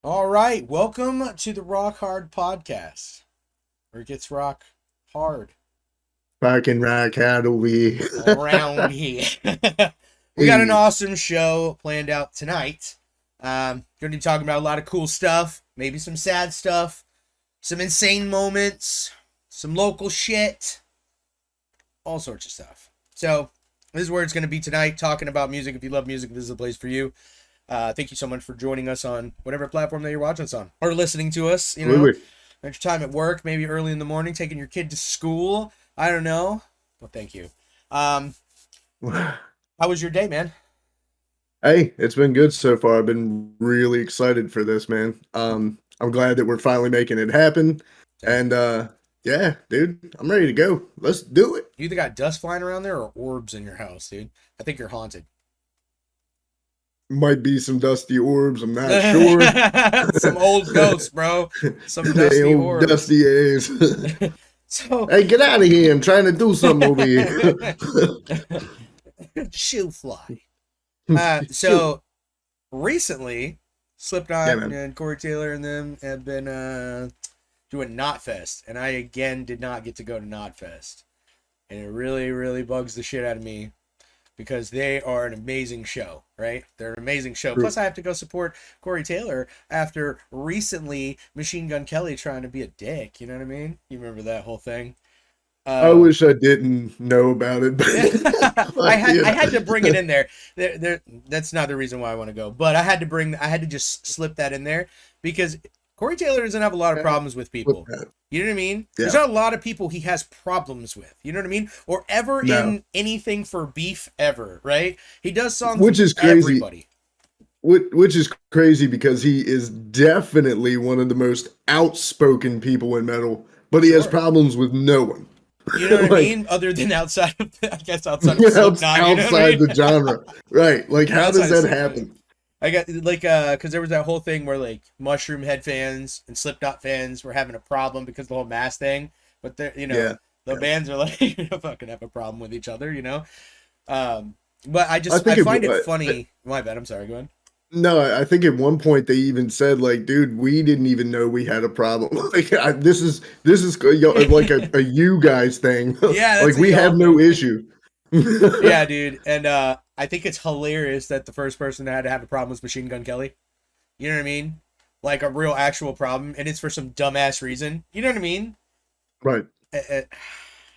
All right, welcome to the Rock Hard Podcast, where it gets rock hard Fucking rock out over here. around here. We got an Hey, awesome show planned out tonight. Going to be talking about a lot of cool stuff, maybe some sad stuff, some insane moments, some local shit, all sorts of stuff. So this is where it's going to be tonight, talking about music. If you love music, this is the place for you. Thank you so much for joining us on whatever platform that you're watching us on or listening to us. wait, wait. At your time at work, maybe early in the morning, taking your kid to school. I don't know. Well, thank you. How was your day, man? Hey, it's been good so far. I've been really excited for this, man. I'm glad that we're finally making it happen. And yeah, dude, I'm ready to go. Let's do it. You either got dust flying around there or orbs in your house, dude. I think you're haunted. Might be some dusty orbs, I'm not sure. Some old ghosts, bro. Some They dusty old orbs. dusty ass. So Hey, get out of here. I'm trying to do something over here. shoe fly. Shoot. So recently, Yeah, Slipknot man. and Corey Taylor and them have been doing Knotfest, and I again did not get to go to Knotfest, and it really, really bugs the shit out of me because they are an amazing show, right? They're an amazing show. True. Plus, I have to go support Corey Taylor after recently Machine Gun Kelly trying to be a dick. You know what I mean? You remember that whole thing? I Um, wish I didn't know about it, but I like, had to bring it in there. That's not the reason why I want to go, but I had to just slip that in there because Corey Taylor doesn't have a lot of problems with people. You know what I mean? There's Yeah. not a lot of people he has problems with. You know what I mean? Or ever No. in anything for beef ever, right? He does songs Which with is crazy. everybody. Which is crazy because he is definitely one of the most outspoken people in metal, but he has Sure. problems with no one. You know what I Like mean? Other than outside of, I guess outside of Slipknot, you know what I outside mean? the genre. Right. Like how Outside does of that Slipknot. happen? I got like because there was that whole thing where like Mushroom Head fans and Slipknot fans were having a problem because of the whole mask thing, but they're Yeah. the Yeah. bands are like you don't fucking have a problem with each other, you know. But I I think find it funny. My bad. I'm sorry. Go ahead. no, I think at one point they even said like, dude, we didn't even know we had a problem. Like this is like a you guys thing. Yeah, Like that's a we y'all have no thing. issue. Yeah, dude, and I think it's hilarious that the first person that had to have a problem was Machine Gun Kelly. You know what I mean? Like a real actual problem, and it's for some dumbass reason. You know what I mean? Right. uh,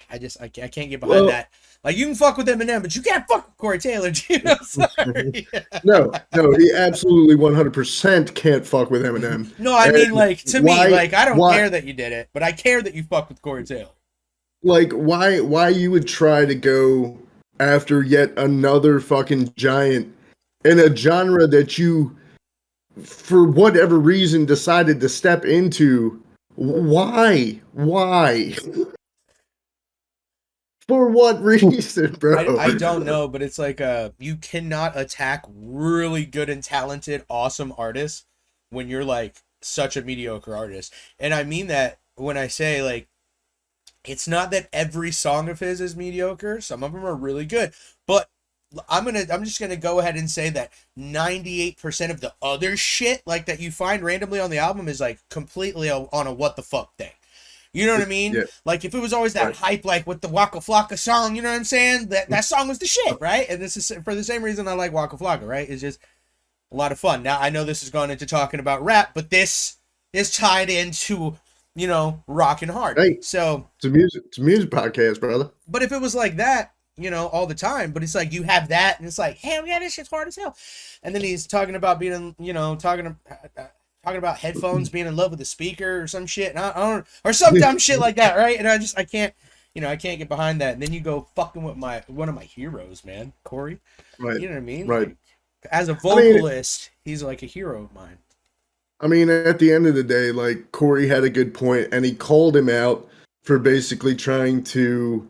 I can't get behind Well, that. Like you can fuck with Eminem, but you can't fuck with Corey Taylor, dude. I'm sorry. no, he absolutely 100% can't fuck with Eminem. No, I mean And like to me, like I don't why, care that you did it, but I care that you fuck with Corey Taylor. like, why you would try to go after yet another fucking giant in a genre that you, for whatever reason, decided to step into? Why? Why? For what reason, bro? I don't know, but it's like you cannot attack really good and talented, awesome artists when you're like such a mediocre artist. And I mean that when I say like it's not that every song of his is mediocre. Some of them are really good, but I'm just gonna go ahead and say that 98% of the other shit like that you find randomly on the album is like completely on a what the fuck thing. You know what I mean? Yeah, Like if it was always that right. hype, like with the Waka Flocka song, you know what I'm saying? That song was the shit, right? And this is for the same reason I like Waka Flocka, right? It's just a lot of fun. Now I know this has gone into talking about rap, but this is tied into rock and hard. Hey, So, it's a music podcast, brother. but if it was like that, all the time, but it's like you have that, and it's like, hell yeah, this shit's hard as hell. And then he's talking about being, talking about headphones being in love with the speaker or some shit, and I don't, or some dumb shit like that, right? And I can't, I can't get behind that. And then you go fucking with one of my heroes, man, Corey. Right, You know what I mean? right. Like, as a I mean, vocalist, he's like a hero of mine. I mean, at the end of the day, like Corey had a good point, and he called him out for basically trying to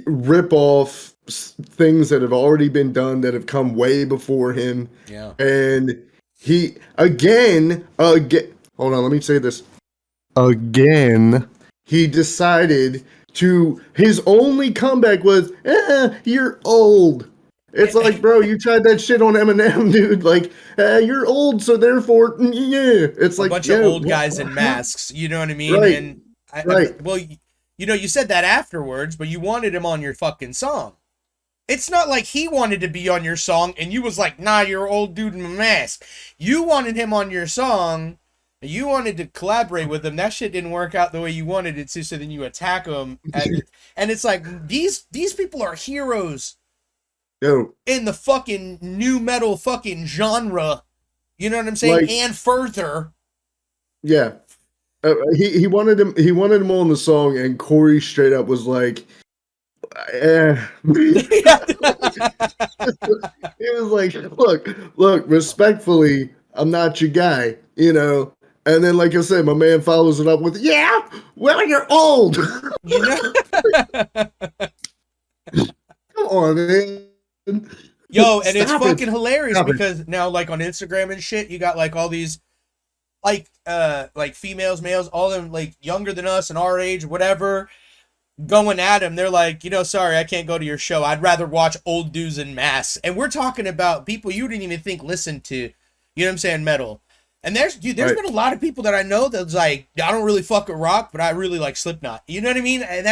rip off things that have already been done that have come way before him. Yeah. And he again, hold on, let me say this again. He decided to his only comeback was, you're old. It's like, bro, you tried that shit on Eminem, dude. Like, you're old, so therefore, yeah. It's A like, bunch of yeah, old guys in huh? masks. You know what I mean? Right, And right. well, you know, you said that afterwards, but you wanted him on your fucking song. It's not like he wanted to be on your song and you was like, nah, you're an old dude in a mask. You wanted him on your song. You wanted to collaborate with him. That shit didn't work out the way you wanted it to, so then you attack him. And it's like, these people are heroes Yo, in the fucking new metal fucking genre. You know what I'm saying? like, And further. yeah. He wanted him on the song, and Corey straight up was like, eh. He was like, look, respectfully, I'm not your guy, you know. And then, like I said, my man follows it up with, yeah, well, you're old. You know? Come on, man. Yo, and it's Stop it. fucking hilarious Stop it. because now, like, on Instagram and shit, you got like all these like females, males, all of them like younger than us and our age, whatever, going at him. They're like, you know, sorry, I can't go to your show. I'd rather watch old dudes in masks. And we're talking about people you didn't even think listened to, you know what I'm saying, metal. And there's Right. been a lot of people that I know that's like, I don't really fuck with rock, but I really like Slipknot. You know what I mean? And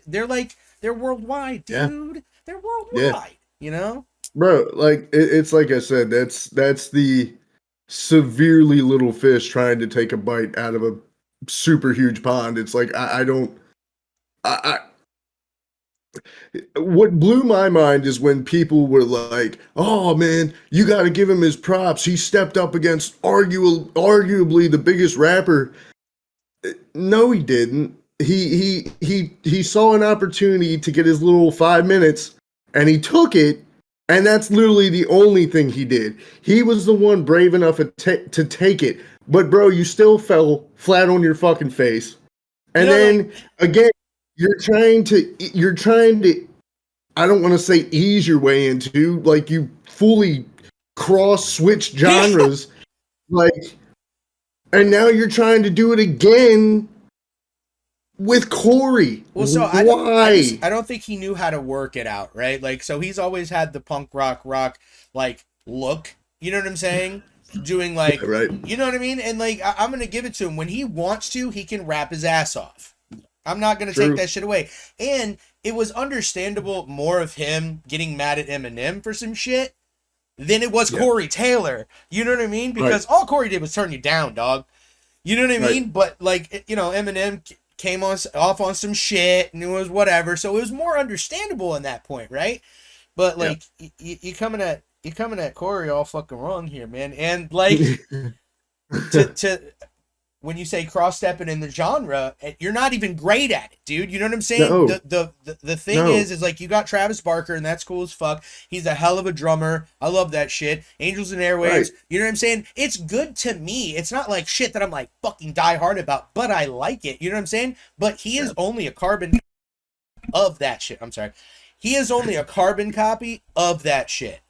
they're worldwide, Yeah. dude. They're Yeah. worldwide, you know? Bro, like it's like I said, that's the severely little fish trying to take a bite out of a super huge pond. It's like I don't I what blew my mind is when people were like, "Oh man, you got to give him his props. He stepped up against arguably the biggest rapper." No, he didn't. He saw an opportunity to get his little 5 minutes, and he took it. And that's literally the only thing he did. He was the one brave enough to take it. But bro, you still fell flat on your fucking face. You And know, like, then again, you're trying to I don't want to say ease your way into, like, you fully cross switch genres, like, and now you're trying to do it again with Corey. well, so Why? I don't think he knew how to work it out, right? Like, so he's always had the punk rock like look. You know what I'm saying? Doing like, Yeah, right. you know what I mean? And like, I'm gonna give it to him when he wants to. He can rap his ass off. I'm not gonna take True. that shit away. And it was understandable more of him getting mad at Eminem for some shit than it was Yeah. Corey Taylor. You know what I mean? Because Right. all Corey did was turn you down, dog. You know what I mean? Right. But like, you know, Eminem came off on some shit and it was whatever, so it was more understandable in that point, right? But like, you coming at Corey all fucking wrong here, man. And like, to when you say cross stepping in the genre, you're not even great at it, dude. You know what I'm saying? No. The thing No. is like, you got Travis Barker, and that's cool as fuck. He's a hell of a drummer. I love that shit. Angels and Airwaves. Right. You know what I'm saying? It's good to me. It's not like shit that I'm like fucking die hard about, but I like it. You know what I'm saying? But he is only a carbon of that shit. I'm sorry. He is only a carbon copy of that shit.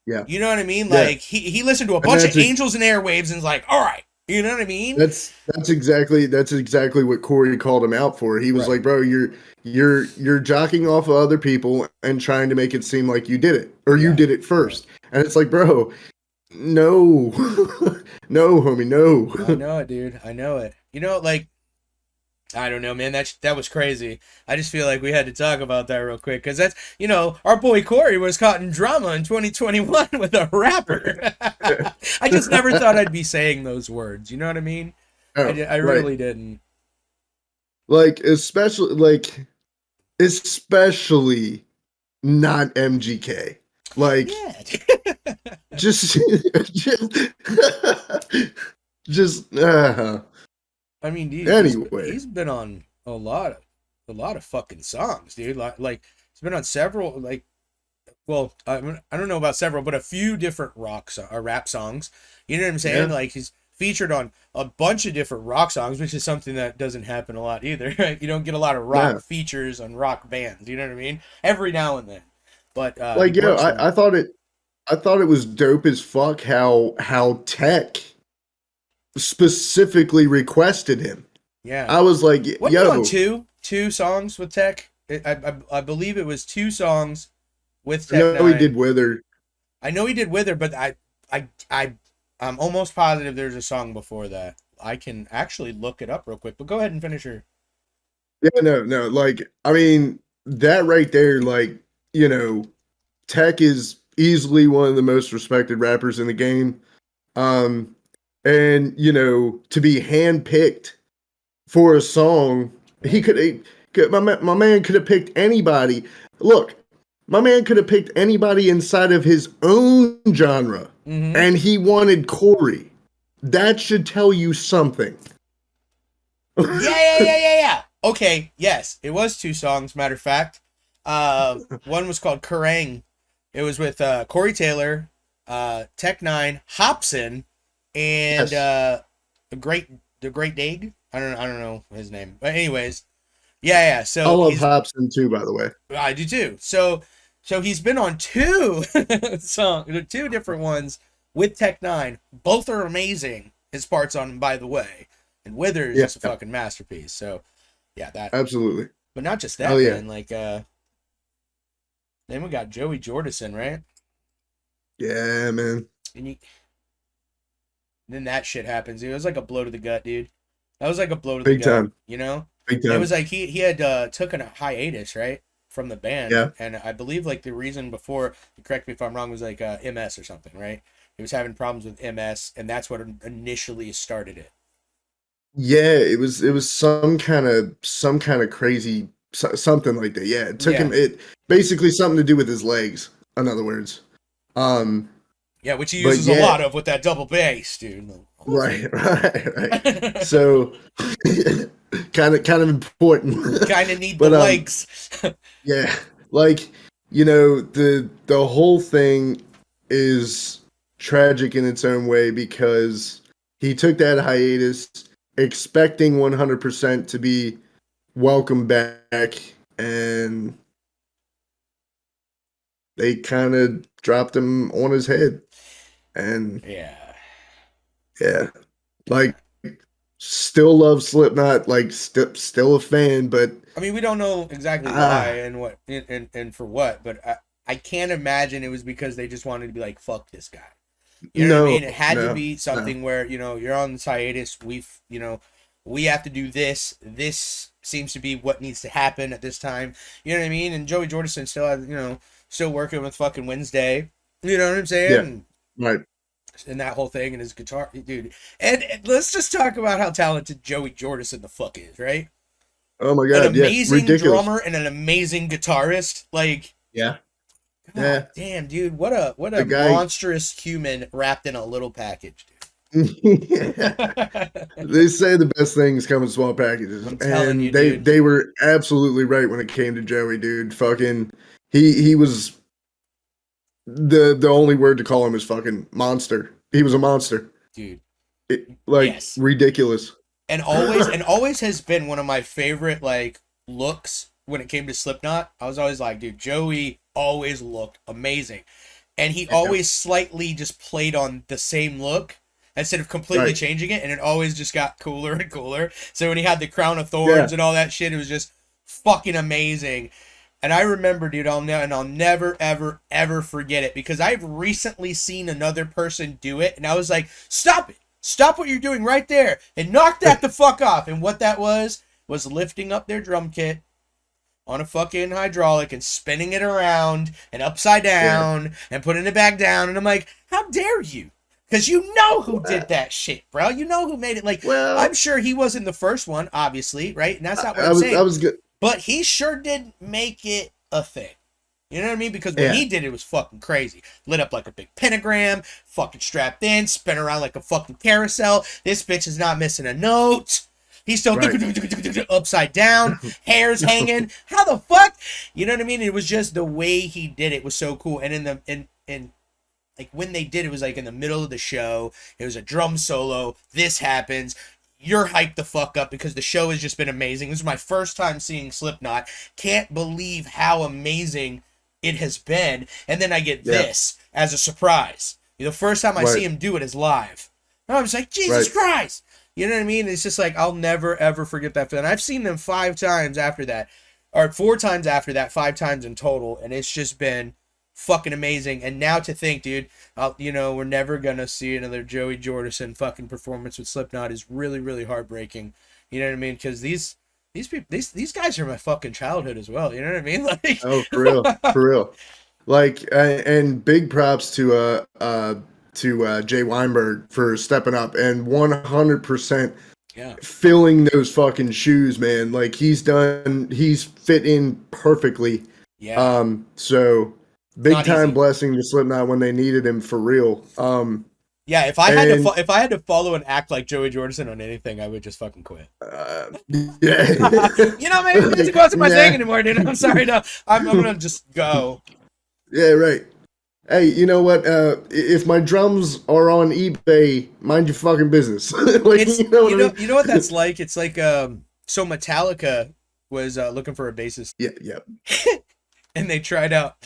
Yeah. You know what I mean? Yeah. Like, he listened to a bunch of that's Angels and Airwaves and is like, all right. You know what I mean? That's exactly what Corey called him out for. He was Right. like, "Bro, you're jocking off of other people and trying to make it seem like you did it or you Yeah. did it first." And it's like, "Bro, no, no, homie, no." I know it, dude. I know it. You know, like, I don't know, man. That was crazy. I just feel like we had to talk about that real quick because that's, you know, our boy Corey was caught in drama in 2021 with a rapper. I just never thought I'd be saying those words. You know what I mean? Oh, I really didn't. like especially not MGK. Like, Yeah. just just I mean, dude, anyway. he's been on a lot of fucking songs, dude. Like he's been on several, like, well, I don't know about several, but a few different rap songs. You know what I'm saying? Yeah. Like, he's featured on a bunch of different rock songs, which is something that doesn't happen a lot either. Right? You don't get a lot of rock Yeah. features on rock bands. You know what I mean? Every now and then, but Like, he yeah, works on- I thought it was dope as fuck how Tech specifically requested him. yeah. I was like, Wasn't he yo, on two songs with Tech? I believe it was two songs with I Tech know he Nine. did Wither. I know he did with her, but I'm almost positive there's a song before that. I can actually look it up real quick, but go ahead and finish her. Yeah, no. Like, I mean, that right there, like, you know, Tech is easily one of the most respected rappers in the game. Um, and to be handpicked for a song, Right. my man could have picked anybody. Look, my man could have picked anybody inside of his own genre, Mm-hmm. and he wanted Corey. That should tell you something. Yeah. Okay, yes, it was two songs. Matter of fact, one was called Kerrang. It was with Corey Taylor, Tech Nine, Hobson, and Yes, the Great Dag. I don't know his name, but anyways, yeah. I So love he's Hobson too, by the way. I do too. So he's been on two two different ones with Tech Nine. Both are amazing. His parts on them, by the way, and Wither is Yeah, just a fucking masterpiece. So yeah, that. absolutely. But not just Oh that, yeah, man. Like then we got Joey Jordison, right? yeah, man. And then that shit happens. It was like a blow to the gut, dude. That was like a blow to the Big gut, time, you know? big It was time. like he had taken a hiatus, right? From the band. Yeah, And I believe like the reason before, correct me if I'm wrong, was like MS or something, right? He was having problems with MS, and that's what initially started it. yeah. It was some kind of crazy something like that. Yeah, it took him. Yeah. It basically something to do with his legs. In other words, um, Yeah, which he but uses a yeah, lot of with that double bass, dude. right, right. So kind of important. Kind of need the But legs. yeah, like the whole thing is tragic in its own way because he took that hiatus expecting 100% to be welcome back, and they kind of dropped him on his head. And Yeah. yeah, like still love Slipknot, like still a fan, but I mean, we don't know exactly why ah, and what and for what, but I can't imagine it was because they just wanted to be like, fuck this guy. You know what I mean? no, It had to no, be no. something where, you're on this hiatus. We have to do this. This seems to be what needs to happen at this time. You know what I mean? And Joey Jordison still has, still working with fucking Wednesday. You know what I'm Yeah, saying? right. And that whole thing and his guitar, dude. And let's just talk about how talented Joey Jordison the fuck is, right? Oh my An god, yeah, amazing ridiculous. drummer and an amazing guitarist. Like, Yeah, god yeah. damn, dude, what a The guy. monstrous human wrapped in a little package, Yeah. dude. They say the best things come in small packages, I'm telling you, and they dude. they were absolutely right when it came to Joey, dude. Fucking, he was the only word to call him is fucking monster. He was a monster. Dude. Like Yes. ridiculous. And always has been one of my favorite like looks when it came to Slipknot. I was always like, dude, Joey always looked amazing. And he Yeah, always slightly just played on the same look instead of completely right. changing it, and it always just got cooler and cooler. So when he had the crown of Yeah, thorns and all that shit, it was just fucking amazing. And I remember, dude, I'll never ever forget it because I've recently seen another person do it, and I was like, stop it, stop what you're doing right there, and knock that the fuck off. And what that was lifting up their drum kit on a fucking hydraulic and spinning it around and upside yeah. down and putting it back down. And I'm like, how dare you? Because you know who did that shit, bro. You know who made it. Like, I'm Well, sure he wasn't the first one, obviously, right? And that's not what I I'm was I saying. was good. But he sure did make it a thing. You know what I mean? Because when Yeah, he did it, it was fucking crazy. Lit up like a big pentagram, fucking strapped in, spin around like a fucking carousel. This bitch is not missing a note. He's still right. upside down, hair's hanging. How the fuck? You know what I mean? It was just the way he did it was so cool. And in like when they did it was like in the middle of the show. It was a drum solo. This happens. You're hyped the fuck up because the show has just been amazing. This is my first time seeing Slipknot. Can't believe how amazing it has been. And then I get Yeah, this as a surprise. The first time I see right, him do it is live. And I was like, Jesus right. Christ. You know what I mean? It's just like I'll never ever forget that feeling. I've seen them 5 times after that, or 4 times after that, 5 times in total, and it's just been fucking amazing. And now to think, dude, we're never gonna see another Joey Jordison fucking performance with Slipknot is really, really heartbreaking. You know what I mean? Because these people, these guys are my fucking childhood as well. You know what I mean? Oh, for real, Like, for real. Like, and big props to Jay Weinberg for stepping up and 100% yeah, filling those fucking shoes, man. Like he's fit in perfectly. yeah. So big Not time easy. blessing to Slipknot when they needed him for real. Yeah, And if I had to follow and act like Joey Jordison on anything, I would just fucking quit. yeah, Maybe music wasn't my nah, thing anymore, dude. I'm sorry, no. I'm gonna just go. yeah, right. Hey, you know what? If my drums are on eBay, mind your fucking business. Like, It's you know what I mean? you know what that's like. It's like so Metallica was looking for a bassist, Yeah, yeah, and they tried out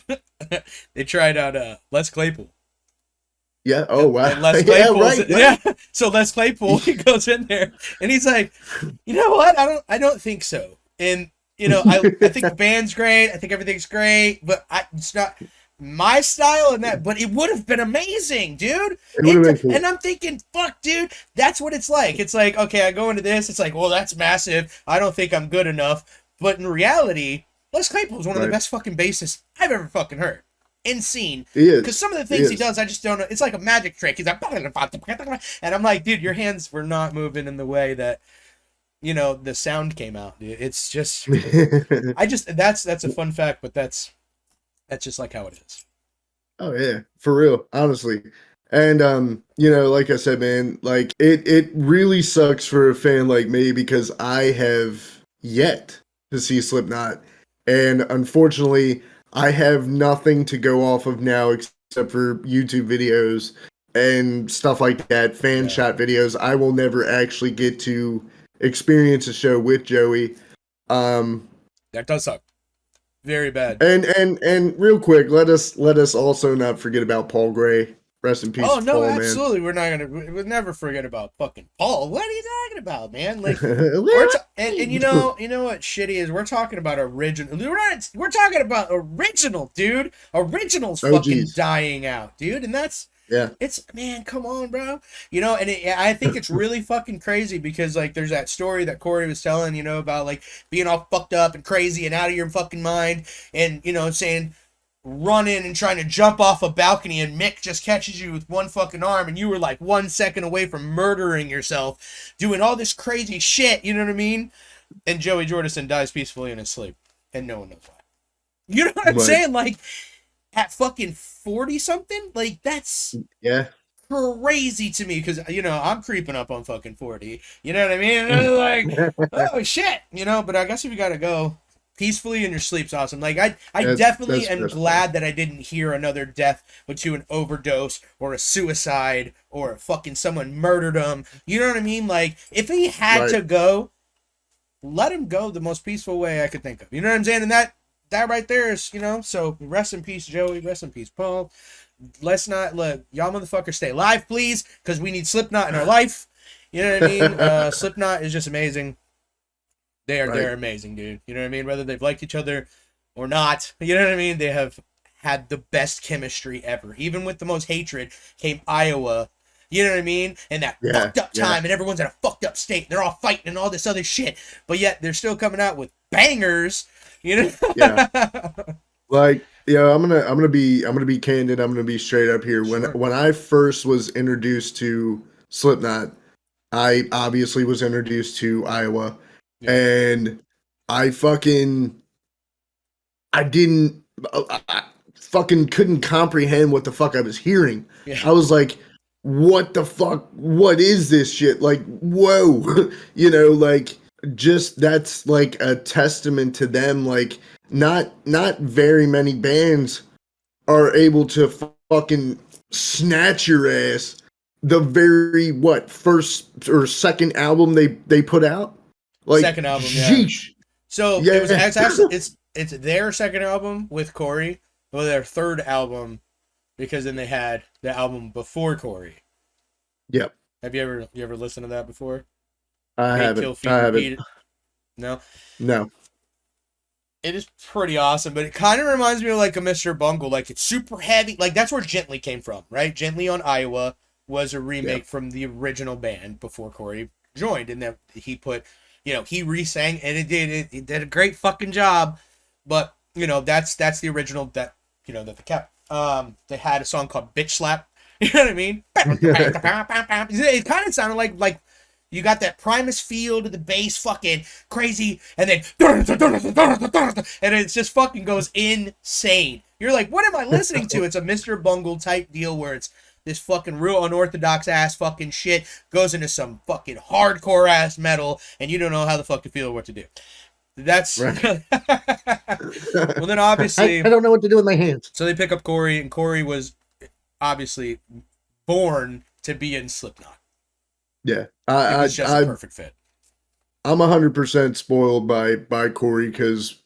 Les Claypool. yeah. Oh And wow. Les Yeah, Claypool's right, yeah. right. So Les Claypool he goes in there and he's like, you know what? I don't think so. And I think the band's great. I think everything's great, but it's not my style and that. But it would have been amazing, dude. It would have been And cool. I'm thinking, fuck, dude, that's what it's like. It's like, okay, I go into this. It's like, well, that's massive. I don't think I'm good enough. But in reality, Les Claypool is one of the Right. best fucking bassists I've ever fucking heard and seen. He Because is. some of the He things he is. does, I just don't know. It's like a magic trick. He's like, and I'm like, dude, your hands were not moving in the way that the sound came out. Dude. It's just, that's a fun fact, but that's just like how it is. Oh yeah, for real, honestly. And like I said, man, like it really sucks for a fan like me because I have yet to see Slipknot. And unfortunately, I have nothing to go off of now except for YouTube videos and stuff like that, fan Yeah, shot videos. I will never actually get to experience a show with Joey. Um, that does suck. Very bad. and real quick, let us also not forget about Paul Gray. Rest in peace Oh to no, Paul, man. absolutely. We'll never forget about fucking Paul. What are you talking about, man? Like Well, and you know what shitty is? We're talking about original. We're talking about original, dude. Original's oh fucking geez, dying out, dude. And that's yeah, it's man, come on, bro. I think it's really fucking crazy because like there's that story that Corey was telling, about like being all fucked up and crazy and out of your fucking mind, and saying running and trying to jump off a balcony and Mick just catches you with one fucking arm and you were like 1 second away from murdering yourself, doing all this crazy shit. You know what I mean? And Joey Jordison dies peacefully in his sleep, and no one knows why. You know what I'm right, saying? Like at fucking 40 something, like that's yeah, crazy to me because I'm creeping up on fucking 40. You know what I mean? And I'm like, oh shit, But I guess if you gotta go peacefully in your sleep's awesome. Like I definitely that's the am best part. glad that I didn't hear another death to an overdose or a suicide or a fucking someone murdered him. You know what I mean? Like if he had Right, to go, let him go the most peaceful way I could think of. You know what I'm saying? And that right there is, so rest in peace, Joey. Rest in peace, Paul. Let's not let y'all motherfuckers stay alive, please, because we need Slipknot in our life. You know what I mean? Slipknot is just amazing. They're right, amazing, dude. You know what I mean? Whether they've liked each other or not, you know what I mean? They have had the best chemistry ever. Even with the most hatred came Iowa. You know what I mean? And that yeah, fucked up yeah, time, and everyone's in a fucked up state. They're all fighting and all this other shit, but yet they're still coming out with bangers. You know? yeah. Like, yeah, I'm gonna be candid. I'm gonna be straight up here. When Sure. when I first was introduced to Slipknot, I obviously was introduced to Iowa, Yeah. and I fucking I didn't I fucking couldn't comprehend what the fuck I was hearing. Yeah. I was like, what the fuck? What is this shit? Like, whoa. Like just that's like a testament to them. Like not very many bands are able to fucking snatch your ass the very what first or second album they put out? Like, Second album, yeah. sheesh. So Yeah. it's actually it's their second album with Corey, well their third album because then they had the album before Corey. Yep. Have you ever listened to that before? I Hate, haven't. Kill, I Feed, haven't. Repeat. No. No. It is pretty awesome, but it kind of reminds me of like a Mr. Bungle. Like it's super heavy. Like that's where Gently came from, right? Gently on Iowa was a remake from the original band before Corey joined, and then he put, he re-sang, and it did a great fucking job. But that's the original that that they kept. They had a song called "Bitch Slap." You know what I mean? It kind of sounded like you got that Primus feel to the bass, fucking crazy, and then and it just fucking goes insane. You're like, what am I listening to? It's a Mr. Bungle type deal where it's this fucking real unorthodox ass fucking shit goes into some fucking hardcore ass metal, and you don't know how the fuck to feel or what to do. That's right. Well, then obviously I don't know what to do with my hands. So they pick up Corey, and Corey was obviously born to be in Slipknot. Yeah, it was just a perfect fit. I'm 100% spoiled by Corey because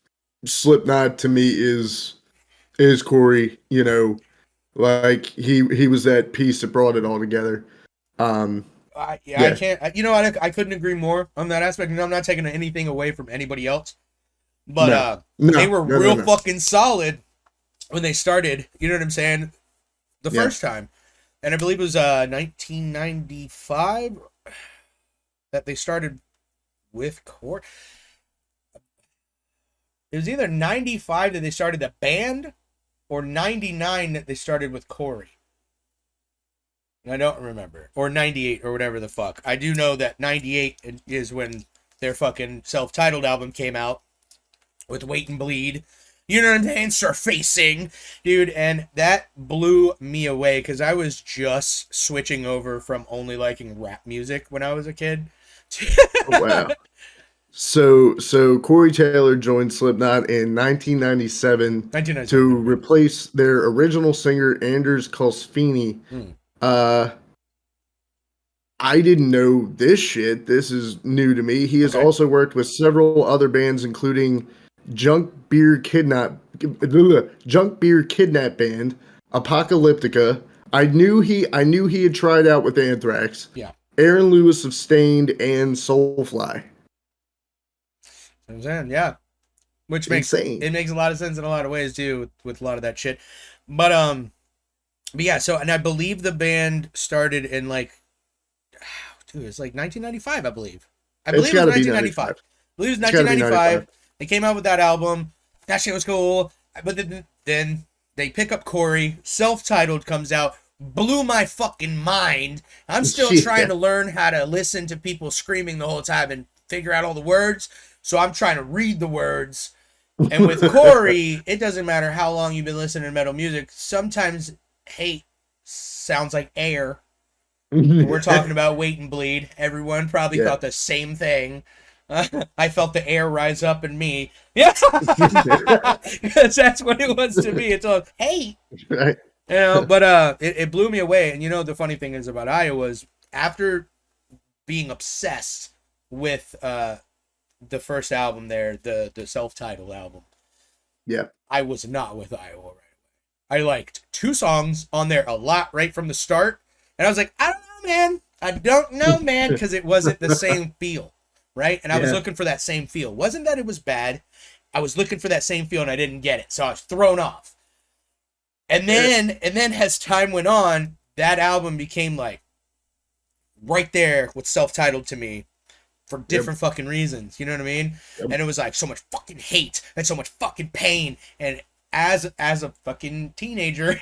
Slipknot to me is Corey. Like he was that piece that brought it all together. I can't. I couldn't agree more on that aspect. And I'm not taking anything away from anybody else, but they were real fucking solid when they started. You know what I'm saying? The first time, and I believe it was 1995 that they started with Corey. It was either 95 that they started the band, or 99 that they started with Corey. I don't remember. Or 98 or whatever the fuck. I do know that 98 is when their fucking self-titled album came out with Wait and Bleed. You know what I'm saying? Surfacing. Dude, and that blew me away because I was just switching over from only liking rap music when I was a kid. Oh, wow. So Corey Taylor joined Slipknot in 1997 to replace their original singer Anders Kolsfini. I didn't know this shit. This is new to me. He has also worked with several other bands, including Junk Beer Kidnap Band, Apocalyptica. I knew he had tried out with Anthrax. Yeah. Aaron Lewis of Stained and Soulfly. Yeah. Which makes a lot of sense in a lot of ways too, with a lot of that shit. But yeah, so, and I believe the band started in like, dude, it's like 1995, I believe. I believe it was 1995. I believe it was 1995. They came out with that album. That shit was cool. But then they pick up Corey. Self-titled comes out. Blew my fucking mind. I'm still trying to learn how to listen to people screaming the whole time and figure out all the words. So I'm trying to read the words. And with Corey, it doesn't matter how long you've been listening to metal music. Sometimes hate sounds like air. We're talking about Wait and Bleed. Everyone probably thought the same thing. I felt the air rise up in me. Yeah, because that's what it was to me. It's all hate, right? But it blew me away. And the funny thing is about Iowa is after being obsessed with the first album there, the self-titled album. Yeah, I was not with Iowa right away. I liked 2 songs on there a lot right from the start. And I was like, I don't know, man, because it wasn't the same feel, right? And I was looking for that same feel. Wasn't that it was bad. I was looking for that same feel, and I didn't get it. So I was thrown off. And then as time went on, that album became like right there with self-titled to me for different fucking reasons. You know what I mean? And it was like so much fucking hate and so much fucking pain. And as a fucking teenager,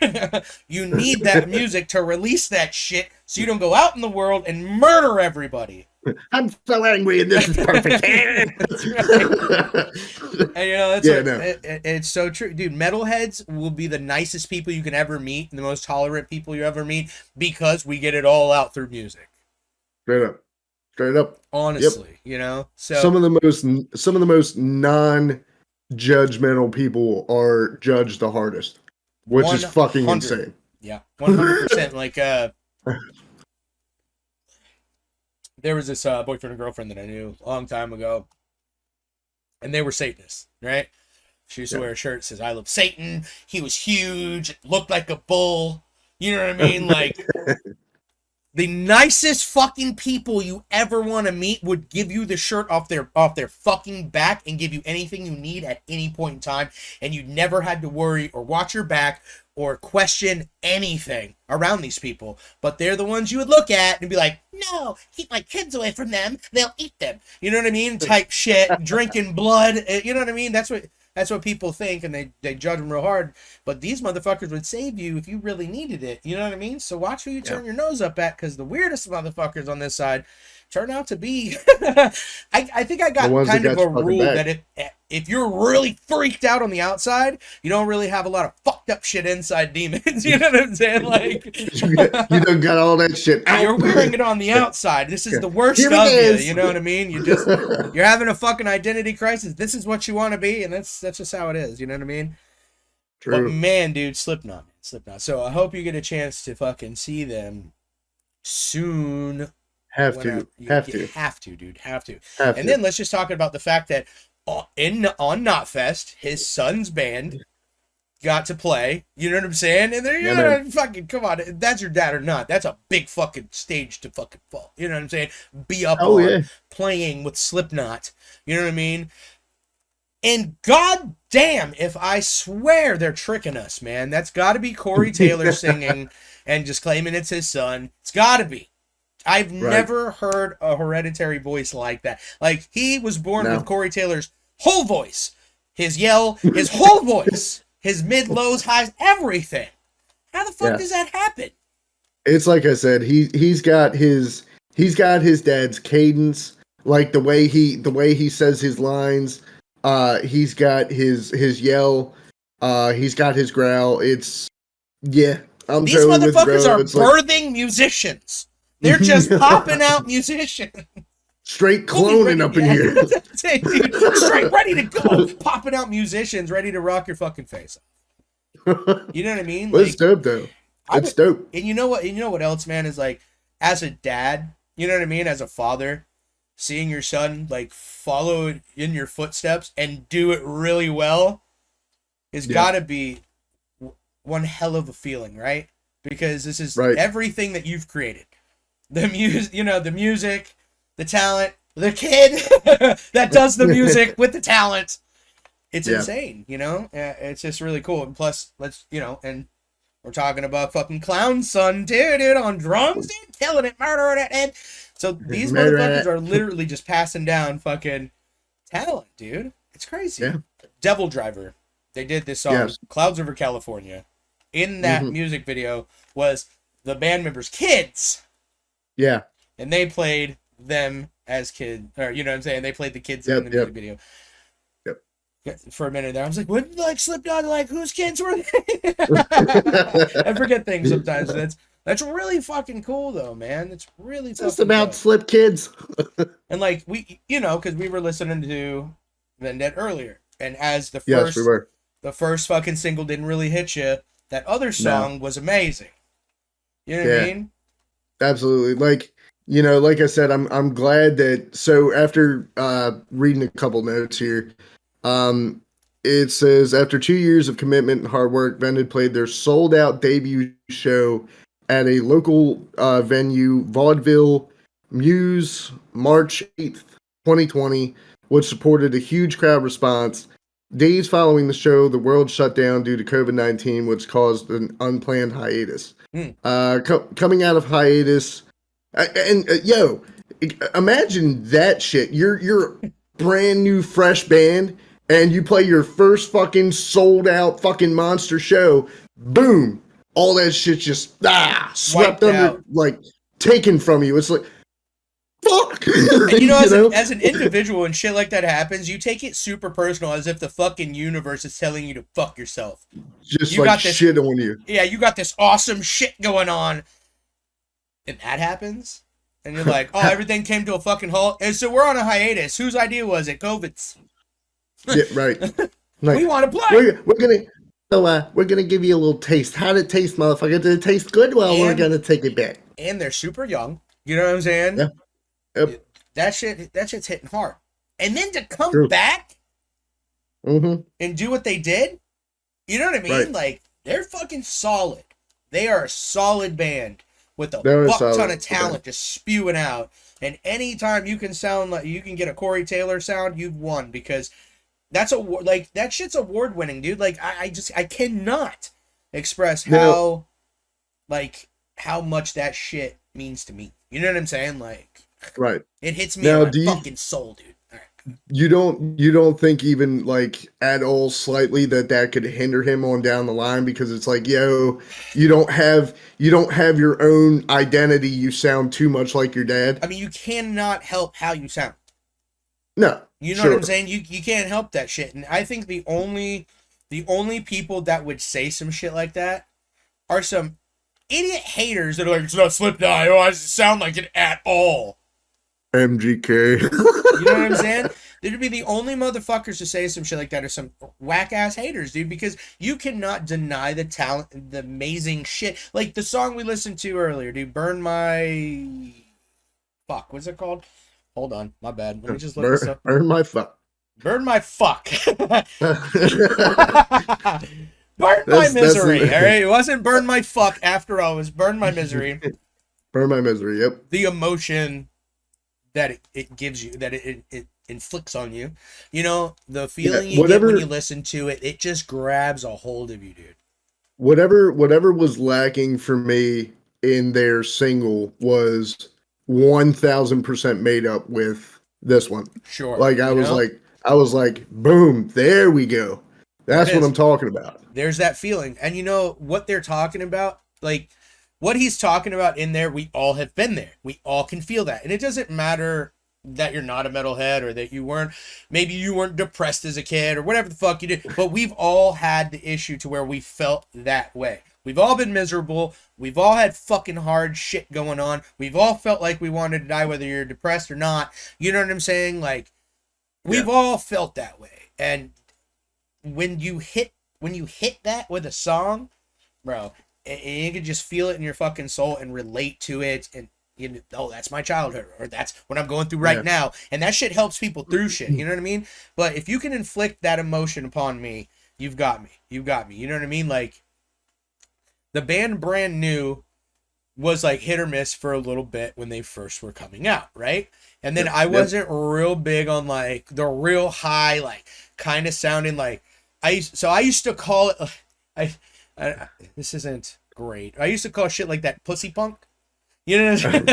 you need that music to release that shit so you don't go out in the world and murder everybody. I'm so angry and this is perfect. That's right. And it's so true. Dude, metalheads will be the nicest people you can ever meet, and the most tolerant people you ever meet, because we get it all out through music. Straight up. Honestly, So some of the most non-judgmental people are judged the hardest, which is fucking insane. Yeah, 100%. Like there was this boyfriend and girlfriend that I knew a long time ago, and they were Satanists, right? She used to wear a shirt that says "I love Satan." He was huge, looked like a bull. You know what I mean? Like The nicest fucking people you ever want to meet would give you the shirt off their fucking back and give you anything you need at any point in time, and you never had to worry or watch your back or question anything around these people. But they're the ones you would look at and be like, no, keep my kids away from them, they'll eat them. You know what I mean? Type shit, drinking blood. You know what I mean? That's what people think, and they judge them real hard. But these motherfuckers would save you if you really needed it. You know what I mean? So watch who you turn your nose up at, because the weirdest motherfuckers on this side turn out to be... I think I got kind of a rule that if you're really freaked out on the outside, you don't really have a lot of fucked up shit inside demons. You know what I'm saying? Like you done got all that shit out. You're wearing it on the outside. This is the worst of you. You know what I mean? You're having a fucking identity crisis. This is what you want to be, and that's just how it is. You know what I mean? True. But man, dude, Slipknot. So I hope you get a chance to fucking see them soon. Have to, dude. And then let's just talk about the fact that on Knotfest, his son's band got to play. You know what I'm saying? And they're fucking, come on, that's your dad or not. That's a big fucking stage to fucking fall. You know what I'm saying? Be up on playing with Slipknot. You know what I mean? And god damn, if I swear they're tricking us, man. That's got to be Corey Taylor singing and just claiming it's his son. It's got to be. I've never heard a hereditary voice like that. Like, he was born with Corey Taylor's whole voice. His yell, his whole voice. His mid, lows, highs, everything. How the fuck does that happen? It's like I said, he's got his dad's cadence, like the way he says his lines. He's got his yell. He's got his growl. These motherfuckers are birthing musicians. They're just popping out musicians. Straight cloning up in here. Dude, straight ready to go. Popping out musicians ready to rock your fucking face off. You know what I mean? Well, it's dope though. It's dope. And you know what else, man, is like, as a dad, you know what I mean? As a father, seeing your son like follow in your footsteps and do it really well is gotta be one hell of a feeling, right? Because this is everything that you've created. The music, the talent, the kid that does the music with the talent. It's insane, you know? It's just really cool. And plus, and we're talking about fucking Clown Son, dude, on drums, dude, killing it, murdering it. And so these motherfuckers are literally just passing down fucking talent, dude. It's crazy. Yeah. Devil Driver. They did this song, Clouds Over California. In that music video was the band members' kids. Yeah. And they played them as kids, or you know what I'm saying? They played the kids in the music video. Yep. For a minute there, I was like, "What? Like Slipknot? Like whose kids were they?" I forget things sometimes. That's really fucking cool, though, man. It's really just about Slip Kids. And like because we were listening to Vended earlier, and as the first fucking single didn't really hit you, that other song was amazing. You know what I mean? Absolutely. Like I said, I'm glad that. So after reading a couple notes here, it says after 2 years of commitment and hard work, Vended played their sold out debut show at a local venue, Vaudeville Muse, March 8th, 2020, which supported a huge crowd response. Days following the show, the world shut down due to COVID-19, which caused an unplanned hiatus. Coming out of hiatus, imagine that shit. You're a brand new, fresh band, and you play your first fucking sold out fucking monster show. Boom! All that shit just swept under, like taken from you. It's like, fuck. And as an individual, and shit like that happens, you take it super personal, as if the fucking universe is telling you to fuck yourself. Just you got this shit on you. Yeah, you got this awesome shit going on, and that happens, and you're like, oh, everything came to a fucking halt, and so we're on a hiatus. Whose idea was it? COVID's. Yeah, right. Like, we want to play. We're gonna give you a little taste. How did it taste, motherfucker? Did it taste good? Well, we're gonna take it back. And they're super young. You know what I'm saying? Yeah. Yep. That shit's hitting hard. And then to come back and do what they did, you know what I mean? Right. Like, they're fucking solid. They are a solid band. with a They're fuck ton solid. of talent just spewing out. And anytime you can sound like you can get a Corey Taylor sound, you've won, because that's like that shit's award winning, dude. Like I cannot express Now, how much that shit means to me. You know what I'm saying? Like right. it hits me in Now, my do you fucking soul, dude. All right. you don't think even like at all slightly that could hinder him on down the line, because it's like, yo, you don't have your own identity. You sound too much like your dad. I mean, you cannot help how you sound. No, You know what sure. I'm saying? You can't help that shit. And I think the only people that would say some shit like that are some idiot haters that are like, it's not Slipknot. Oh, it doesn't sound like it at all. MGK. You know what I'm saying? There'd be the only motherfuckers to say some shit like that are some whack ass haters, dude, because you cannot deny the talent, the amazing shit. Like the song we listened to earlier, dude, Burn My. Fuck, what's it called? Hold on, my bad. Let me just look this up. Burn my fuck. Burn My Fuck. Burn My That's Misery, all right? It wasn't Burn My Fuck after all. It was Burn My Misery. Burn my misery. Yep. The emotion that it gives you, that it inflicts on you. You know, the feeling you get when you listen to it, it just grabs a hold of you, dude. Whatever was lacking for me in their single was 1000% made up with this one. Sure. Like I was like, boom, there we go. That's what I'm talking about. There's that feeling. And you know what they're talking about? Like what he's talking about in there, we all have been there. We all can feel that. And it doesn't matter that you're not a metalhead or that maybe you weren't depressed as a kid or whatever the fuck you did, but we've all had the issue to where we felt that way. We've all been miserable. We've all had fucking hard shit going on. We've all felt like we wanted to die, whether you're depressed or not. You know what I'm saying? Like we've all felt that way. And when you hit that with a song, bro, and you can just feel it in your fucking soul and relate to it, and that's my childhood, or that's what I'm going through right now, and that shit helps people through shit. You know what I mean? But if you can inflict that emotion upon me, you've got me. You know what I mean? Like the band Brand New was like hit or miss for a little bit when they first were coming out, right? And then I wasn't real big on like the real high, like kind of sounding like I used to call it. This isn't great. I used to call shit like that pussy punk. You know what I'm saying?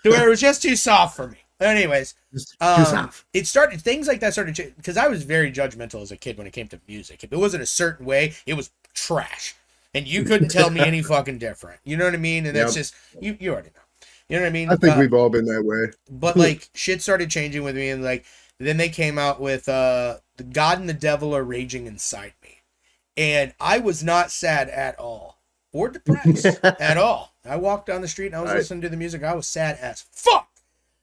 To where it was just too soft for me. But anyways, things like that started because I was very judgmental as a kid when it came to music. If it wasn't a certain way, it was trash. And you couldn't tell me any fucking different. You know what I mean? And that's just you already know. You know what I mean? I think we've all been that way. But like shit started changing with me, and like then they came out with the God and the Devil Are Raging Inside Me. And I was not sad at all. Or depressed at all. I walked down the street and I was listening to the music. I was sad as fuck.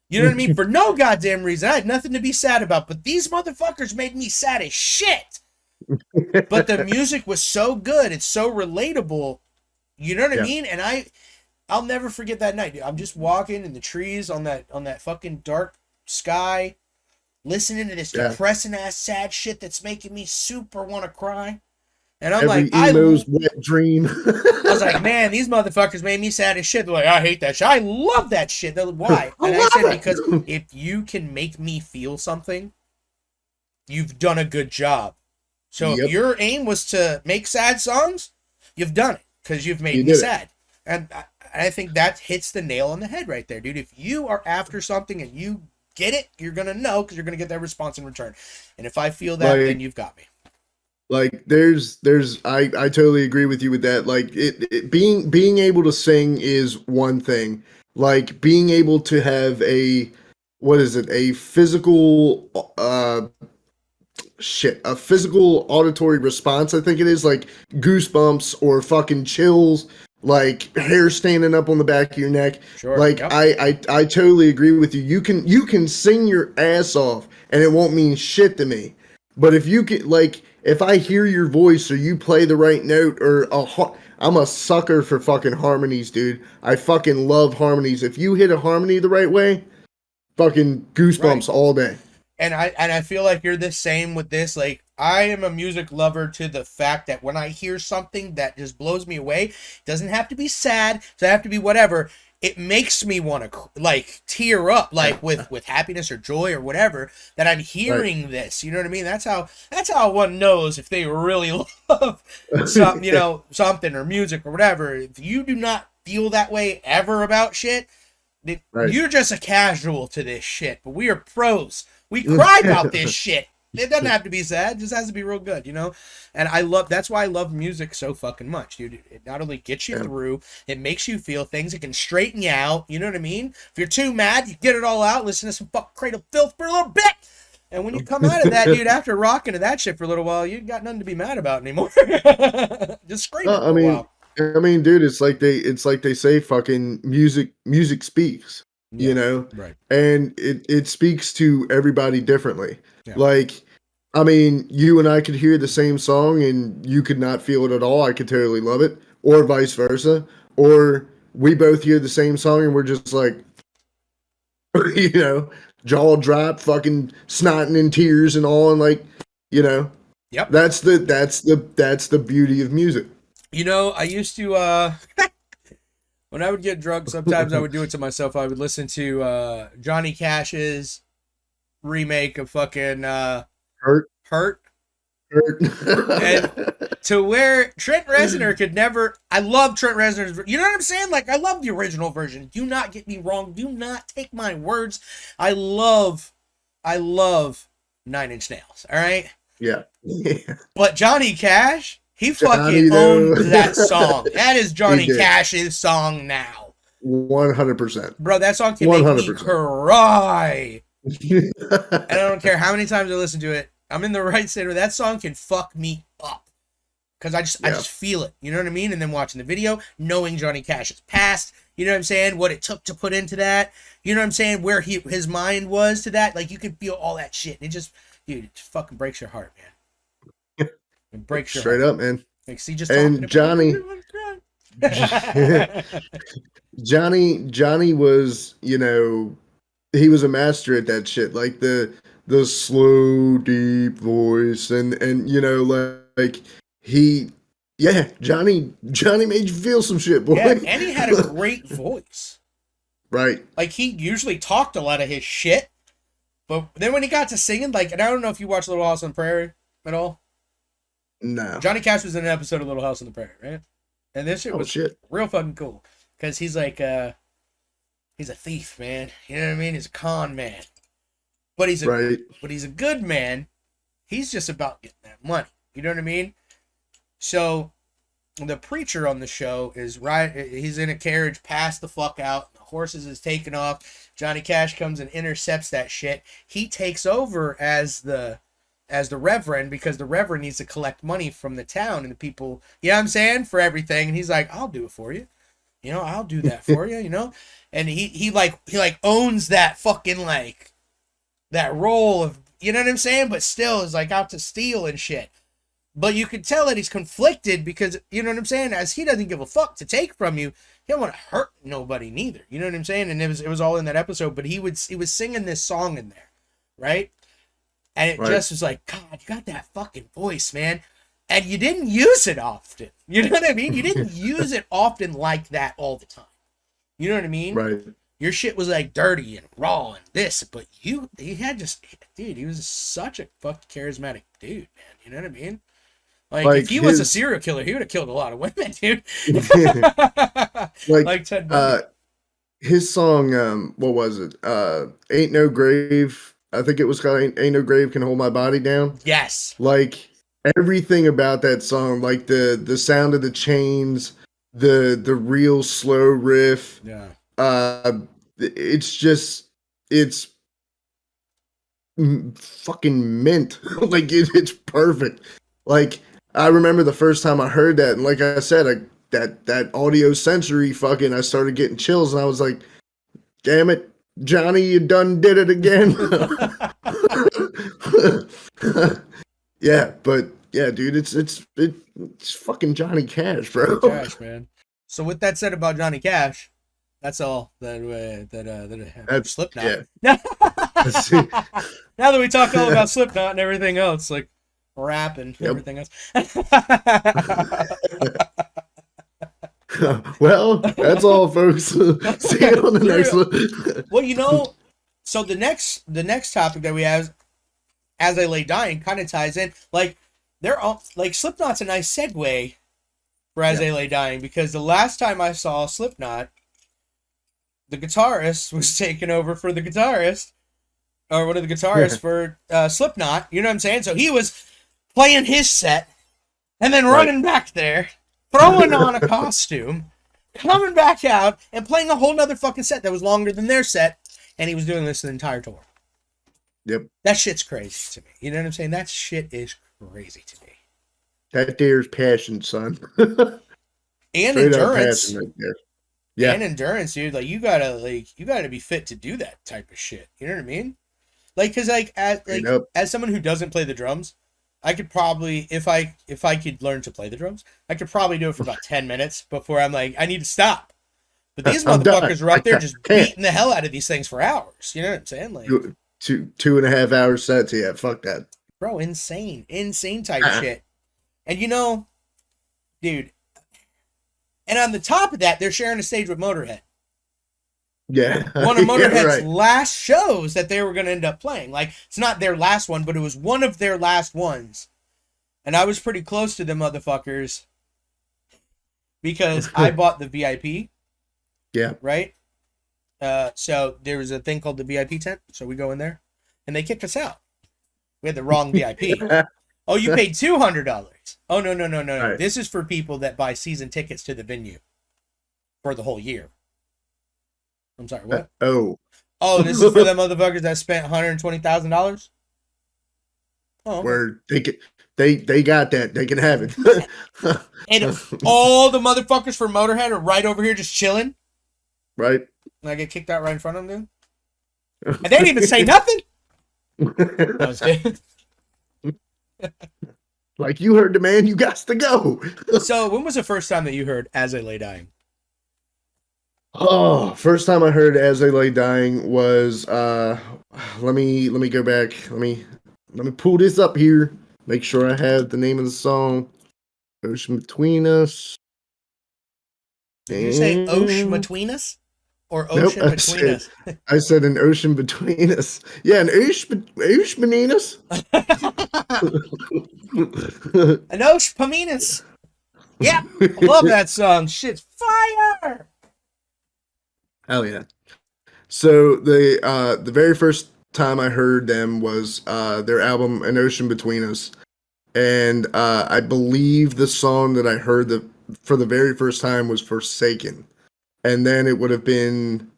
You know what I mean? For no goddamn reason. I had nothing to be sad about. But these motherfuckers made me sad as shit. But the music was so good. It's so relatable. You know what I mean? And I'll never forget that night, dude. I'm just walking in the trees on that fucking dark sky, listening to this depressing ass sad shit that's making me super want to cry. And I'm emo's wet dream. I was like, man, these motherfuckers made me sad as shit. They're like, I hate that shit. I love that shit. They're like, why? And I said, because if you can make me feel something, you've done a good job. So if your aim was to make sad songs, you've done it because you've made me sad. And I think that hits the nail on the head right there, dude. If you are after something and you get it, you're going to know because you're going to get that response in return. And if I feel that, then you've got me. Like I totally agree with you with that. Like being able to sing is one thing. Like being able to have a physical a physical auditory response, I think it is, like goosebumps or fucking chills, like hair standing up on the back of your neck. Sure. Like I totally agree with you. You can sing your ass off and it won't mean shit to me. But if you get like if I hear your voice or you play the right note I'm a sucker for fucking harmonies, dude. I fucking love harmonies. If you hit a harmony the right way, fucking goosebumps all day. And I feel like you're the same with this. Like I am a music lover to the fact that when I hear something that just blows me away, it doesn't have to be sad, it doesn't have to be whatever. It makes me want to like tear up, like with happiness or joy or whatever, that I'm Right. hearing this. You know what I mean? That's how one knows if they really love something, something or music or whatever. If you do not feel that way ever about shit, Right. you're just a casual to this shit. But we are pros. We cry about this shit. It doesn't have to be sad. It just has to be real good, And that's why I love music so fucking much, dude. It not only gets you Yeah. through, it makes you feel things. It can straighten you out. You know what I mean? If you're too mad, you get it all out. Listen to some fuck Cradle Filth for a little bit. And when you come out of that, dude, after rocking to that shit for a little while, you got nothing to be mad about anymore. Just scream it for I a mean, while. dude, it's like they say, fucking music speaks, Yeah, right. and it speaks to everybody differently. Yeah. Like, I mean, you and I could hear the same song and you could not feel it at all. I could totally love it, or vice versa. Or we both hear the same song and we're just like, you know, jaw drop, fucking snotting in tears and all, and like, you know, Yep. that's the beauty of music. I used to when I would get drunk, sometimes I would do it to myself. I would listen to Johnny Cash's remake of fucking Hurt, Hurt. hurt. And to where Trent Reznor could never. I love Trent Reznor's. You know what I'm saying? Like, I love the original version. Do not get me wrong. Do not take my words. I love 9 Inch Nails. All right. Yeah. But Johnny Cash, he Johnny, fucking owned though. that song. That is Johnny did. Cash's song now. 100%. Bro, that song can make me 100%. cry. And I don't care how many times I listen to it. I'm in the right state where that song can fuck me up. Because I just feel it. You know what I mean? And then watching the video, knowing Johnny Cash's past, you know what I'm saying? What it took to put into that. You know what I'm saying? Where his mind was to that. Like, you can feel all that shit. It just, dude, it just fucking breaks your heart, man. It breaks your Straight heart. up, man. Like, see, just And talking about Johnny was, he was a master at that shit. Like the slow, deep voice, and like he, yeah, Johnny made you feel some shit, boy. Yeah, and he had a great voice. Right. Like, he usually talked a lot of his shit, but then when he got to singing, like, and I don't know if you watch Little House on the Prairie at all. No. Johnny Cash was in an episode of Little House on the Prairie, right? And this shit was real fucking cool. Because he's like, he's a thief, man. You know what I mean? He's a con man. But he's a good man. He's just about getting that money. You know what I mean? So, the preacher on the show he's in a carriage, passed the fuck out. The horses is taking off. Johnny Cash comes and intercepts that shit. He takes over as the reverend, because the reverend needs to collect money from the town and the people, you know what I'm saying, for everything. And he's like, I'll do it for you. I'll do that for you, And he owns that fucking, like, that role of, you know what I'm saying? But still is like out to steal and shit. But you can tell that he's conflicted because, you know what I'm saying? As he doesn't give a fuck to take from you, he don't want to hurt nobody neither. You know what I'm saying? And it was all in that episode, but he was singing this song in there, right? And it just was like, God, you got that fucking voice, man. And you didn't use it often. You know what I mean? You didn't use it often like that all the time. You know what I mean? Right. Your shit was like dirty and raw and this, but he was such a fucking charismatic dude, man. You know what I mean? Like if he was a serial killer, he would have killed a lot of women, dude. like Ted Bundy. His song, what was it? Ain't No Grave. I think it was called Ain't No Grave Can Hold My Body Down. Yes. Like everything about that song, like the sound of the chains, the real slow riff. Yeah. It's fucking mint. Like it's perfect. Like I remember the first time I heard that, and like I said, that audio sensory fucking, I started getting chills, and I was like, damn it, Johnny, you done did it again. Yeah, but yeah, dude, it's fucking Johnny Cash, bro. Johnny Cash, man. So with that said about Johnny Cash, that's all that Slipknot. Yeah. Now that we talked all about Slipknot and everything else, like, rap and Yep. everything else. Well, that's all, folks. See you on the next one. Well, so the next topic that we have, as I lay dying, kind of ties in. Like they're all like Slipknot's a nice segue for as I lay dying, because the last time I saw Slipknot, the guitarist was taking over for the guitarist, or one of the guitarists for Slipknot. You know what I'm saying? So he was playing his set and then running back there, throwing on a costume, coming back out and playing a whole nother fucking set that was longer than their set, and he was doing this the entire tour. Yep. That shit's crazy to me. You know what I'm saying? That shit is crazy to me. That there's passion, son. And Straight endurance. Right there. Yeah. And endurance, dude. Like you gotta be fit to do that type of shit. You know what I mean? Like, cause as someone who doesn't play the drums, I could probably, if I could learn to play the drums, I could probably do it for about 10 minutes before I'm like, I need to stop. But these motherfuckers are up there just beating the hell out of these things for hours. You know what I'm saying? Like 2.5 hour sets. Yeah, fuck that. Bro, insane type shit. And dude, and on the top of that, they're sharing a stage with Motorhead. Yeah. One of Motorhead's last shows that they were going to end up playing. Like, it's not their last one, but it was one of their last ones. And I was pretty close to them motherfuckers because I bought the VIP. Yeah. Right? So there was a thing called the VIP tent. So we go in there and they kicked us out. We had the wrong VIP. Oh, you paid $200. Oh, no. Right. This is for people that buy season tickets to the venue for the whole year. I'm sorry, what? Oh, this is for them motherfuckers that spent $120,000? Oh. Where they got that. They can have it. And all the motherfuckers for Motorhead are right over here just chilling. Right. And I get kicked out right in front of them, dude. And they didn't even say nothing. I was kidding. Like, you heard the man, you got to go. So when was the first time that you heard As I Lay Dying? Oh, first time I heard As I Lay Dying was let me go back. Let me pull this up here. Make sure I have the name of the song. Ocean Between Us. Did you say Ocean Between Us? Or Ocean Between Us? I said an ocean between us. Yeah, an ocean between us. An ocean between us. Yeah, I love that song. Shit's fire. Hell yeah. So the very first time I heard them was their album An Ocean Between Us. And I believe the song that I heard for the very first time was Forsaken. And then it would have been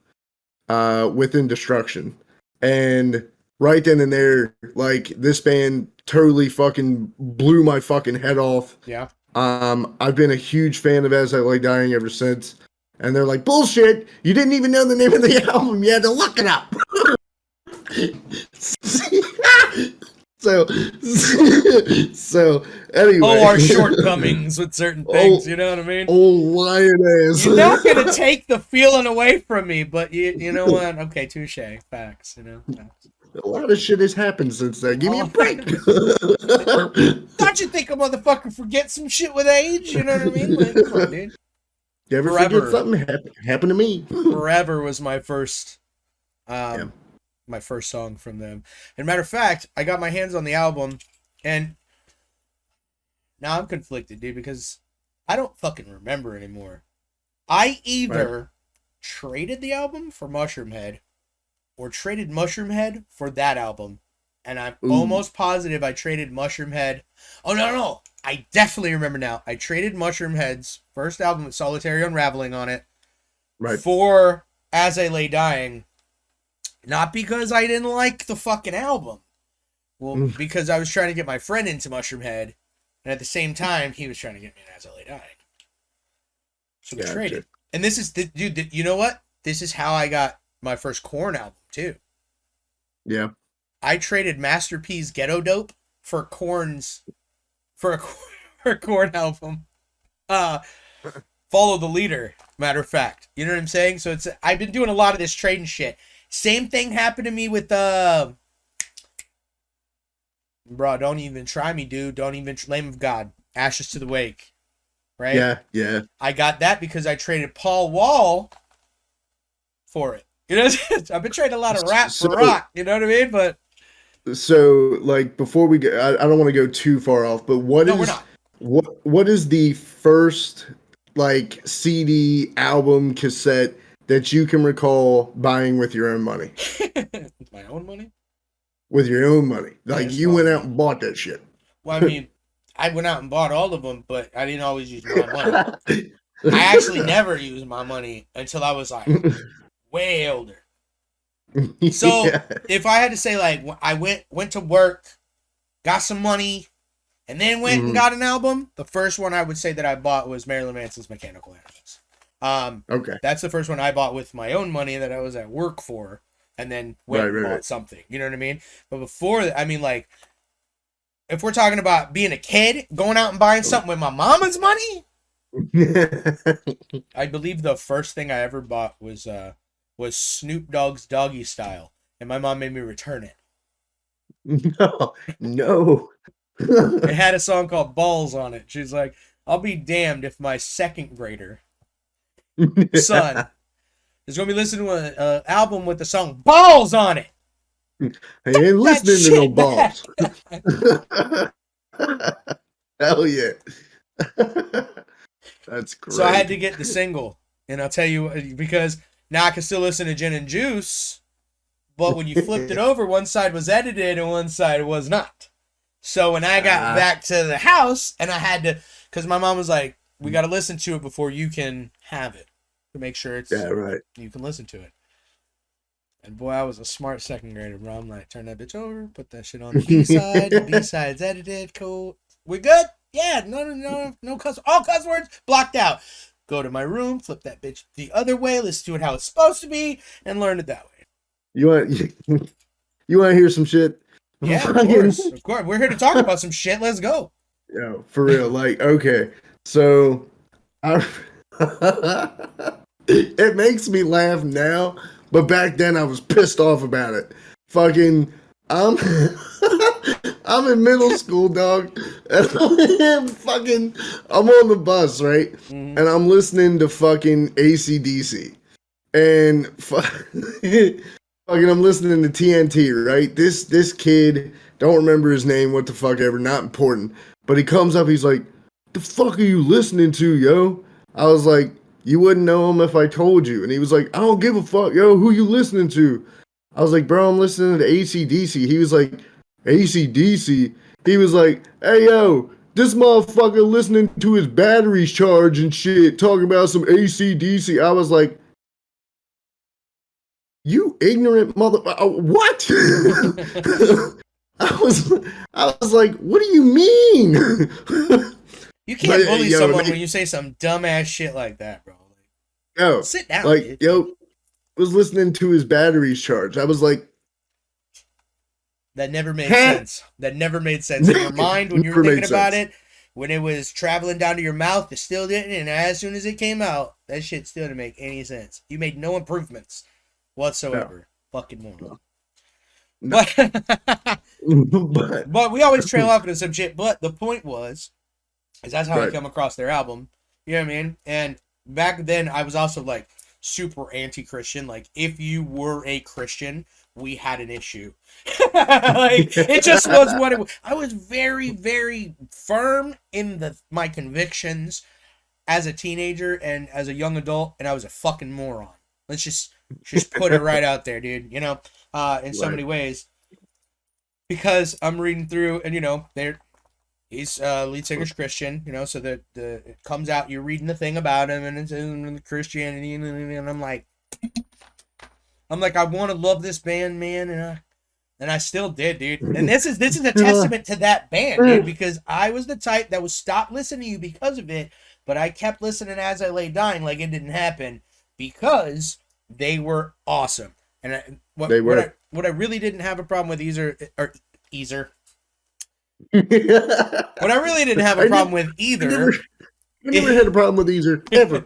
Within Destruction. And right then and there, like, this band totally fucking blew my fucking head off. Yeah. I've been a huge fan of As I Lay Dying ever since. And they're like, bullshit, you didn't even know the name of the album, you had to look it up. So anyway. Oh, our shortcomings with certain things, you know what I mean? Old lion ass. You're not gonna take the feeling away from me, but you know what? Okay, touche. Facts, Facts. A lot of shit has happened since then. Give me a break. Don't you think a motherfucker forget some shit with age? You know what I mean? Like, come on, dude. You ever forget something? Happened to me. Forever was my first my first song from them. And matter of fact, I got my hands on the album, and now I'm conflicted, dude, because I don't fucking remember anymore. I either traded the album for Mushroomhead or traded Mushroomhead for that album. And I'm almost positive I traded Mushroomhead. Oh, no. I definitely remember now. I traded Mushroomhead's first album with Solitary Unraveling on it for As I Lay Dying. Not because I didn't like the fucking album. Well, because I was trying to get my friend into Mushroomhead, and at the same time, he was trying to get me in As I Lay Dying. So we traded. And this is, dude, you know what? This is how I got my first Korn album, too. Yeah. I traded Master P's Ghetto Dope for Korn's, for a Korn album. Follow the Leader, matter of fact. You know what I'm saying? So I've been doing a lot of this trading shit. Same thing happened to me with Bro, don't even try me, dude. Don't even Lamb of God. Ashes to the Wake. Right? Yeah, yeah. I got that because I traded Paul Wall for it. You know, I've been trading a lot of rap So for rock. You know what I mean? But so like before we go, I don't want to go too far off, but no, we're not. what is the first like CD, album, cassette that you can recall buying with your own money? With my own money? With your own money. Man, Like it's you gonna went out be. and bought that shit. Well, I mean, I went out and bought all of them, but I didn't always use my money. I actually never used my money until I was like way older. So Yeah. if I had to say, like, I went to work, got some money, and then went and Mhm. got an album, the first one I would say that I bought was Marilyn Manson's Mechanical Animals. Okay. That's the first one I bought with my own money that I was at work for, and then went Right, and right, bought right. something. You know what I mean? But before, I mean, like, if we're talking about being a kid, going out and buying something with my mama's money, I believe the first thing I ever bought was Snoop Dogg's Doggy Style, and my mom made me return it. No, no. It had a song called Balls on it. She's like, I'll be damned if my second grader son is going to be listening to an album with the song Balls on it. I ain't That listening to no shit back. balls. Hell yeah. That's So I had great. to get the single. And I'll tell you, because now I can still listen to Gin and Juice, but when you flipped it over, one side was edited and one side was not. So when I got Ah, back to the house and I had to, because my mom was like, we got to listen to it before you can have it to make sure yeah, it's right. you can listen to it. And boy, I was a smart second grader, bro. I'm like, turn that bitch over, put that shit on the B side. The B side's edited, cool. We good? Yeah, no cuss. All cuss words blocked out. Go to my room, flip that bitch the other way, listen to it how it's supposed to be, and learn it that way. You want you want to hear some shit? Yeah, of Fucking course, of course. We're here to talk about some shit. Let's go. yo, for real. Like, okay, so I it makes me laugh now, but back then I was pissed off about it. Fucking, I'm I'm in middle school, dog, and I'm on the bus, right, Mm-hmm. and I'm listening to fucking AC/DC, and fucking I'm listening to TNT, right? This kid, don't remember his name, what the fuck ever, not important, but he comes up, he's like, "The fuck are you listening to, yo?" I was like, "You wouldn't know him if I told you." And he was like, "I don't give a fuck, yo, who you listening to?" I was like, "Bro, I'm listening to AC/DC." He was like, "AC/DC?" He was like, "Hey, yo, this motherfucker listening to his batteries charge and shit, talking about some AC/DC." I was like, "You ignorant mother, what?" I was I was like, "What do you mean?" You But can't bully yo, someone when you say some dumbass shit like that, bro. Like, yo, sit down, like dude. yo, was listening to his batteries charge. I was like, That never made "Huh?" sense. That never made sense in your mind when you were Never thinking made about sense. it. When it was traveling down to your mouth, it still didn't. And as soon as it came out, that shit still didn't make any sense. You made no improvements No, whatsoever. Fucking moron. no. But But but we always trail off into some shit. But the point was, is that's how I right, come across their album. You know what I mean? And back then, I was also like super anti-Christian. Like if you were a Christian, we had an issue. Like it just was what it was. I was very, very firm in my convictions as a teenager and as a young adult, and I was a fucking moron. Let's just put it right out there, dude. You know, in so right. many ways, because I'm reading through, and you know, he's lead singer's Christian, you know, so the it comes out, you're reading the thing about him, and it's in Christianity, and I'm like, I want to love this band, man, and I still did, dude. And this is a testament to that band, dude, because I was the type that was stopped listening to you because of it, but I kept listening as I lay dying, like it didn't happen, because they were awesome. And They were. what I really didn't have a problem with Eazer. What I really didn't have a I problem never, with I never, either. I never had a problem with these ever.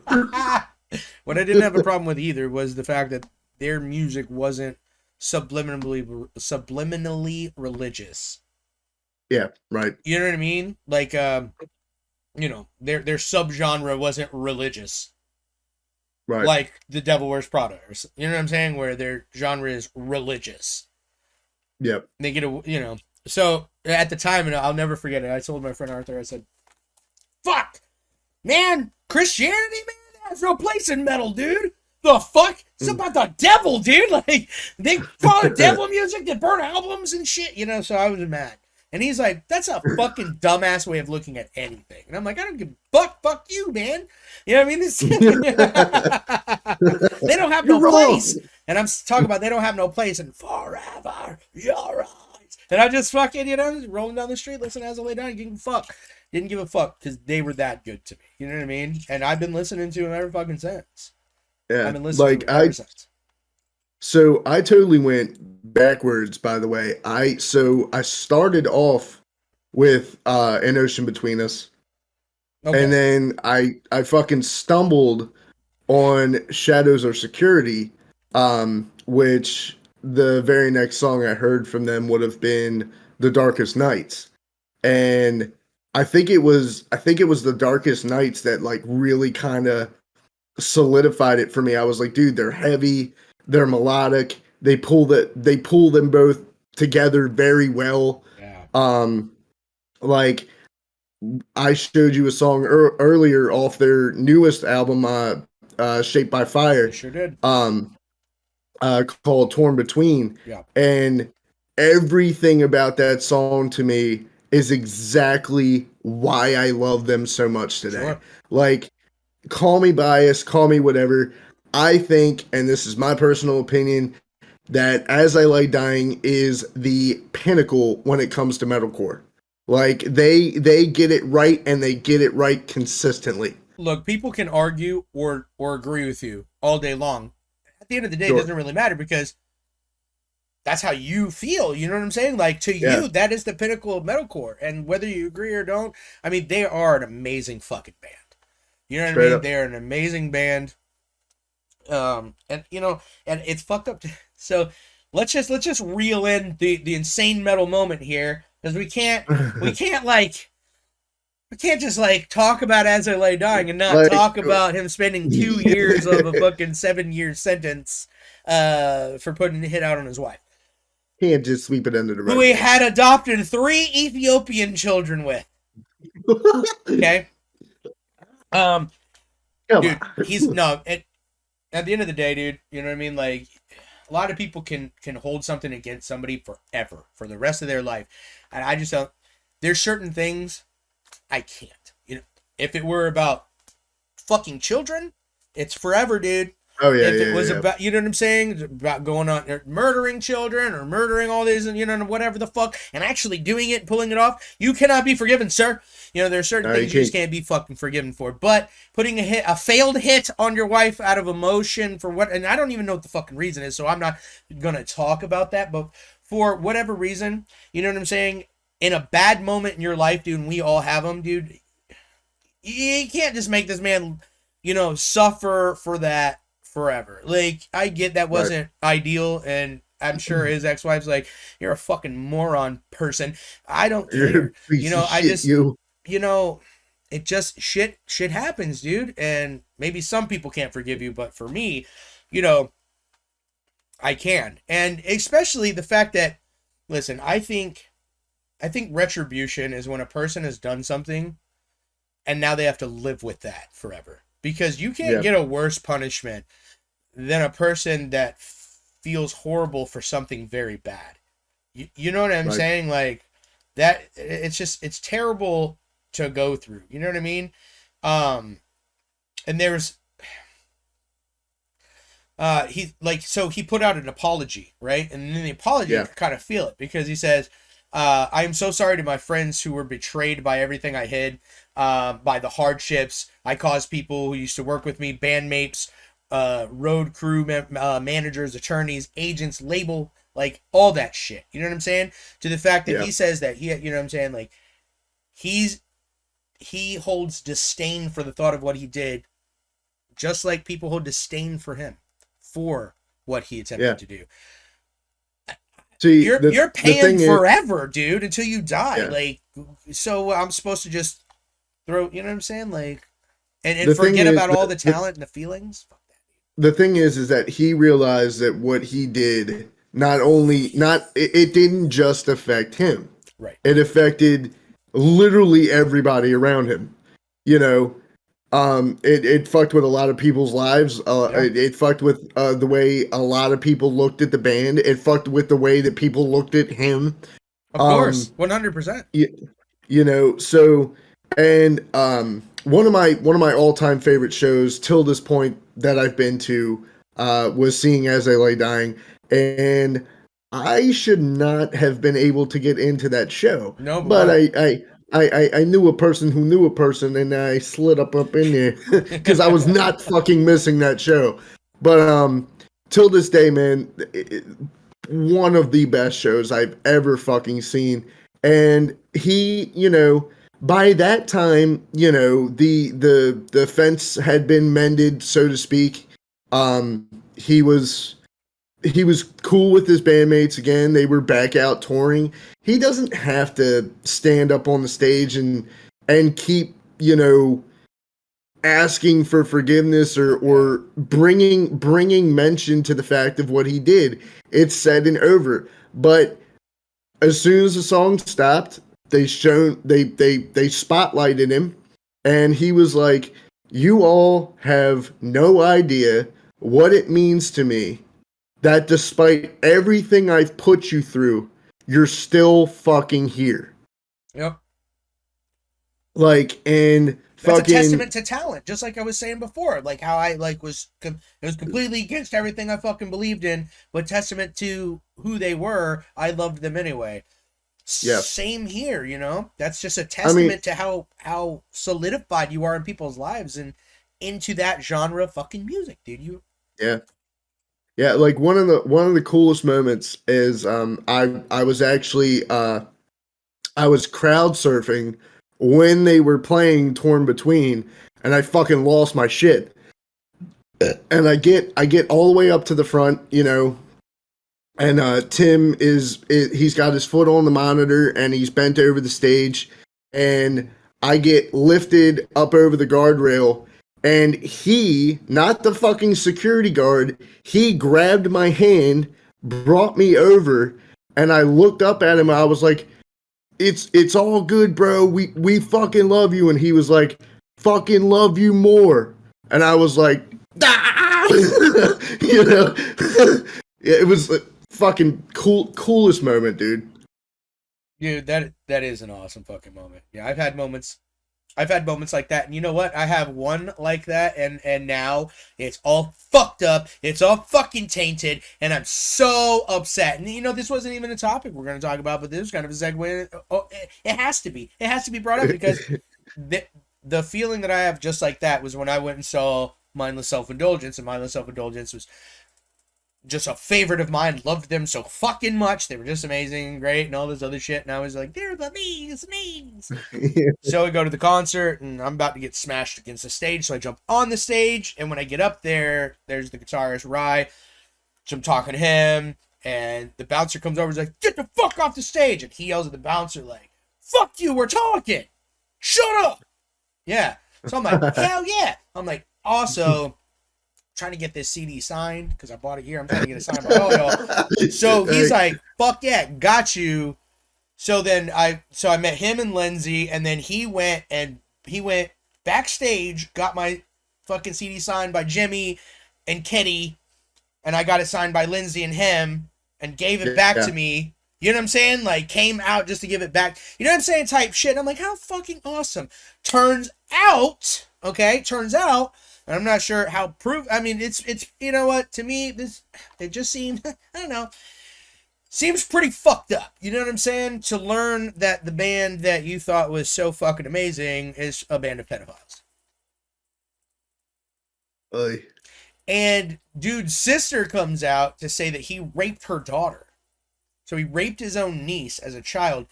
What I didn't have a problem with either was the fact that their music wasn't subliminally religious. Yeah, right, You know what I mean? Like, their subgenre wasn't religious, right. like the Devil Wears Prada. You know what I'm saying? Where their genre is religious. Yep. They get a. So at the time, and I'll never forget it. I told my friend Arthur, I said, "Fuck, man, Christianity, man, has no place in metal, dude. The fuck? It's Mm. about the devil, dude. Like they follow devil music, they burn albums and shit, So I was mad. And he's like, that's a fucking dumbass way of looking at anything. And I'm like, I don't give a fuck. Fuck you, man. You know what I mean? They don't have You're no wrong. place. And I'm talking about they don't have no place in forever. You're right. And I just fucking, just rolling down the street, listening as I lay down, giving a fuck. Didn't give a fuck because they were that good to me. You know what I mean? And I've been listening to them ever fucking since. I've Yeah, been listening to like them ever since. so I totally went backwards. By the way, I started off with An Ocean Between Us, and Okay. then I fucking stumbled on Shadows or Security, which the very next song I heard from them would have been The Darkest Nights. And I think it was The Darkest Nights that like really kind of solidified it for me. I was like, dude, they're heavy, they're melodic, they pull them both together very well. Yeah. Um like I showed you a song earlier off their newest album, Shaped by You Fire, sure did. um, called Torn Between. Yeah. And everything about that song to me is exactly why I love them so much today. Sure. Like, call me biased, call me whatever. I think, and this is my personal opinion, that As I Lay Dying is the pinnacle when it comes to metalcore. Like they get it right and they get it right consistently. Look, people can argue or agree with you all day long. At the end of the day, it Sure. doesn't really matter because that's how you feel. You know what I'm saying? Like to Yeah. you, that is the pinnacle of metalcore. And whether you agree or don't, I mean, they are an amazing fucking band. You know what I Straight mean? up. They're an amazing band. And and it's fucked up. So let's just reel in the insane metal moment here because we can't just like talk about As I Lay Dying and not Like talk about him spending 2 years of a fucking 7 year sentence for putting a hit out on his wife, can't just sweep it under the who rug, he man. had adopted 3 Ethiopian children with. Okay, um, Come dude, on. he's no. At the end of the day, dude, you know what I mean? Like, a lot of people can hold something against somebody forever, for the rest of their life, and I just don't. There's certain things I can't. If it were about fucking children, it's forever, dude. Oh yeah, If it yeah, was yeah. about, what I'm saying, about going on murdering children or murdering all these and whatever the fuck, and actually doing it and pulling it off, you cannot be forgiven, sir. There's certain No, you things you just can't. can't be fucking forgiven for. But putting a failed hit on your wife out of emotion for what, and I don't even know what the fucking reason is, so I'm not gonna talk about that. But for whatever reason, you know what I'm saying, in a bad moment in your life, dude, and we all have them, dude. You can't just make this man, suffer for that forever. Like, I get that Right. wasn't ideal, and I'm sure his ex-wife's like, you're a fucking moron person. I don't You're care. a piece of I shit, just, you. you know, it just shit happens, dude. And maybe some people can't forgive you, but for me, you know, I can. And especially the fact that, listen, I think retribution is when a person has done something and now they have to live with that forever. Because you can't Yeah. get a worse punishment than a person that feels horrible for something very bad. You know what I'm Right. saying? Like that, it's terrible to go through. You know what I mean? Um, and there's he put out an apology, right? And in the apology, you Yeah. can kind of feel it because he says, I am so sorry to my friends who were betrayed by everything I hid, by the hardships I caused people who used to work with me, bandmates, road crew managers, attorneys, agents, label, like all that shit. You know what I'm saying? To the fact that Yeah. he says that you know what I'm saying? Like he holds disdain for the thought of what he did, just like people hold disdain for him for what he attempted Yeah. to do. See, You're the paying thing is, forever, dude, until you die. yeah, Like, so I'm supposed to just throw, you know what I'm saying? Like, and the thing forget is about all the talent and the feelings. Fuck that. the thing is that he realized that what he did not it didn't just affect him. Right. It affected literally everybody around him. You know, it fucked with a lot of people's lives. Yeah. It fucked with the way a lot of people looked at the band. It fucked with the way that people looked at him. Of Um, course. 100%. you know, so and one of my all-time favorite shows till this point that I've been to was Seeing as I Lay Dying, and I should not have been able to get into that show, No, but but why? I knew a person who knew a person, and I slid up in there because I was not fucking missing that show. But till this day, man, one of the best shows I've ever fucking seen. And he, by that time, the fence had been mended, so to speak. Um, he was he was cool with his bandmates again. They were back out touring. He doesn't have to stand up on the stage and keep, asking for forgiveness Yeah. or bringing mention to the fact of what he did. It's said and over. But as soon as the song stopped, they spotlighted him, and he was like, "You all have no idea what it means to me that despite everything I've put you through, you're still fucking here." Yep. Like, and That's a fucking testament to talent, just like I was saying before. Like how I like it was completely against everything I fucking believed in, but testament to who they were. I loved them anyway. yeah. Same here, you know. That's just a I mean, testament to how solidified you are in people's lives and into that genre of fucking music, dude. You yeah. Yeah, like one of the coolest moments is I was actually I was crowd surfing when they were playing Torn Between, and I fucking lost my shit. And I get all the way up to the front, and Tim he's got his foot on the monitor and he's bent over the stage, and I get lifted up over the guardrail, and he, not the fucking security guard, he grabbed my hand, brought me over, and I looked up at him. I was like, it's all good, bro. We fucking love you. And he was like, fucking love you more. And I was like, ah! you know. Yeah, it was fucking coolest moment, dude. dude, that is an awesome fucking moment. Yeah, I've had moments like that, and you know what? I have one like that, and now it's all fucked up. It's all fucking tainted, and I'm so upset. And you know, this wasn't even a topic we're gonna talk about, but this is kind of a segue. Oh, it has to be. It has to be brought up because the feeling that I have just like that was when I went and saw Mindless Self Indulgence, and Mindless Self Indulgence was just a favorite of mine. Loved them so fucking much. They were just amazing, great, and all this other shit. And I was like, they're the knees. So I go to the concert, and I'm about to get smashed against the stage. So I jump on the stage, and when I get up there, there's the guitarist R.I.P. So I'm talking to him, and the bouncer comes over and is like, get the fuck off the stage. And he yells at the bouncer like, fuck you, we're talking. Shut up. Yeah. So I'm like, hell yeah. I'm like, also trying to get this CD signed because I bought it here. I'm trying to get it signed by all y'all. So he's like, fuck yeah, got you. So then I met him and Lindsay, and then he went backstage, got my fucking CD signed by Jimmy and Kenny, and I got it signed by Lindsay and him, and gave it back Yeah. to me. You know what I'm saying? Like, came out just to give it back. You know what I'm saying? Type shit. And I'm like, how fucking awesome. Turns out, and I'm not sure how proof. I mean, it's you know what? To me, it just seems I don't know. Seems pretty fucked up. You know what I'm saying? To learn that the band that you thought was so fucking amazing is a band of pedophiles. Oy. And dude's sister comes out to say that he raped her daughter. So he raped his own niece as a child.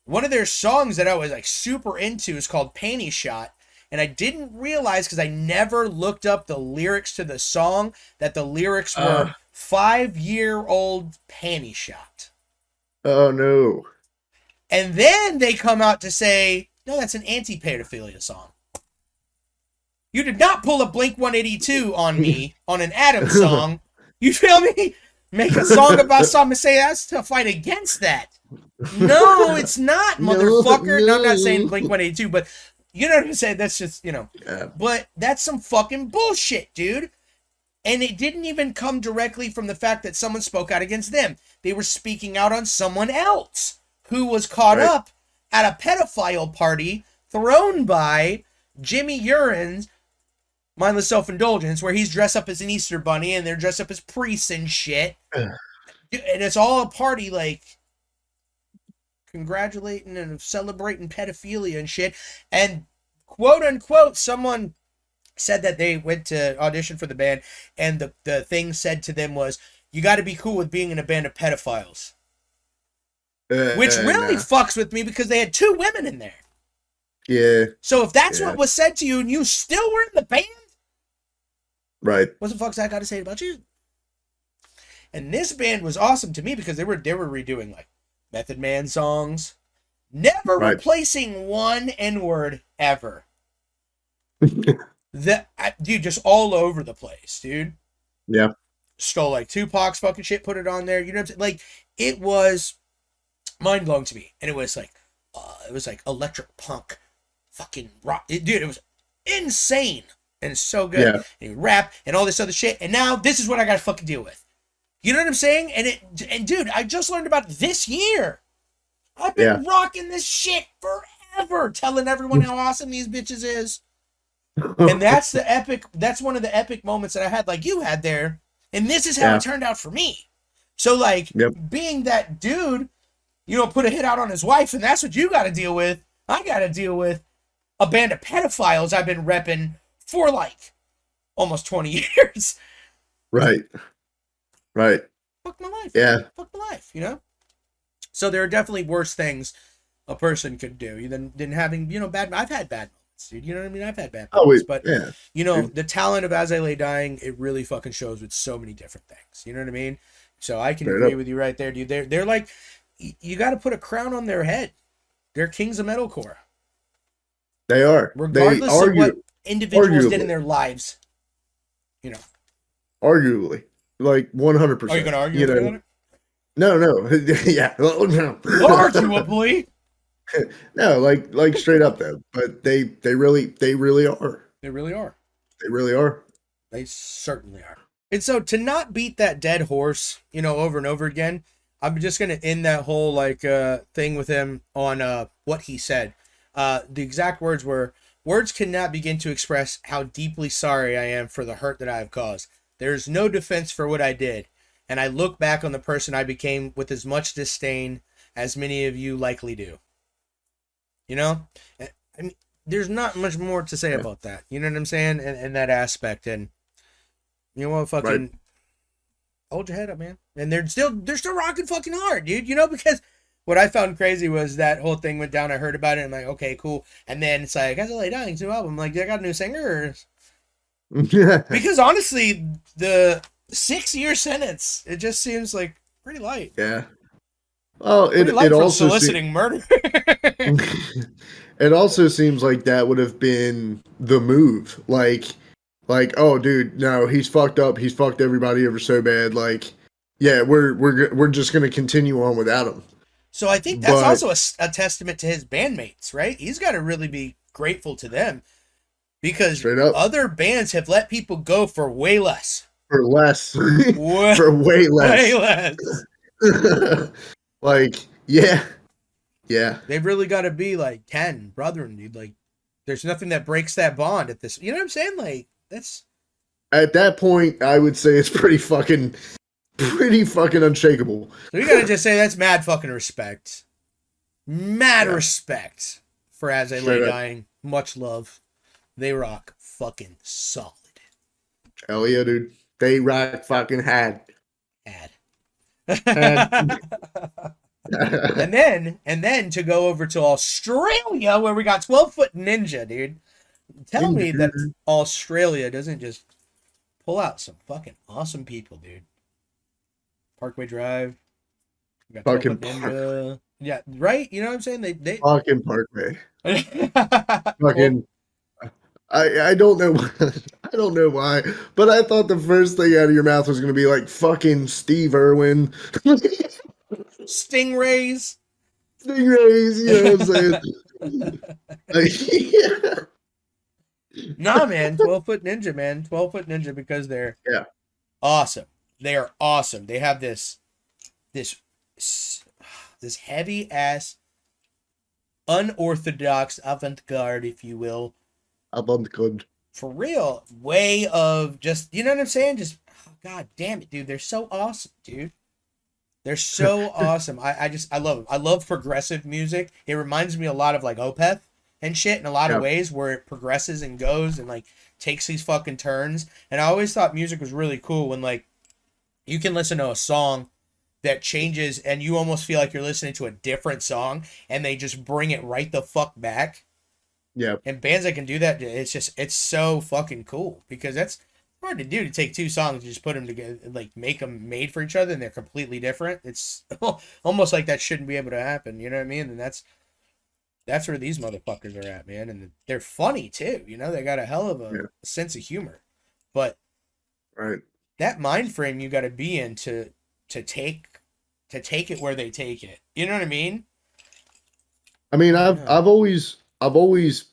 One of their songs that I was like super into is called Panty Shot. And I didn't realize because I never looked up the lyrics to the song that the lyrics were 5-year-old panty shot. Oh no. And then they come out to say, no, that's an anti-pedophilia song. You did not pull a Blink 182 on me on an Adams song. You feel me? Make a song about something and say that's to fight against that. No, it's not, No, motherfucker. No, I'm not saying no. Blink 182, but you know what I'm saying? That's just, Yeah. But that's some fucking bullshit, dude. And it didn't even come directly from the fact that someone spoke out against them. They were speaking out on someone else who was caught Right. up at a pedophile party thrown by Jimmy Urine's Mindless Self-Indulgence, where he's dressed up as an Easter bunny and they're dressed up as priests and shit. And it's all a party, like, congratulating and celebrating pedophilia and shit. And quote unquote, someone said that they went to audition for the band and the thing said to them was, you got to be cool with being in a band of pedophiles. Which really fucks with me because they had 2 women in there. Yeah. So if that's what was said to you and you still were in the band, Right. what the fuck's that got to say about you? And this band was awesome to me because they were redoing like Method Man songs, never replacing one N-word ever. Dude, just all over the place, dude. Yeah. Stole like Tupac's fucking shit, put it on there. You know what I'm saying? Like, it was mind blowing to me, and it was like electric punk, fucking rock, dude. It was insane and so good. Yeah. And he rap and all this other shit, and now this is what I got to fucking deal with. You know what I'm saying? And dude, I just learned about it this year. I've been rocking this shit forever, telling everyone how awesome these bitches is. And that's one of the epic moments that I had, like you had there. And this is how it turned out for me. So, like, being that dude, put a hit out on his wife, and that's what you got to deal with. I got to deal with a band of pedophiles I've been repping for, like, almost 20 years. Right. Fuck my life. Yeah. Fuck my life, So there are definitely worse things a person could do than having, bad. I've had bad moments, dude. You know what I mean? I've had bad moments. But, the talent of As I Lay Dying, it really fucking shows with so many different things. You know what I mean? So I can agree with you right there, dude. They're like, you got to put a crown on their head. They're kings of metalcore. They are. Regardless of what individuals did in their lives. Arguably. Like 100%. Are you going to argue about it? No. Yeah. No. Arguably. No, like straight up though. But they really are. They really are. They really are. They certainly are. And so to not beat that dead horse, over and over again, I'm just going to end that whole thing with him on what he said. The exact words were, words cannot begin to express how deeply sorry I am for the hurt that I have caused. There's no defense for what I did, and I look back on the person I became with as much disdain as many of you likely do. I mean, there's not much more to say about that. You know what I'm saying? In that aspect, and you know what, fucking hold your head up, man. And they're still rocking fucking hard, dude. Because what I found crazy was that whole thing went down. I heard about it. I'm like, okay, cool. And then it's like, As I Lay Dying, new album. I'm like, I got a new singer. Or... Because honestly, the 6-year sentence, it just seems like pretty light. Yeah. Well, it also soliciting murder. It also seems like that would have been the move. Like, oh, dude, no, he's fucked up. He's fucked everybody over so bad. Like, yeah, we're just gonna continue on without him. So I think that's also a testament to his bandmates, right? He's got to really be grateful to them. Because other bands have let people go for way less. For less. For way less. Way less. Like, yeah. Yeah. They've really got to be like 10 brethren, dude. Like, there's nothing that breaks that bond at this. You know what I'm saying? Like, that's. At that point, I would say it's pretty fucking unshakable. So you got to just say that's mad fucking respect. Mad respect for As I Lay Dying. Much love. They rock fucking solid. Hell yeah, dude. They rock fucking had. And then to go over to Australia where we got 12-Foot Ninja, dude. Tell me that Australia doesn't just pull out some fucking awesome people, dude. Parkway Drive, You got 12 Fucking Foot park. Ninja. Yeah, right? You know what I'm saying? They Fucking Parkway. well, Fucking. I don't know. I don't know why, but I thought the first thing out of your mouth was gonna be like fucking Steve Irwin, Stingrays. Stingrays. You know what I'm saying? Like, Nah, man, 12 Foot Ninja, man. 12 Foot Ninja because they're yeah, awesome. They are awesome. They have this this heavy ass unorthodox avant-garde, if you will, avant good. for real way of just, you know what I'm saying? Just, oh, god damn it, dude. They're so awesome, dude. They're so awesome. I love them. I love progressive music. It reminds me a lot of like Opeth and shit in a lot of Yeah, ways where it progresses and goes and like takes these fucking turns. And I always thought music was really cool when like you can listen to a song that changes and you almost feel like you're listening to a different song and they just bring it right the fuck back. yeah, And bands that can do that, it's so fucking cool because that's hard to do, to take two songs and just put them together, like make them made for each other and they're completely different. It's almost like that shouldn't be able to happen. You know what I mean? And that's where these motherfuckers are at, man. And they're funny too. You know, they got a hell of a yeah. sense of humor. But Right. that mind frame you got to be in to take it where they take it. You know what I mean? I mean, I don't know. I've always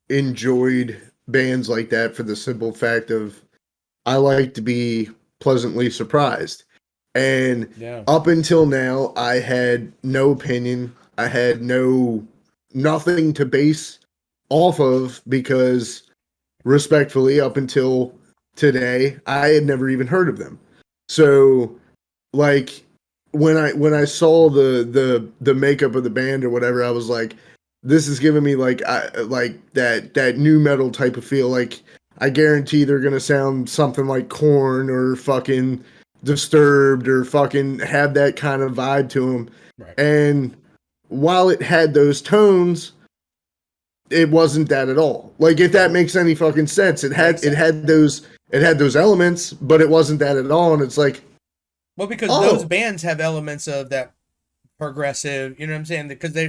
enjoyed bands like that for the simple fact of I like to be pleasantly surprised. And Yeah. up until now, I had no opinion. I had nothing to base off of because respectfully, up until today, I had never even heard of them. So like when I saw the makeup of the band or whatever, I was like, this is giving me like that new metal type of feel. Like I guarantee they're gonna sound something like Corn or fucking Disturbed or fucking have that kind of vibe to them. Right. And while it had those tones, it wasn't that at all. Like if that Nope. makes any fucking sense, Makes sense. it had those elements, but it wasn't that at all. And it's like, Well, because those oh bands have elements of that progressive, you know what I'm saying? Because yeah,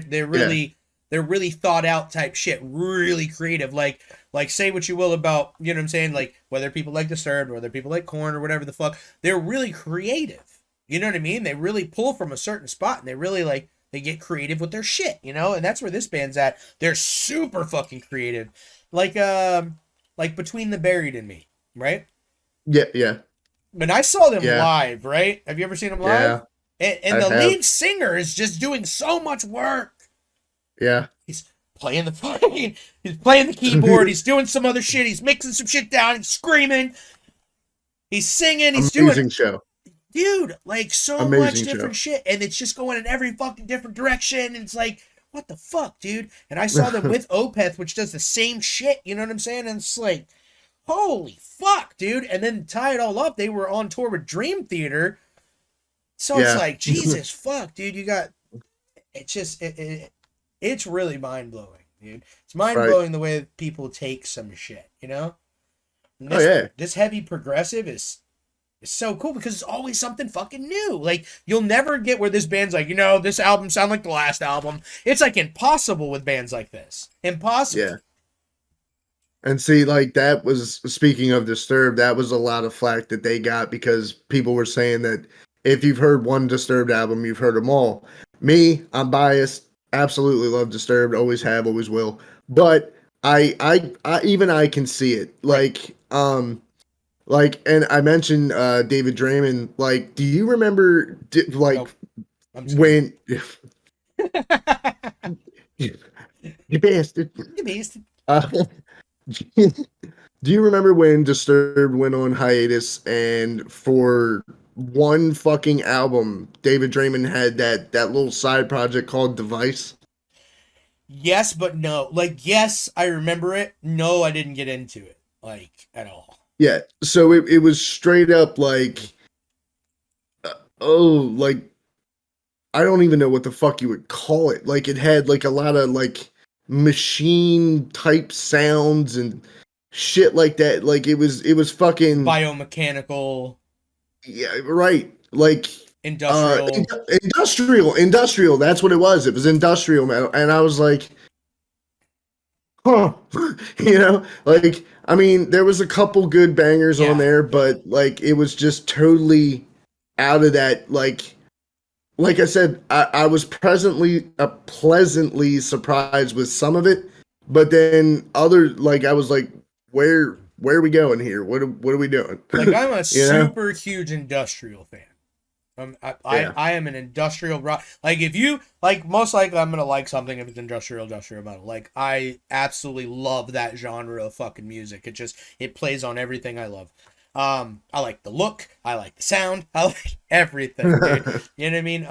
they're really thought out type shit, really creative. Like say what you will about, you know what I'm saying, like whether people like Disturbed, whether people like Korn or whatever the fuck, they're really creative. You know what I mean? They really pull from a certain spot and they really like they get creative with their shit, you know? And that's where this band's at. They're super fucking creative. Like Between the Buried and Me, right? yeah, yeah, When I saw them yeah, live, right? Have you ever seen them live? yeah. And I the have, lead singer is just doing so much work. yeah. He's playing the fucking, he's playing the keyboard. He's doing some other shit. He's mixing some shit down. He's screaming. He's singing. He's doing, Amazing show, dude, like so much amazing different show. shit, and it's just going in every fucking different direction. And it's like, what the fuck, dude? And I saw them with Opeth, which does the same shit. You know what I'm saying? And it's like, holy fuck, dude. And then to tie it all up, they were on tour with Dream Theater. So it's Yeah, like, Jesus fuck, dude. You got it's just it's really mind blowing, dude. It's mind right. blowing the way people take some shit, you know. And Oh this yeah, this heavy progressive is so cool because it's always something fucking new. Like you'll never get where this band's like, you know, this album sound like the last album. It's like impossible with bands like this. Impossible. yeah. And see, like that was speaking of Disturbed, that was a lot of flack that they got because people were saying that if you've heard one Disturbed album, you've heard them all. Me, I'm biased. Absolutely love Disturbed. Always have, always will. But I even I can see it. Right. And I mentioned David Draymond. Like, do you remember like Nope. I'm just kidding. when you bastard? You beast. Uh, do you remember when Disturbed went on hiatus and for one fucking album, David Draymond had that little side project called Device? Yes, but no. Like, yes, I remember it. No, I didn't get into it, like, at all. Yeah. So it was straight up like, oh, like I don't even know what the fuck you would call it. Like it had like a lot of like machine type sounds and shit like that. Like it was fucking Biomechanical. yeah, right. Like Industrial. Industrial. That's what it was. It was industrial metal, and I was like, huh, like I mean, there was a couple good bangers on Yeah. there, but like it was just totally out of that. Like I said, I was pleasantly surprised with some of it, but then other like I was like, where are we going here? What are we doing? Like I'm a you know? super huge industrial fan. Yeah. I am an industrial rock. Like if you like, most likely I'm gonna like something if it's industrial metal. Like I absolutely love that genre of fucking music. It plays on everything I love. I like the look. I like the sound. I like everything, dude. You know what I mean?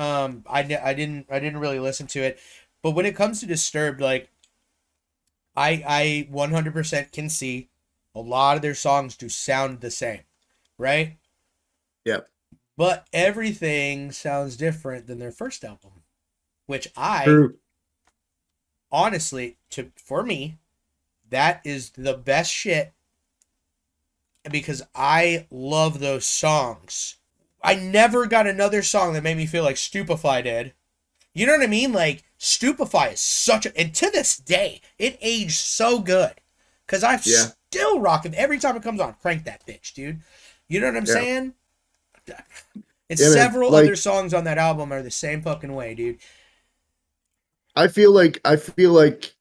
I didn't really listen to it, but when it comes to Disturbed, like I 100% can see a lot of their songs do sound the same, right? Yep. But everything sounds different than their first album, which I True. honestly, for me, that is the best shit because I love those songs. I never got another song that made me feel like Stupefy did. You know what I mean? Like Stupefy is such a, and to this day, it aged so good because I Yeah. still rock it every time it comes on. Crank that bitch, dude. You know what I'm Yeah. saying? And Yeah, man. several Like other songs on that album are the same fucking way, dude. I feel like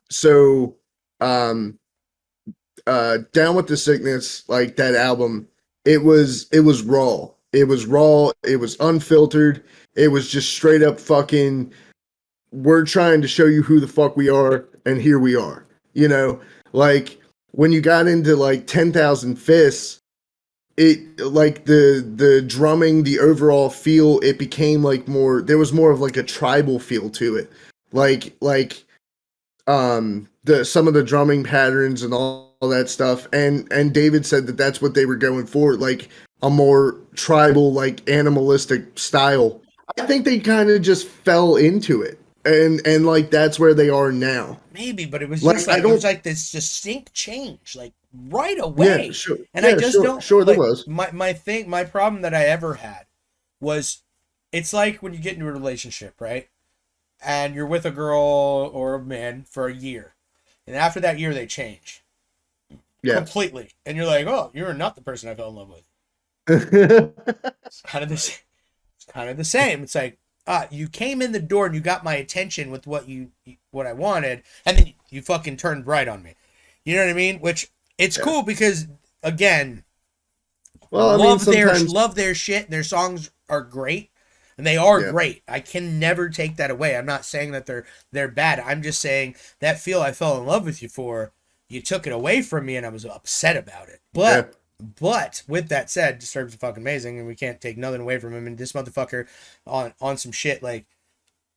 so um Down with the Sickness, like that album, it was raw. It was raw, it was unfiltered, it was just straight up fucking we're trying to show you who the fuck we are, and here we are. You know, like when you got into like 10,000 Fists, it like the drumming, the overall feel, it became like more. There was more of like a tribal feel to it, like the some of the drumming patterns and all that stuff. And David said that that's what they were going for, like a more tribal, like animalistic style. I think they kind of just fell into it, and like that's where they are now. Maybe, but it was just Like I like it was don't. like this distinct change, like right Yeah, away. sure. And I Yeah, just sure. don't Sure, there like was. my problem that I ever had was it's like when you get into a relationship, right? And you're with a girl or a man for a year. And after that year they change Yeah. completely. And you're like, "Oh, you're not the person I fell in love with." It's kind of this it's kind of the same. It's like, you came in the door and you got my attention with what I wanted, and then you fucking turned right on me. You know what I mean? Which it's Yeah. cool because again, Well, I mean, sometimes. love their shit. Their songs are great, and they are Yeah. great. I can never take that away. I'm not saying that they're bad. I'm just saying that feel I fell in love with you for, you took it away from me, and I was upset about it. Yeah. But with that said, Disturbed's fucking amazing, and we can't take nothing away from him. And this motherfucker on some shit like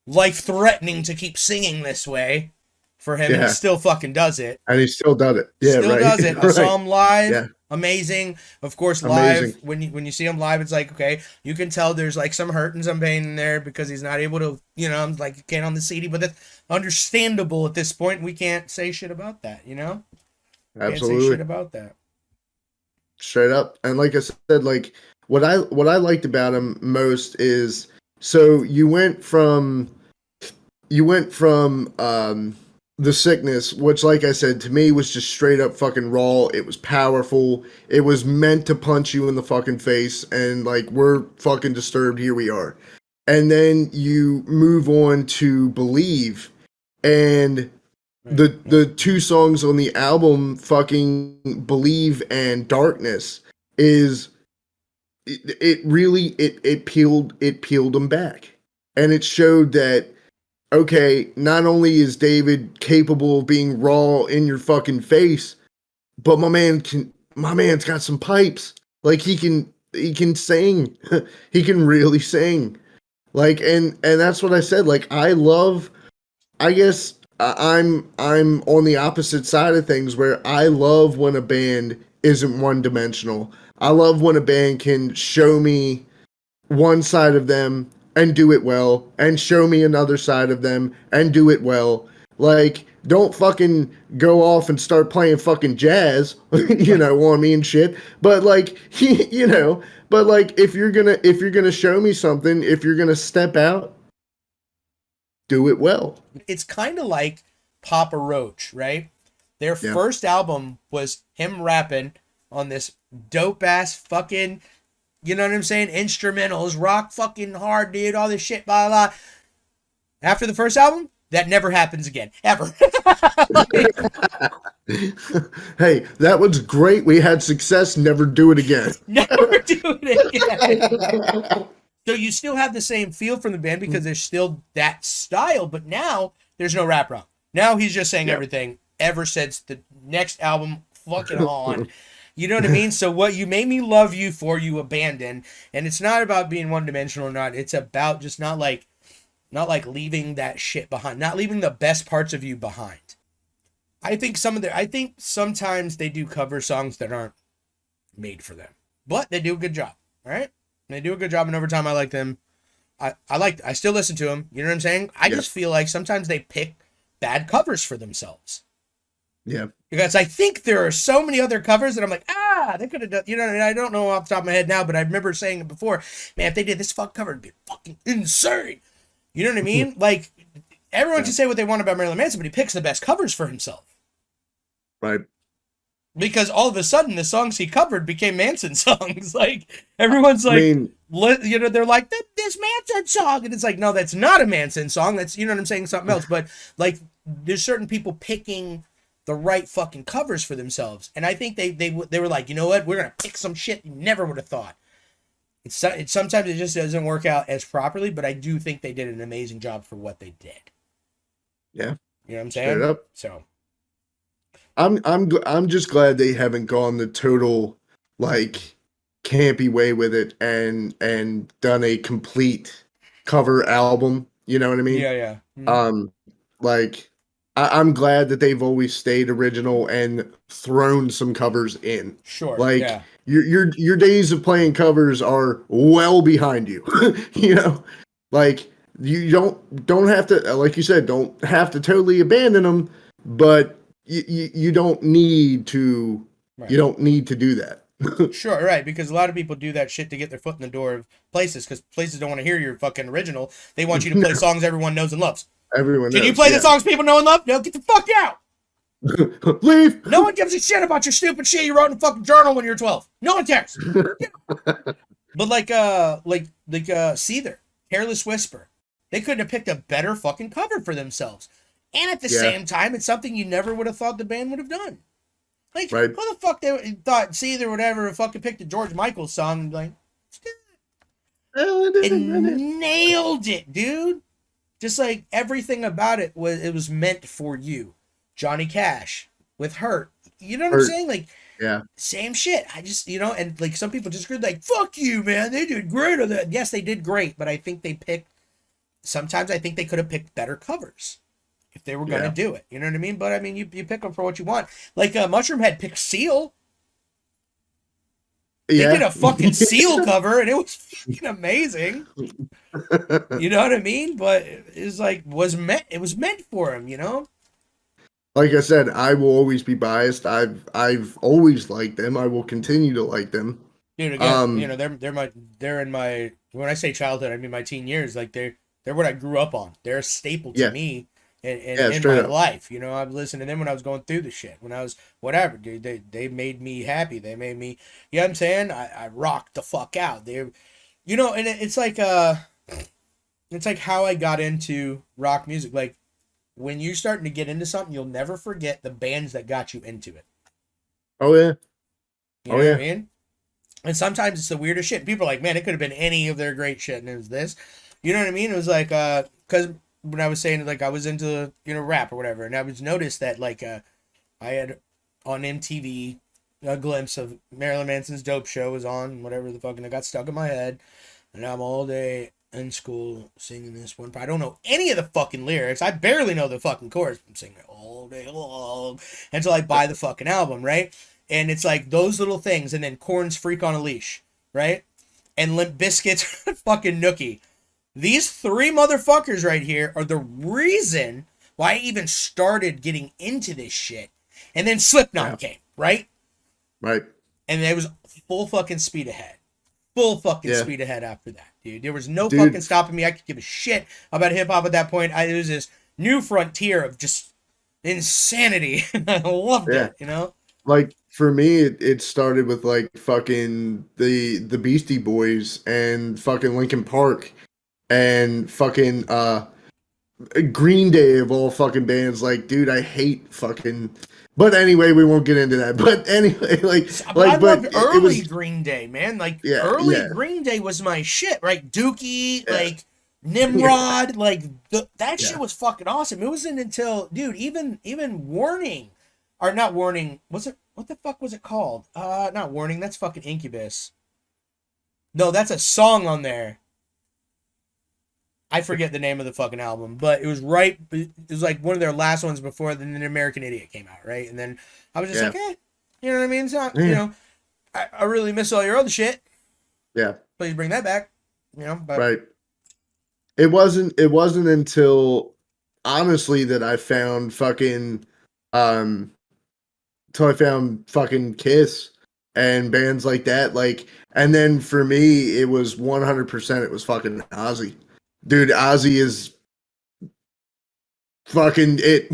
life threatening to keep singing this way for him, and he Yeah. still fucking does it. And he still done it. Yeah. Still Right. does it. I right. saw him live. Yeah. Amazing. Of course, Amazing. live when you see him live, it's like okay, you can tell there's like some hurt and some pain in there because he's not able to, like get on the CD. But that's understandable at this point. We can't say shit about that. Can't say shit Absolutely. about that. Straight up. And like I said, like what I liked about him most is so you went from the sickness, which like I said, to me was just straight up fucking raw. It was powerful. It was meant to punch you in the fucking face, and like we're fucking disturbed, here we are. And then you move on to Believe, and Right. the two songs on the album, fucking Believe and Darkness, is it really it peeled them back, and it showed that okay, not only is David capable of being raw in your fucking face, but my man's got some pipes. Like he can sing. He can really sing. Like and that's what I said. Like I guess I'm on the opposite side of things where I love when a band isn't one dimensional. I love when a band can show me one side of them and do it well, and show me another side of them and do it well. Like, don't fucking go off and start playing fucking jazz, you Right. know what I mean, shit. But like, you know, but like, if you're gonna show me something, if you're gonna step out, do it well. It's kind of like Papa Roach, right? Their Yeah. first album was him rapping on this dope ass fucking, you know what I'm saying? Instrumentals, rock fucking hard, dude, all this shit, blah, blah. After the first album, that never happens again, ever. Like, Hey, that was great. We had success. Never do it again. never do it again. So you still have the same feel from the band because there's still that style, but now there's no rap rock. Now he's just saying Yeah. everything ever since the next album fucking on. You know what I mean? So what you made me love you for, you abandoned, and it's not about being one dimensional or not. It's about just not like leaving that shit behind, not leaving the best parts of you behind. I think sometimes they do cover songs that aren't made for them, but they do a good job. All right, they do a good job, and over time, I like them. I still listen to them. You know what I'm saying? I Yeah. just feel like sometimes they pick bad covers for themselves. Yeah. Because I think there are so many other covers that I'm like, they could have done, you know, and I don't know off the top of my head now, but I remember saying it before, man, if they did this fuck cover, it'd be fucking insane. You know what I mean? Like, everyone can say what they want about Marilyn Manson, but he picks the best covers for himself. Right. Because all of a sudden, the songs he covered became Manson songs. Like, everyone's I like, mean, you know, they're like, this Manson song. And it's like, no, that's not a Manson song. That's, you know what I'm saying, something else. But, like, there's certain people picking the right fucking covers for themselves. And I think they were like, you know what? We're going to pick some shit you never would have thought. It's sometimes it just doesn't work out as properly, but I do think they did an amazing job for what they did. yeah. You know what I'm Straight saying? up. So, I'm just glad they haven't gone the total like campy way with it and done a complete cover album. You know what I mean? yeah, yeah. Um, like I'm glad that they've always stayed original and thrown some covers in. Sure, Like yeah. your days of playing covers are well behind you. You know, like you don't have to, like you said, don't have to totally abandon them, but you don't need to Right. do that. Sure, right, because a lot of people do that shit to get their foot in the door of places, because places don't want to hear your fucking original. They want you to play songs everyone knows and loves. Everyone Can you knows, play the yeah. songs people know and love? No, get the fuck out! Leave. No one gives a shit about your stupid shit you wrote in a fucking journal when you were 12. No one cares. But Seether, Careless Whisper, they couldn't have picked a better fucking cover for themselves. And at the Yeah. same time, it's something you never would have thought the band would have done. Like, Right. who the fuck they thought Seether would ever fucking picked a George Michael song and like, and nailed it, dude. Just like everything about it was meant for you. Johnny Cash with Hurt. You know what I'm Hurt. saying? Like, Yeah. same shit. I just, you know, and like some people just go like, fuck you, man. They did great on that. Yes, they did great, but I think sometimes I think they could have picked better covers if they were going to do it. You know what I mean? But I mean, you pick them for what you want. Like Mushroomhead picked Seal. They Yeah. did a fucking Seal cover and it was fucking amazing. You know what I mean? But it was like, it was meant for him, you know? Like I said, I will always be biased. I've always liked them. I will continue to like them. Dude, again, you know, they're in my, when I say childhood, I mean my teen years. Like they're what I grew up on. They're a staple to Yeah. me in Yeah, my straight up. life. You know, I've listened to them when I was going through the shit. When I was whatever, dude. They made me happy. They made me, you know what I'm saying? I rocked the fuck out. They, you know, and it's like how I got into rock music. Like when you're starting to get into something, you'll never forget the bands that got you into it. Oh yeah. You know what I mean? And sometimes it's the weirdest shit. People are like, man, it could have been any of their great shit, and it was this. You know what I mean? It was like, because when I was saying, like, I was into, you know, rap or whatever, and I was noticed that, like, I had on MTV a glimpse of Marilyn Manson's Dope Show was on, whatever the fuck, and it got stuck in my head, and I'm all day in school singing this one part. I don't know any of the fucking lyrics. I barely know the fucking chorus. I'm singing it all day long until I buy the fucking album, right? And it's like those little things, and then Korn's Freak on a Leash, right? And Limp Bizkit's fucking Nookie. These three motherfuckers right here are the reason why I even started getting into this shit. And then Yeah. Slipknot came, right? Right. And it was full fucking speed ahead. Full fucking Yeah. speed ahead after that, dude. There was no fucking Dude. stopping me. I could give a shit about hip hop at that point. It was this new frontier of just insanity. I loved Yeah. it, you know? Like for me, it started with like fucking the Beastie Boys and fucking Linkin Park and fucking Green Day of all fucking bands. Like, dude, I hate fucking. But anyway, we won't get into that. But anyway, But I but loved it early was Green Day, man. Like yeah, early yeah, Green Day was my shit, right? Dookie, yeah, like Nimrod, like that shit yeah. was fucking awesome. It wasn't until, dude, even Warning, or not Warning, was it? What the fuck was it called? Not Warning. That's fucking Incubus. No, that's a song on there. I forget the name of the fucking album, but it was right. It was like one of their last ones before the American Idiot came out, right? And then I was just Yeah. like, you know what I mean? It's not, Yeah. I really miss all your other shit. Yeah. Please bring that back, But Right. It wasn't until honestly that I found fucking um till I found fucking Kiss and bands like that. Like, and then for me, it was 100%. It was fucking Ozzy, dude. Ozzy is fucking it.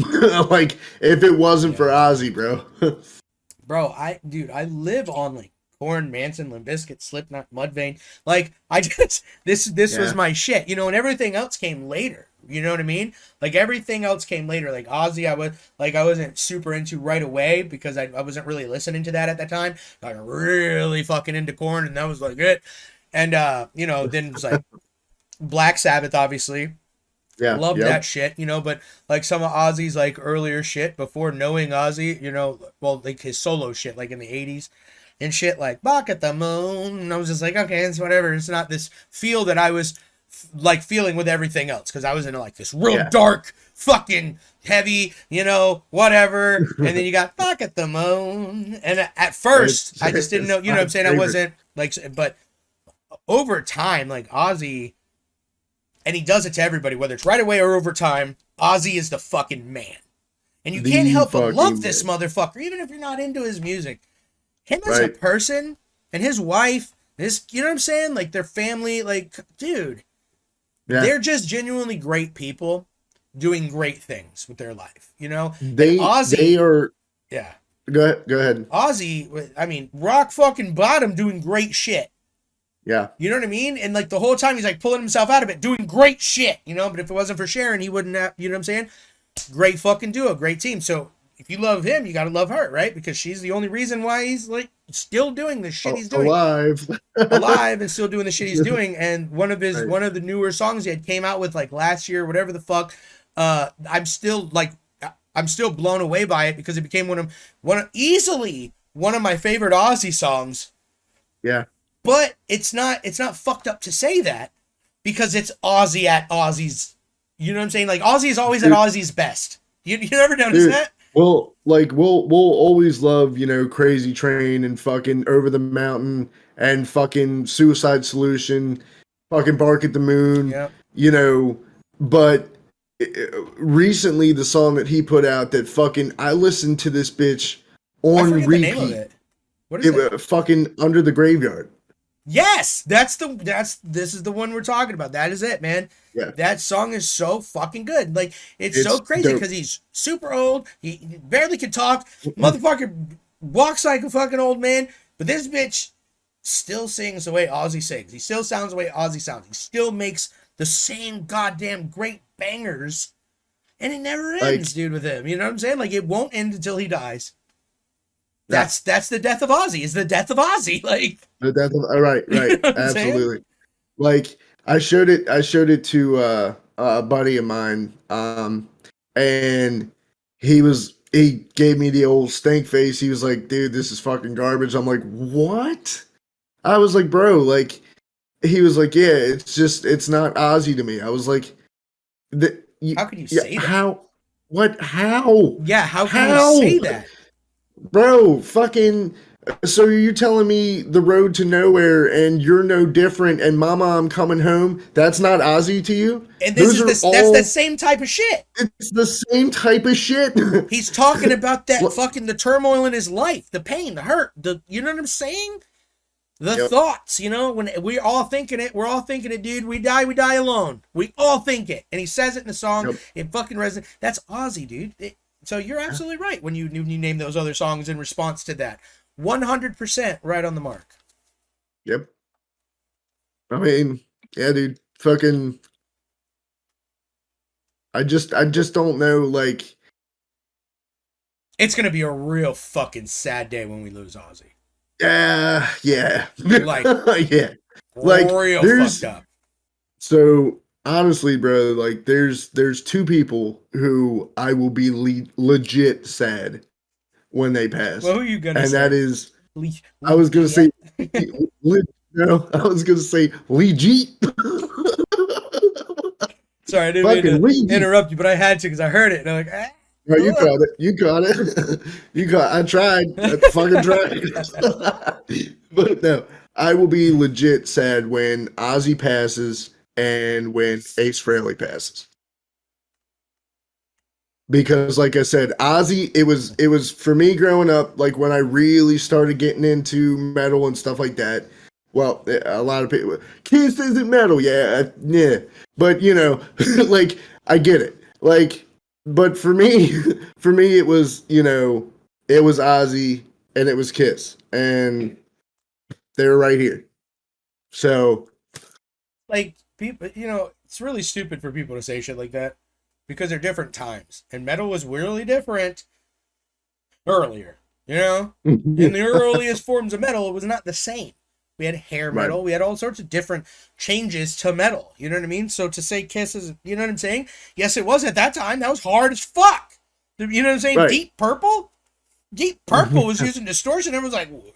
Like, if it wasn't for yeah, Ozzy, bro. bro, I live on like Korn, Manson, Limp Bizkit, Slipknot, Mudvayne. Like, I just this was Yeah, my shit, and everything else came later. You know what I mean? Like everything else came later. Like Ozzy, I wasn't super into right away because I wasn't really listening to that at that time. I got really fucking into Korn, and that was like it. And then it was like Black Sabbath, obviously. yeah, Love yep, that shit, but like some of Ozzy's like earlier shit before knowing Ozzy, well, like his solo shit, like in the 80s and shit, like Bark at the Moon. And I was just like, okay, it's whatever. It's not this feel that I was like feeling with everything else because I was into like this real yeah. dark, fucking heavy, whatever. And then you got Bark at the Moon. And at first, I just didn't It's know, you know what my I'm saying? I favorite. wasn't like, but over time, like Ozzy, and he does it to everybody, whether it's right away or over time. Ozzy is the fucking man. And you can't The help but love fucking this man. motherfucker, even if you're not into his music. Him as a Right. person and his wife, you know what I'm saying? Like their family, like, dude, Yeah. they're just genuinely great people doing great things with their life, And They Ozzy, are. yeah, Go ahead. Go ahead. Ozzy, I mean, rock fucking bottom doing great shit. Yeah. You know what I mean? And like the whole time he's like pulling himself out of it, doing great shit, But if it wasn't for Sharon, he wouldn't have, you know what I'm saying? Great fucking duo, great team. So if you love him, you gotta love her, right? Because she's the only reason why he's like still doing the shit he's doing, Alive. alive and still doing the shit he's doing. And Right. one of the newer songs he had came out with like last year, whatever the fuck. I'm still blown away by it because it became easily one of my favorite Ozzy songs. Yeah. But it's not fucked up to say that because it's Ozzy at Ozzy's. You know what I'm saying? Like Ozzy is always at Dude, Ozzy's best. You never notice dude. that? Well, like we'll always love, Crazy Train and fucking Over the Mountain and fucking Suicide Solution, fucking Bark at the Moon, Yeah. but recently the song that he put out that fucking I listened to this bitch I on forget the name of repeat. it. What is it? Fucking Under the Graveyard. Yes, this is the one we're talking about. That is it, man. Yeah. That song is so fucking good. Like it's so It's crazy dope. because he's super old. He barely can talk. Motherfucker walks like a fucking old man. But this bitch still sings the way Ozzy sings. He still sounds the way Ozzy sounds. He still makes the same goddamn great bangers. And it never Like, ends, dude, with him. You know what I'm saying? Like it won't end until he dies. yeah. That's the death of Ozzy. Is the death of Ozzy. Like Right, you know right, what I'm saying? absolutely. Like I showed it to a buddy of mine, and he gave me the old stink face. He was like, "Dude, this is fucking garbage." I'm like, "What?" I was like, "Bro, like," he was like, "Yeah, it's not Ozzy to me." I was like, How could you yeah, say that? how, what, how, Yeah, how can you how?" say that? Bro, fucking So you're telling me The Road to Nowhere and You're No Different and Mama I'm Coming Home, that's not Ozzy to you? And Those are that's the all, same type of shit. it's the same type of shit. He's talking about that Well, fucking the turmoil in his life, the pain, the hurt, you know what I'm saying? The yep, thoughts, you know, when we're all thinking it, dude. We die alone. We all think it. And he says it in the song. yep. It fucking resonates. That's Ozzy, dude. So you're absolutely right when you name those other songs in response to that. 100% right on the mark. Yep. I mean, yeah, dude. Fucking I just don't know, like, It's going to be a real fucking sad day when we lose Ozzy. yeah. Like, Yeah. Like real there's fucked up. so honestly, bro, like there's two people who I will be legit sad when they pass. Well, who are you going to And say? that is I was going to say no, I was going to say legit. Sorry, I didn't mean Fucking to legit. interrupt you, but I had to because I heard it. And I'm like, ah. No, you got it. You got it. You got. I tried. I fucking tried. But no, I will be legit sad when Ozzy passes and when Ace Frehley passes. Because, like I said, Ozzy, it was for me growing up. Like when I really started getting into metal and stuff like that. Well, a lot of people, Kiss isn't metal, yeah. But like I get it. Like, but for me, for me, it was it was Ozzy and it was Kiss, and they were right here. So, Like, people, it's really stupid for people to say shit like that because they're different times. And metal was really different earlier, In the earliest forms of metal, it was not the same. We had hair metal. right, We had all sorts of different changes to metal. You know what I mean? So to say Kiss is, you know what I'm saying? Yes, it was at that time. That was hard as fuck. You know what I'm saying? right. Deep Purple? Deep Purple was using distortion. Everyone's like, what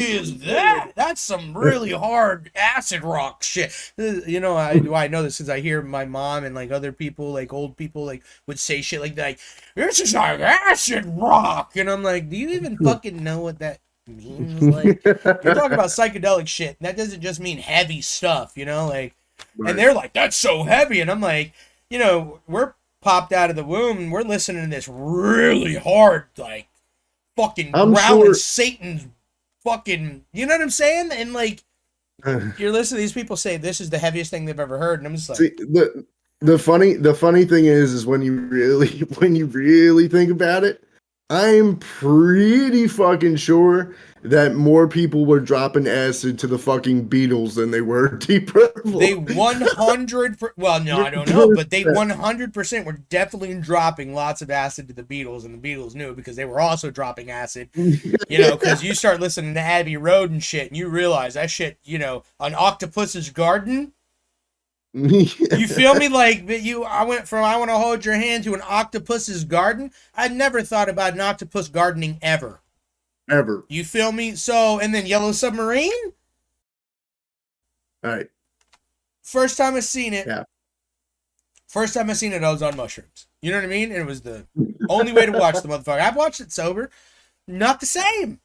is that? That's some really hard acid rock shit. I know this because I hear my mom and like other people, like old people, like would say shit like that. Like, this is like acid rock. And I'm like, do you even fucking know what that means? Like, you're talking about psychedelic shit. That doesn't just mean heavy stuff, like, Right. and they're like, that's so heavy. And I'm like, we're popped out of the womb and we're listening to this really hard, like, fucking I'm growling sure. Satan's fucking, you know what I'm saying? And like, you're listening to these people say this is the heaviest thing they've ever heard. And I'm just like, See, the funny thing is when you really think about it, I'm pretty fucking sure that more people were dropping acid to the fucking Beatles than they were Deep Purple. they 100, well, no, I don't know, but they 100% were definitely dropping lots of acid to the Beatles, and the Beatles knew because they were also dropping acid, because you start listening to Abbey Road and shit, and you realize that shit, on Octopus's Garden. You feel me? Like I went from I want to hold your hand to an octopus's garden. I'd never thought about an octopus gardening ever. Ever. You feel me? So, and then Yellow Submarine. All right. First time I seen it. Yeah. First time I seen it, I was on mushrooms. You know what I mean? And it was the only way to watch the motherfucker. I've watched it sober. Not the same.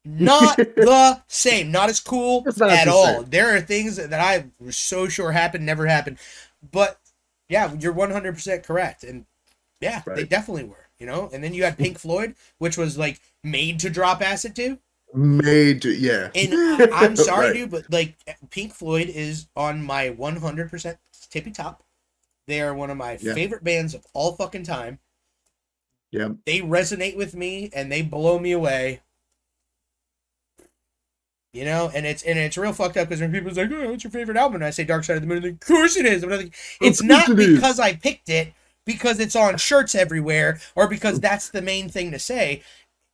Not the same. Not as cool It's not at the all. same. There are things that I was so sure happened, never happened. But yeah, you're 100% correct. And yeah, they Right. definitely were, And then you had Pink Floyd, which was like made to drop acid to. Made to, yeah. And I'm sorry, Right. dude, but like Pink Floyd is on my 100% tippy top. They are one of my Yeah. favorite bands of all fucking time. Yeah. They resonate with me and they blow me away. And it's real fucked up because when people's like, oh, what's your favorite album? And I say Dark Side of the Moon, like, of course it is. I'm like, it's not because I picked it, because it's on shirts everywhere, or because that's the main thing to say.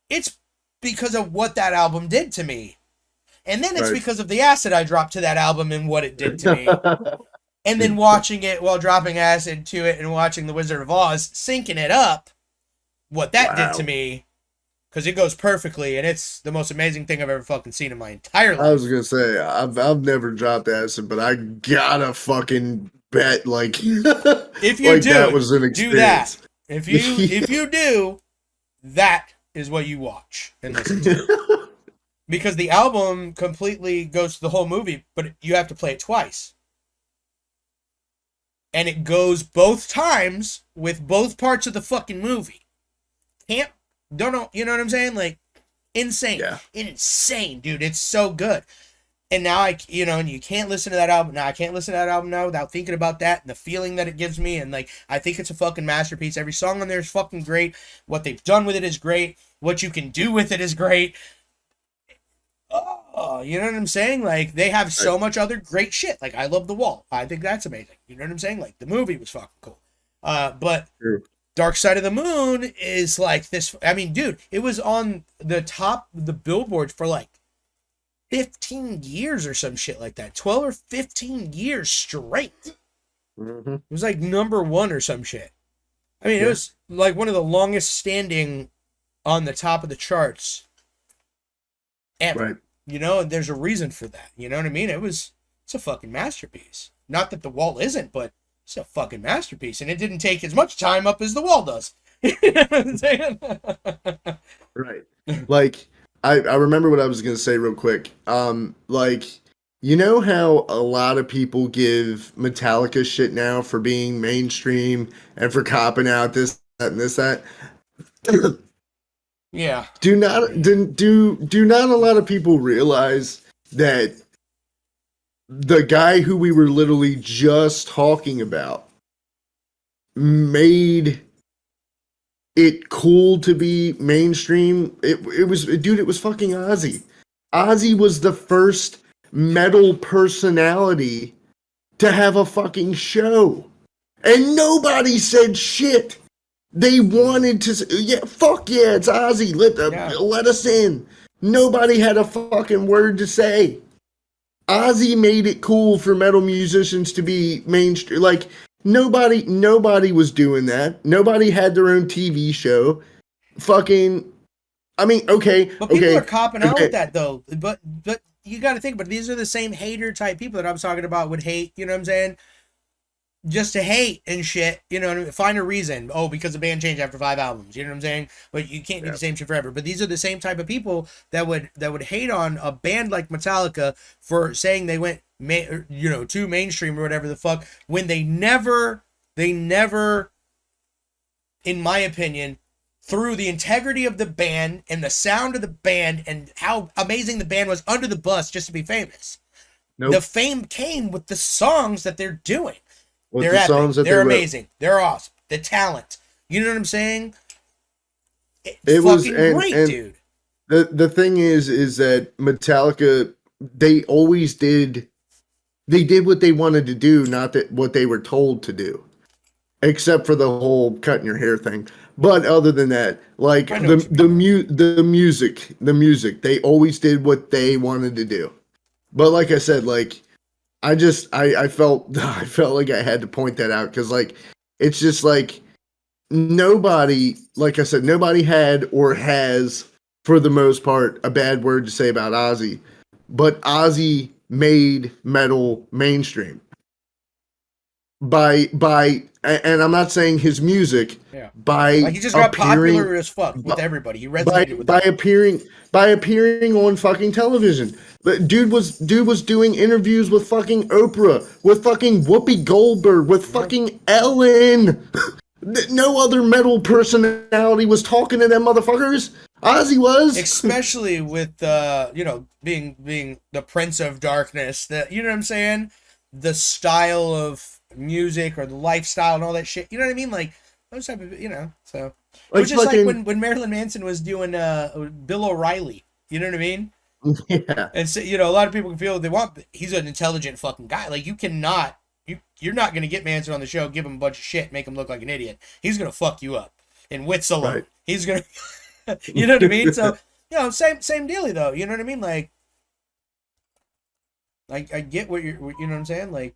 It's because of what that album did to me. And then it's Right. because of the acid I dropped to that album and what it did to me. And then watching it while dropping acid to it and watching The Wizard of Oz, syncing it up, what that did to Wow. me. Because it goes perfectly, and it's the most amazing thing I've ever fucking seen in my entire life. I was gonna say I've never dropped acid, but I gotta fucking bet like If you like do, that was an do that. experience. If you do, that is what you watch and listen to. Because the album completely goes to the whole movie, but you have to play it twice. And it goes both times with both parts of the fucking movie. Don't know, you know what I'm saying? Like, insane. Yeah. Insane, dude. It's so good. And now and you can't listen to that album. Now I can't listen to that album now without thinking about that and the feeling that it gives me. And like, I think it's a fucking masterpiece. Every song on there is fucking great. What they've done with it is great. What you can do with it is great. Oh, you know what I'm saying? Like, they have so much other great shit. Like, I love The Wall. I think that's amazing. You know what I'm saying? Like, the movie was fucking cool. But True. Dark Side of the Moon is like this. I mean, dude, it was on the top of the billboards for like 15 years or some shit like that. 12 or 15 years straight. Mm-hmm. It was like number one or some shit. I mean, it was like one of the longest standing on the top of the charts ever. Right. You know, and there's a reason for that. You know what I mean? It's a fucking masterpiece. Not that The Wall isn't, but it's a fucking masterpiece. And it didn't take as much time up as The Wall does. You know what I'm saying? Right. Like, I remember what I was going to say real quick. Like, you know how a lot of people give Metallica shit now for being mainstream and for copping out this, that, and this, that? Yeah. Do not a lot of people realize that the guy who we were literally just talking about made it cool to be mainstream? It was, dude, it was fucking Ozzy. Ozzy was the first metal personality to have a fucking show. And nobody said shit. They wanted to, fuck yeah, it's Ozzy. Let us in. Nobody had a fucking word to say. Ozzy made it cool for metal musicians to be mainstream. Like, nobody was doing that. Nobody had their own TV show. Fucking, I mean, okay. But people are copping out with that, though. But you got to think, but these are the same hater type people that I'm talking about would hate, you know what I'm saying? Just to hate and shit, you know, find a reason. Oh, because the band changed after 5 albums, you know what I'm saying? But you can't do the same shit forever. But these are the same type of people that would hate on a band like Metallica for saying they went, too mainstream or whatever the fuck, when they never, in my opinion, through the integrity of the band and the sound of the band and how amazing the band was under the bus just to be famous. Nope. The fame came with the songs that they're doing. They're epic. They're amazing. They're awesome. The talent. You know what I'm saying? It was fucking great, dude. The thing is that Metallica, they always did what they wanted to do, not that what they were told to do. Except for the whole cutting your hair thing. But other than that, like the music, they always did what they wanted to do. But like I said, like, I felt like I had to point that out because, like, it's just like nobody, like I said, nobody had or has, for the most part, a bad word to say about Ozzy. But Ozzy made metal mainstream by, and I'm not saying his music, by like, he just got popular as fuck with everybody. He resonated with by appearing on fucking television. But dude was doing interviews with fucking Oprah, with fucking Whoopi Goldberg, with fucking Ellen. No other metal personality was talking to them motherfuckers. Ozzy was, especially with being the Prince of Darkness. That, you know what I'm saying? The style of music or the lifestyle and all that shit. You know what I mean? Like those type of, so. Like, which is like when Marilyn Manson was doing Bill O'Reilly. You know what I mean? Yeah. And so, a lot of people can feel they want. He's an intelligent fucking guy. Like, you cannot. You're not gonna get Manson on the show, give him a bunch of shit, make him look like an idiot. He's gonna fuck you up in wits alone. Right. He's gonna. You know what I mean? So same dealy though. You know what I mean? Like I get what you know what I'm saying? Like,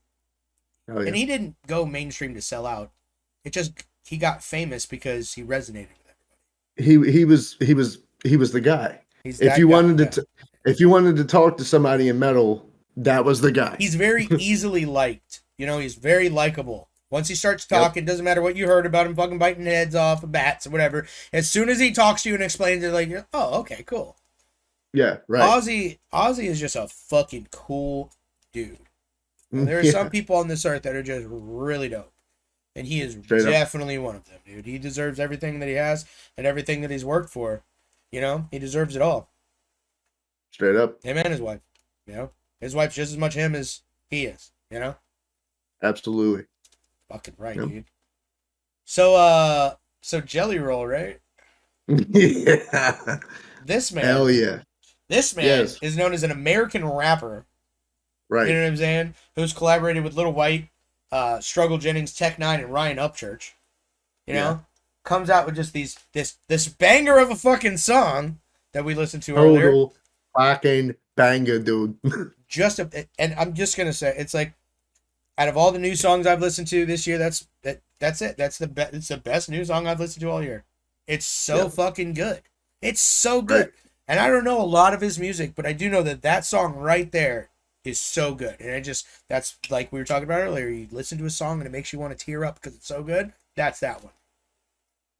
oh, yeah. And he didn't go mainstream to sell out. It just, he got famous because he resonated with everybody. He was the guy. If you wanted to talk to somebody in metal, that was the guy. He's very easily liked. He's very likable. Once he starts Yep. talking, doesn't matter what you heard about him fucking biting heads off of bats or whatever. As soon as he talks to you and explains it, like, oh, okay, cool. Yeah. Right. Ozzy is just a fucking cool dude. And there are some Yeah. people on this earth that are just really dope. And he is Straight up. definitely one of them, dude. He deserves everything that he has and everything that he's worked for. You know, he deserves it all. Straight up. Him and his wife. You know, his wife's just as much him as he is. You know, Absolutely. fucking right, Yep. dude. So Jelly Roll, right? Yeah. This man, Hell yeah. this man Yes. is known as an American rapper. Right. You know what I'm saying? Who's collaborated with Lil White, Struggle Jennings, Tech Nine, and Ryan Upchurch. You know, Yeah. comes out with just this banger of a fucking song that we listened to earlier. Total fucking banger, dude. And I'm just gonna say, it's like, out of all the new songs I've listened to this year, that's it. It's the best new song I've listened to all year. It's so Yeah. fucking good. It's so good. Right. And I don't know a lot of his music, but I do know that song right there is so good. And that's like we were talking about earlier. You listen to a song and it makes you want to tear up because it's so good. That's that one.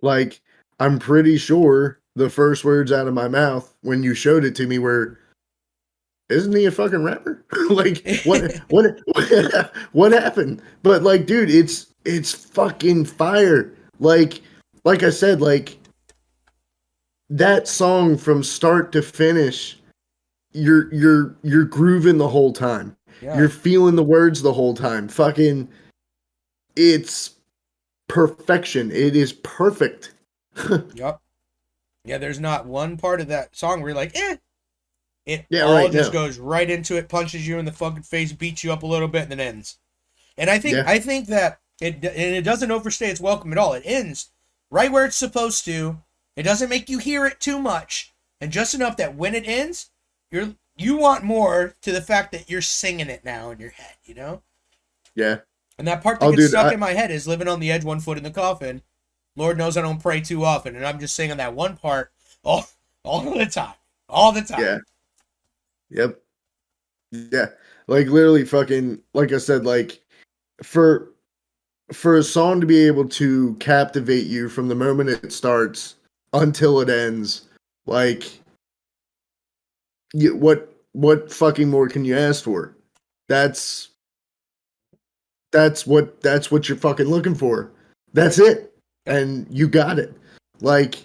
Like, I'm pretty sure the first words out of my mouth when you showed it to me were, "Isn't he a fucking rapper?" Like, what happened? But like, dude, it's fucking fire. Like I said, like that song from start to finish, you're grooving the whole time. Yeah. You're feeling the words the whole time. Fucking, it's perfection. It is perfect. Yep. Yeah, there's not one part of that song where you're like, eh. It Yeah, all right, just no. goes right into it, punches you in the fucking face, beats you up a little bit, and then ends. And I think Yeah. I think that it doesn't overstay its welcome at all. It ends right where it's supposed to. It doesn't make you hear it too much, and just enough that when it ends, you want more, to the fact that you're singing it now in your head, you know? Yeah. And that part that Oh, gets dude, stuck in my head is living on the edge, one foot in the coffin. Lord knows I don't pray too often, and I'm just singing that one part all the time. All the time. yeah. Yep. Yeah. Like literally fucking, like I said, like for a song to be able to captivate you from the moment it starts until it ends, like what fucking more can you ask for? That's that's what you're fucking looking for. That's it. And you got it. Like,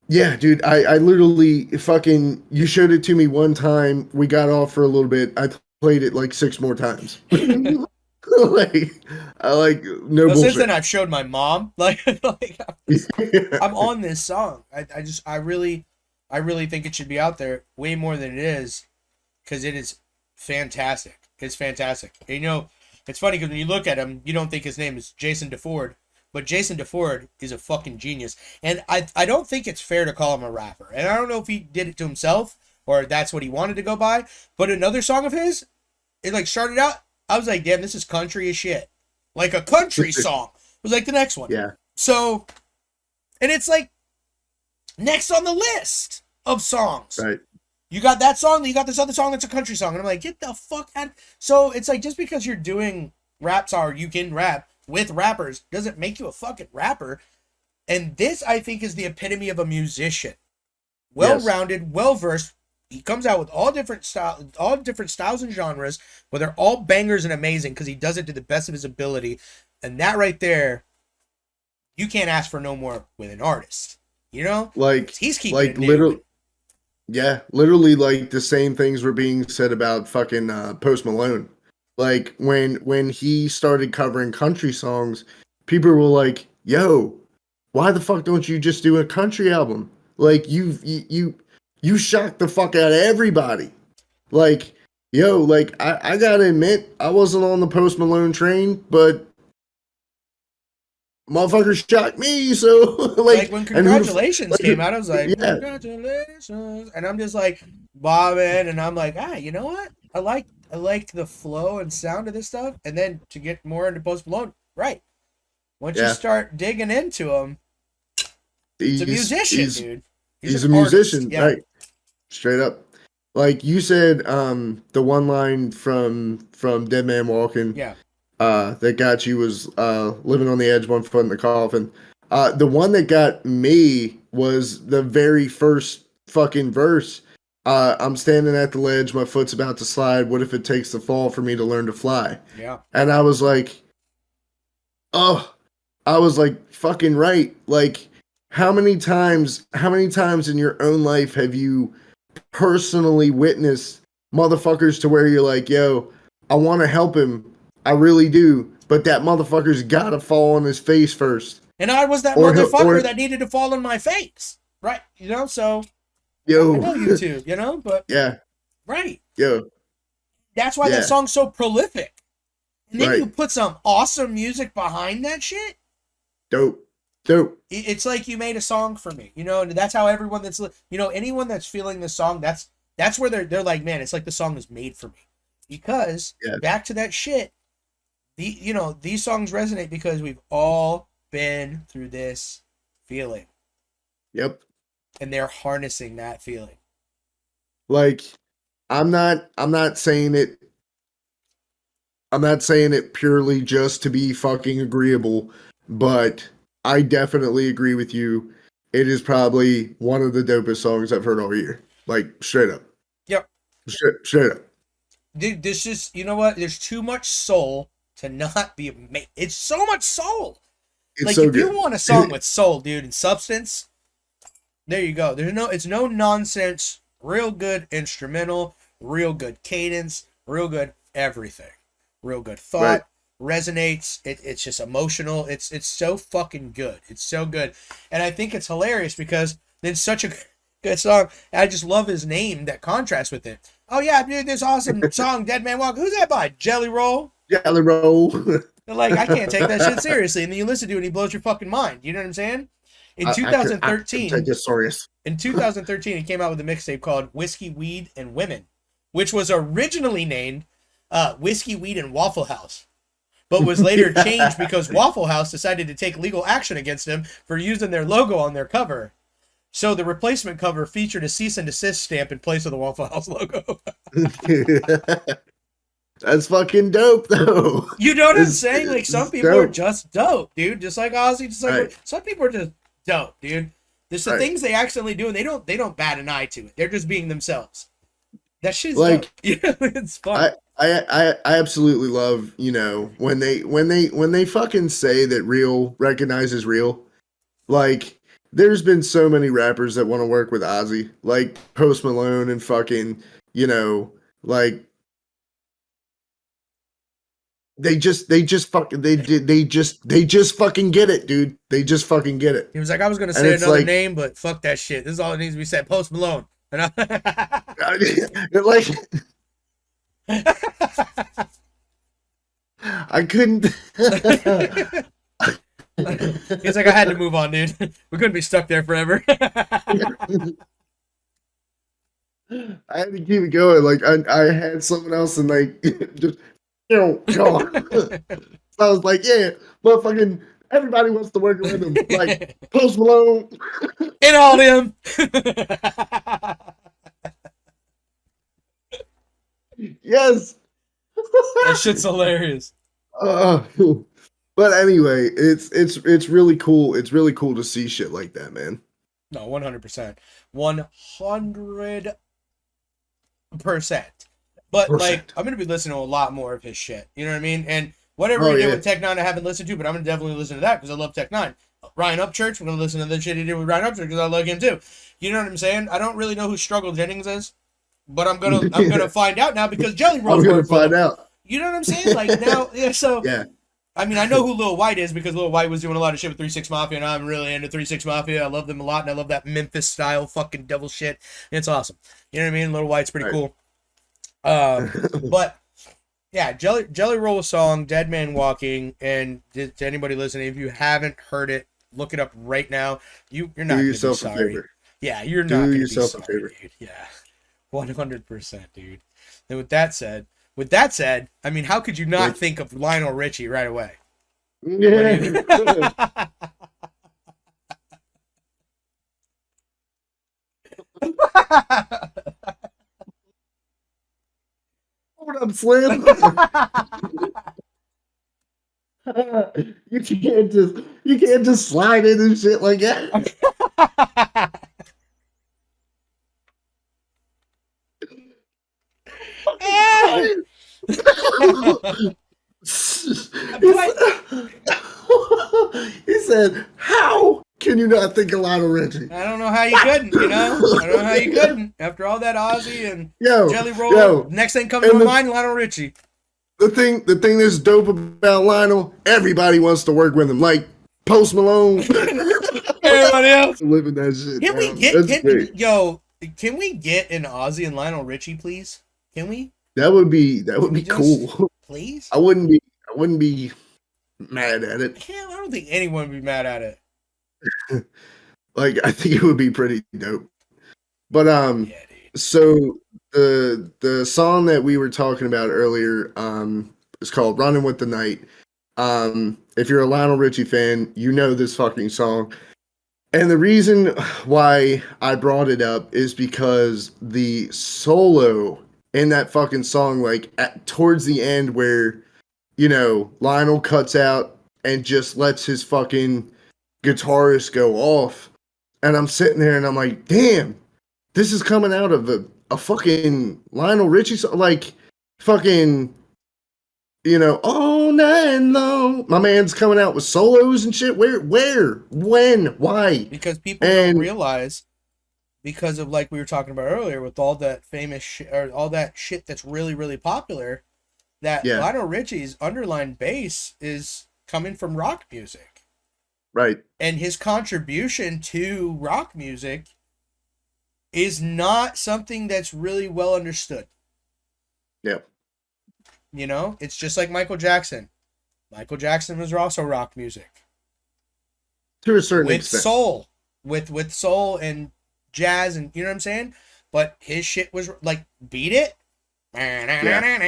yeah, dude, I literally fucking, you showed it to me one time. We got off for a little bit. I played it like 6 more times. Like, I like, no Well, since then bullshit. I've showed my mom. I'm on this song. I really think it should be out there way more than it is, because it is fantastic. It's fantastic. And, you know, it's funny because when you look at him, you don't think his name is Jason DeFord, but Jason DeFord is a fucking genius. And I don't think it's fair to call him a rapper. And I don't know if he did it to himself or that's what he wanted to go by. But another song of his, it like started out, I was like, damn, this is country as shit. Like a country song. It was like the next one. Yeah, So, and it's like next on the list of songs. right. You got that song, then you got this other song that's a country song. And I'm like, get the fuck out. So it's like, just because you're doing rap song, you can rap with rappers, doesn't make you a fucking rapper. And this, I think, is the epitome of a musician. Well-rounded, well-versed. He comes out with all different styles and genres, but they're all bangers and amazing because he does it to the best of his ability. And that right there, you can't ask for no more with an artist. You know? Like, He's keeping like it new. literally, yeah, literally like the same things were being said about fucking Post Malone. Like when he started covering country songs, people were like, "Yo, why the fuck don't you just do a country album? Like you shocked the fuck out of everybody." Like, yo, like I gotta admit, I wasn't on the Post Malone train, but motherfuckers shocked me. So Like like, when and who the Congratulations like, came out, I was like, yeah, Congratulations. And I'm just like bobbing, and I'm like, you know what? I like the flow and sound of this stuff. And then to get more into Post Malone, right. Once you yeah, start digging into him, it's a musician, dude. he's a An artist. musician, Yeah. right? Straight up. Like you said, the one line from Dead Man Walking, Yeah. that got you was Living on the Edge, One Foot in the Coffin. The one that got me was the very first fucking verse. I'm standing at the ledge, my foot's about to slide. What if it takes the fall for me to learn to fly? Yeah. And I was like, oh, I was like, fucking right. Like, how many times in your own life have you personally witnessed motherfuckers to where you're like, yo, I want to help him. I really do. But that motherfucker's got to fall on his face first. And I was that motherfucker that needed to fall on my face. Right. So yo, I know you too, but yeah, right. yo, That's why that song's so prolific. And then you put some awesome music behind that shit. Dope. It's like you made a song for me, and that's how everyone that's, anyone that's feeling this song, that's where they're like, man, it's like the song is made for me. Because back to that shit, these songs resonate because we've all been through this feeling. Yep. And they're harnessing that feeling. Like, I'm not saying it. I'm not saying it purely just to be fucking agreeable, but I definitely agree with you. It is probably one of the dopest songs I've heard all year. Like, straight up. Yep. Straight up. Dude, this is, you know what? There's too much soul to not be amazing. It's so much soul. It's like, so if good. you want a song with soul, dude, and substance, there you go. It's no nonsense. Real good instrumental, real good cadence, real good everything. Real good thought, resonates. It's just emotional. It's so fucking good. It's so good. And I think it's hilarious because it's such a good song. I just love his name that contrasts with it. Oh yeah, dude, this awesome song, Dead Man Walk. Who's that by? Jelly Roll? Jelly Roll. Like, I can't take that shit seriously. And then you listen to it and he blows your fucking mind. You know what I'm saying? In 2013, in 2013, he came out with a mixtape called Whiskey, Weed, and Women, which was originally named Whiskey, Weed, and Waffle House, but was later changed because Waffle House decided to take legal action against him for using their logo on their cover. So the replacement cover featured a cease and desist stamp in place of the Waffle House logo. That's fucking dope, though. You know what I'm saying? Like, some people are just dope, dude. Just like Ozzy, just like some people are just dope, dude. There's some things they accidentally do, and they don't bat an eye to it. They're just being themselves. That shit's like, dope. Yeah, it's fun. I absolutely love, when they fucking say that real recognizes real. Like, there's been so many rappers that want to work with Ozzy, like Post Malone and fucking, like, they just fucking get it, dude. They just fucking get it. He was like, I was gonna say another name, but fuck that shit. This is all it needs to be said. Post Malone. And like, I couldn't. He's like, I had to move on, dude. We couldn't be stuck there forever. I had to keep it going. Like, I had someone else and like just so I was like, yeah, motherfucking everybody wants to work with him. Like Post Malone and all them. Yes. That shit's hilarious. But anyway, it's really cool. It's really cool to see shit like that, man. No, 100%. 100%. But like, I'm gonna be listening to a lot more of his shit. You know what I mean? And whatever he did with Tech Nine, I haven't listened to, but I'm gonna definitely listen to that because I love Tech Nine. Ryan Upchurch, I'm gonna listen to the shit he did with Ryan Upchurch because I like him too. You know what I'm saying? I don't really know who Struggle Jennings is, but I'm gonna find out now because Jelly Roll's I'm gonna find out. You know what I'm saying? Like now, so yeah. I mean, I know who Lil White is because Lil White was doing a lot of shit with 3 6 Mafia, and I'm really into 3 6 Mafia. I love them a lot, and I love that Memphis style fucking devil shit. It's awesome. You know what I mean? Lil White's pretty cool. But yeah, Jelly Roll song, Dead Man Walking, and to anybody listening, if you haven't heard it, look it up right now. You're not gonna be sorry. Yeah, you're not gonna be sorry, dude. Yeah, 100%, dude. And with that said, I mean, how could you not think of Lionel Richie right away? Yeah. What up, Slim? You can't just slide in and shit like that. Fucking Ah! crying. But He said, "How can you not think of Lionel Richie?" I don't know how you couldn't, I don't know how you couldn't. After all that Ozzy and Yo, Jelly Roll, yo, next thing comes to and my mind, Lionel Richie. the thing that's dope about Lionel, everybody wants to work with him. Like Post Malone, Everybody else. living that shit Can we down. get That's great. can we get an Ozzy and Lionel Richie, please? Can we? That would Can we be just cool. please? I wouldn't be mad at it. Yeah, I don't think anyone would be mad at it. Like I think it would be pretty dope. But Yeah, dude. so the song that we were talking about earlier is called "Running with the Night." If you're a Lionel Richie fan, you know this fucking song. And the reason why I brought it up is because the solo in that fucking song, like towards the end, where Lionel cuts out and just lets his fucking guitarist go off, and I'm sitting there and I'm like, damn, this is coming out of a fucking Lionel Richie song, like fucking all night long. My man's coming out with solos and shit. Where, when, why? Because people don't And realize, because of like we were talking about earlier, with all that famous or all that shit that's really really popular, that yeah, Lionel Richie's underlying bass is coming from rock music, right, and his contribution to rock music is not something that's really well understood. yeah, It's just like Michael Jackson. Michael Jackson was also rock music to a certain with extent. soul, with soul and jazz, and you know what I'm saying. But his shit was like Beat It. Yeah.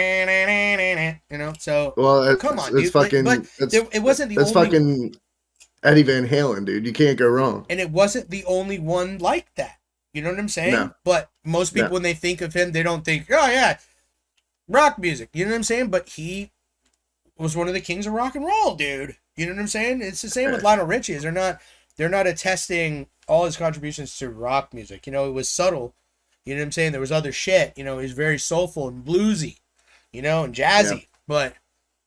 So Well, come on, it's dude. But it wasn't the that's only, fucking Eddie Van Halen, dude. You can't go wrong. and it wasn't the only one like that. You know what I'm saying? No, But most people, no, when they think of him, they don't think, oh yeah, rock music. You know what I'm saying? But he was one of the kings of rock and roll, dude. You know what I'm saying? It's the same with Lionel Richie. They're not attesting all his contributions to rock music. It was subtle. You know what I'm saying? There was other shit. He was very soulful and bluesy, and jazzy. yeah. But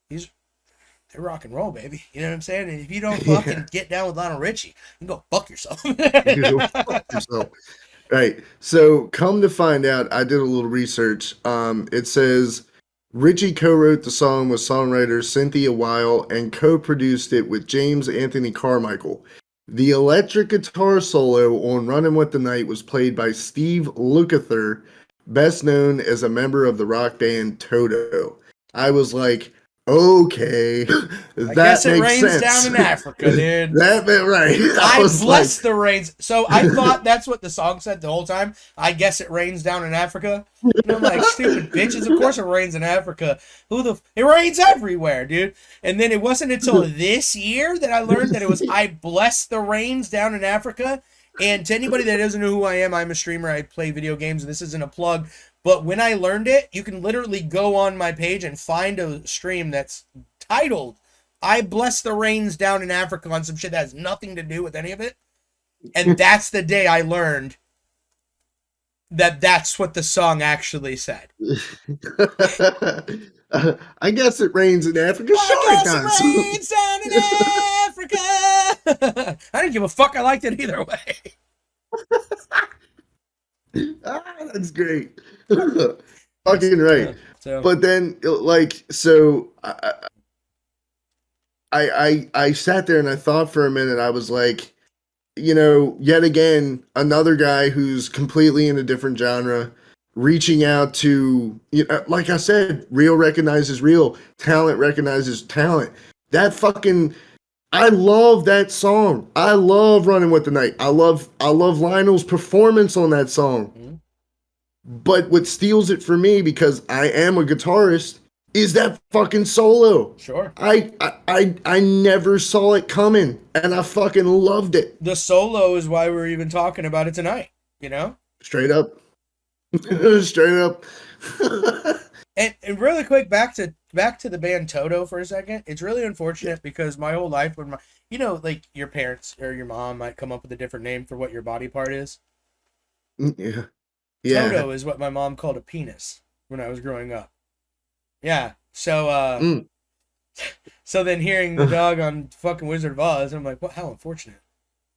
they're rock and roll, baby. You know what I'm saying? And if you don't Yeah. fucking get down with Lionel Richie, you can go fuck yourself. You go fuck yourself. Right. So come to find out, I did a little research. It says Richie co-wrote the song with songwriter Cynthia Weil and co-produced it with James Anthony Carmichael. The electric guitar solo on Running with the Night was played by Steve Lukather, best known as a member of the rock band Toto. I was like, okay, I that guess it makes rains sense. down in Africa, dude. That meant right. I was bless like, the rains. So I thought that's what the song said the whole time. I guess it rains down in Africa. And I'm like, stupid bitches. Of course it rains in Africa. It rains everywhere, dude. And then it wasn't until this year that I learned that it was I bless the rains down in Africa. And to anybody that doesn't know who I am, I'm a streamer. I play video games, and this isn't a plug. But when I learned it, you can literally go on my page and find a stream that's titled I bless the rains down in Africa on some shit that has nothing to do with any of it. And that's the day I learned that that's what the song actually said. I guess it rains in Africa. Sure it does. It rains down in Africa. I didn't give a fuck. I liked it either way. That's great. Fucking right. So, But then, like, so I sat there and I thought for a minute. I was like, yet again, another guy who's completely in a different genre, reaching out to, like I said, real recognizes real, talent recognizes talent. That fucking, I love that song. I love Running with the Night. I love Lionel's performance on that song. mm-hmm. But what steals it for me, because I am a guitarist, is that fucking solo. Sure. I never saw it coming, and I fucking loved it. The solo is why we're even talking about it tonight, Straight up. Straight up. And really quick, back to back to the band Toto for a second. It's really unfortunate because my whole life, when like your parents or your mom might come up with a different name for what your body part is. Yeah. Yeah. Toto is what my mom called a penis when I was growing up. Yeah. So Mm. so then hearing the dog on fucking Wizard of Oz, I'm like, what? How unfortunate.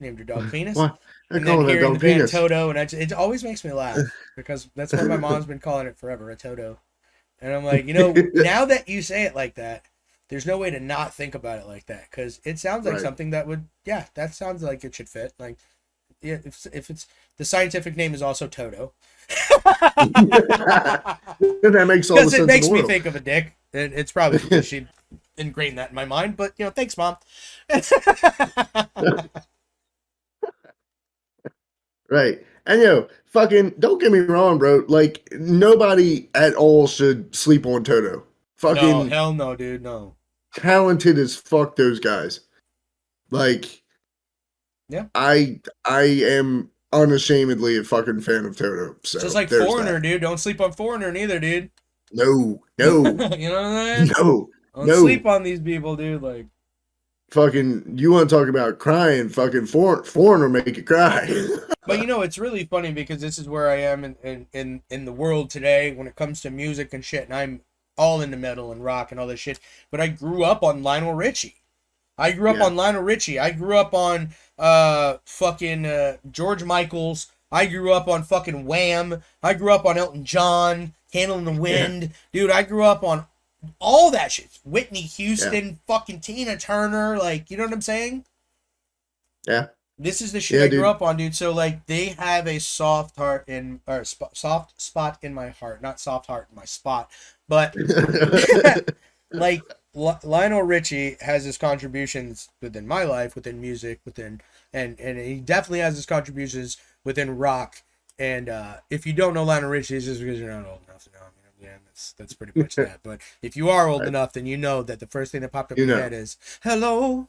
Named your dog Penis. What? I And then call that hearing the dog band penis. Toto, and it always makes me laugh because that's what my mom's been calling it forever, a Toto. And I'm like, now that you say it like that, there's no way to not think about it like that because it sounds like Right. something that would, yeah, that sounds like it should fit. Like, yeah, if it's the scientific name is also Toto, That makes all the because it sense in makes the me world. think of a dick. And it's probably because she ingrained that in my mind. But thanks, mom. Right. And fucking don't get me wrong, bro. Like nobody at all should sleep on Toto. No, Fucking hell no, dude, no. talented as fuck those guys. Like Yeah. I am unashamedly a fucking fan of Toto. So Just like there's Foreigner, that. dude. Don't sleep on Foreigner neither, dude. No, You know no, what I'm saying? no, Don't no. sleep on these people, dude. Like, Fucking you want to talk about crying, fucking foreigner make you cry. but it's really funny because this is where I am in the world today when it comes to music and shit, and I'm all into metal and rock and all this shit. But I grew up on Lionel Richie. I grew up Yeah. on Lionel Richie. I grew up on fucking George Michaels. I grew up on fucking Wham. I grew up on Elton John, Candle in the Yeah. Wind. Dude, I grew up on all that shit. Whitney Yeah. Houston, fucking Tina Turner, like, you know what I'm saying? Yeah. This is the shit Yeah, I grew dude. up on, dude. So like, they have a soft heart soft spot in my heart, not soft heart in my spot, but like Lionel Richie has his contributions within my life, within music, within and he definitely has his contributions within rock. And if you don't know Lionel Richie, it's just because you're not old enough to know him. Yeah, that's pretty much that. But if you are old Right. enough, then you know that the first thing that popped up You in your know. head is "Hello."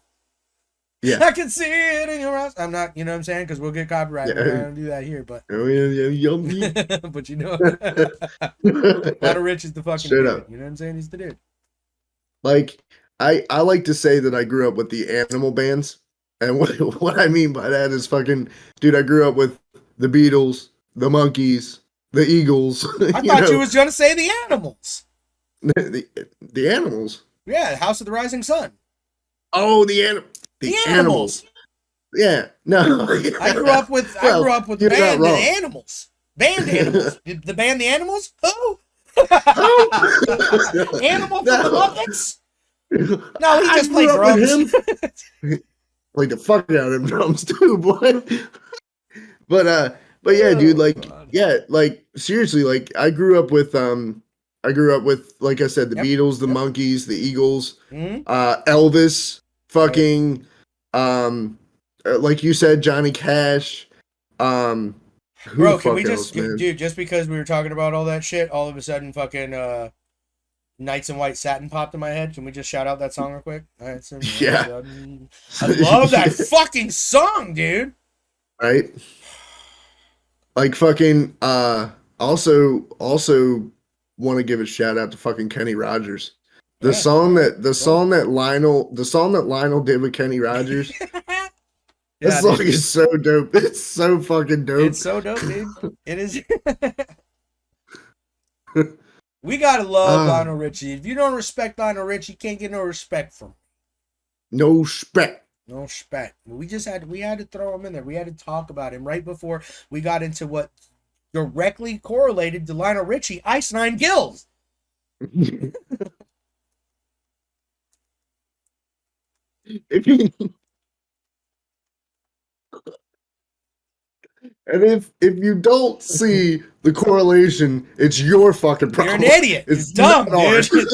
Yeah. I can see it in your eyes. I'm not, you know what I'm saying? Because we'll get copyrighted. Yeah. We're not gonna do that here, but Oh yeah, yummy. but Lionel Rich is the fucking Straight dude. up. You know what I'm saying? He's the dude. Like I like to say that I grew up with the animal bands. And what I mean by that is fucking dude, I grew up with the Beatles, the Monkees, the Eagles, I thought you was gonna say the Animals. the animals. Yeah, House of the Rising Sun. Oh, The the Animals. animals. Yeah. No. I grew up with Well, the you're not band The wrong. Animals. Band Animals. The band The Animals? Who? Animal from the No. Muppets? No, he I just grew played up drums. with him. Played the fuck out of them drums too, boy. But yeah, dude, Oh, like God. yeah, like seriously, like I grew up with like I said, the Yep. Beatles, the Yep. Monkees, the Eagles, Mhm. Elvis, Right. fucking like you said, Johnny Cash, who Bro, the can we fuck just, else, man? dude, just because we were talking about all that shit, all of a sudden fucking Knights in White Satin popped in my head. Can we just shout out that song real quick? Knights in White Yeah. Satin. I love that fucking song, dude. Right? Like fucking also want to give a shout out to fucking Kenny Rogers. The Yeah, song alright, that the song that Lionel did with Kenny Rogers. That Yeah, song dude. is so dope. It's so fucking dope. It's so dope, dude. It is. We gotta love Ah, Lionel Richie. If you don't respect Lionel Richie, you can't get no respect from him. no spec. No respect. We had to throw him in there. We had to talk about him right before we got into what directly correlated to Lionel Richie, Ice Nine Gills. If you and if you don't see the correlation, it's your fucking You're problem. an idiot. It's You're dumb, not ours. dude.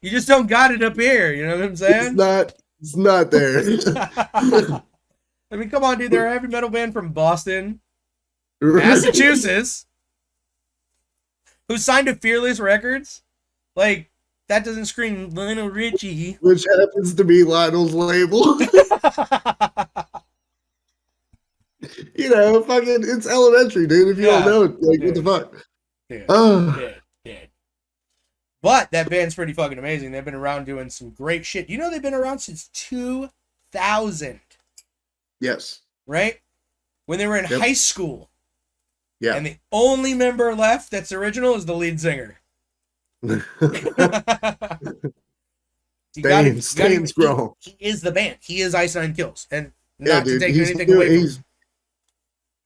you just don't got it up here. You know what I'm saying? It's not there. I mean, come on, dude. They're a heavy metal band from Boston, Massachusetts, who signed to Fearless Records. Like, that doesn't scream Lionel Richie. Which happens to be Lionel's label. Fucking it's elementary, dude. If you don't know it, like what the fuck? Dude, Oh, dude. But that band's pretty fucking amazing. They've been around doing some great shit. You know they've been around since 2000, Yes. right? When they were in Yep. high school. Yeah. And the only member left that's original is the lead singer. Stan's grown. He is the band. He is Ice Nine Kills. And Yeah, not to dude. take anything away from He's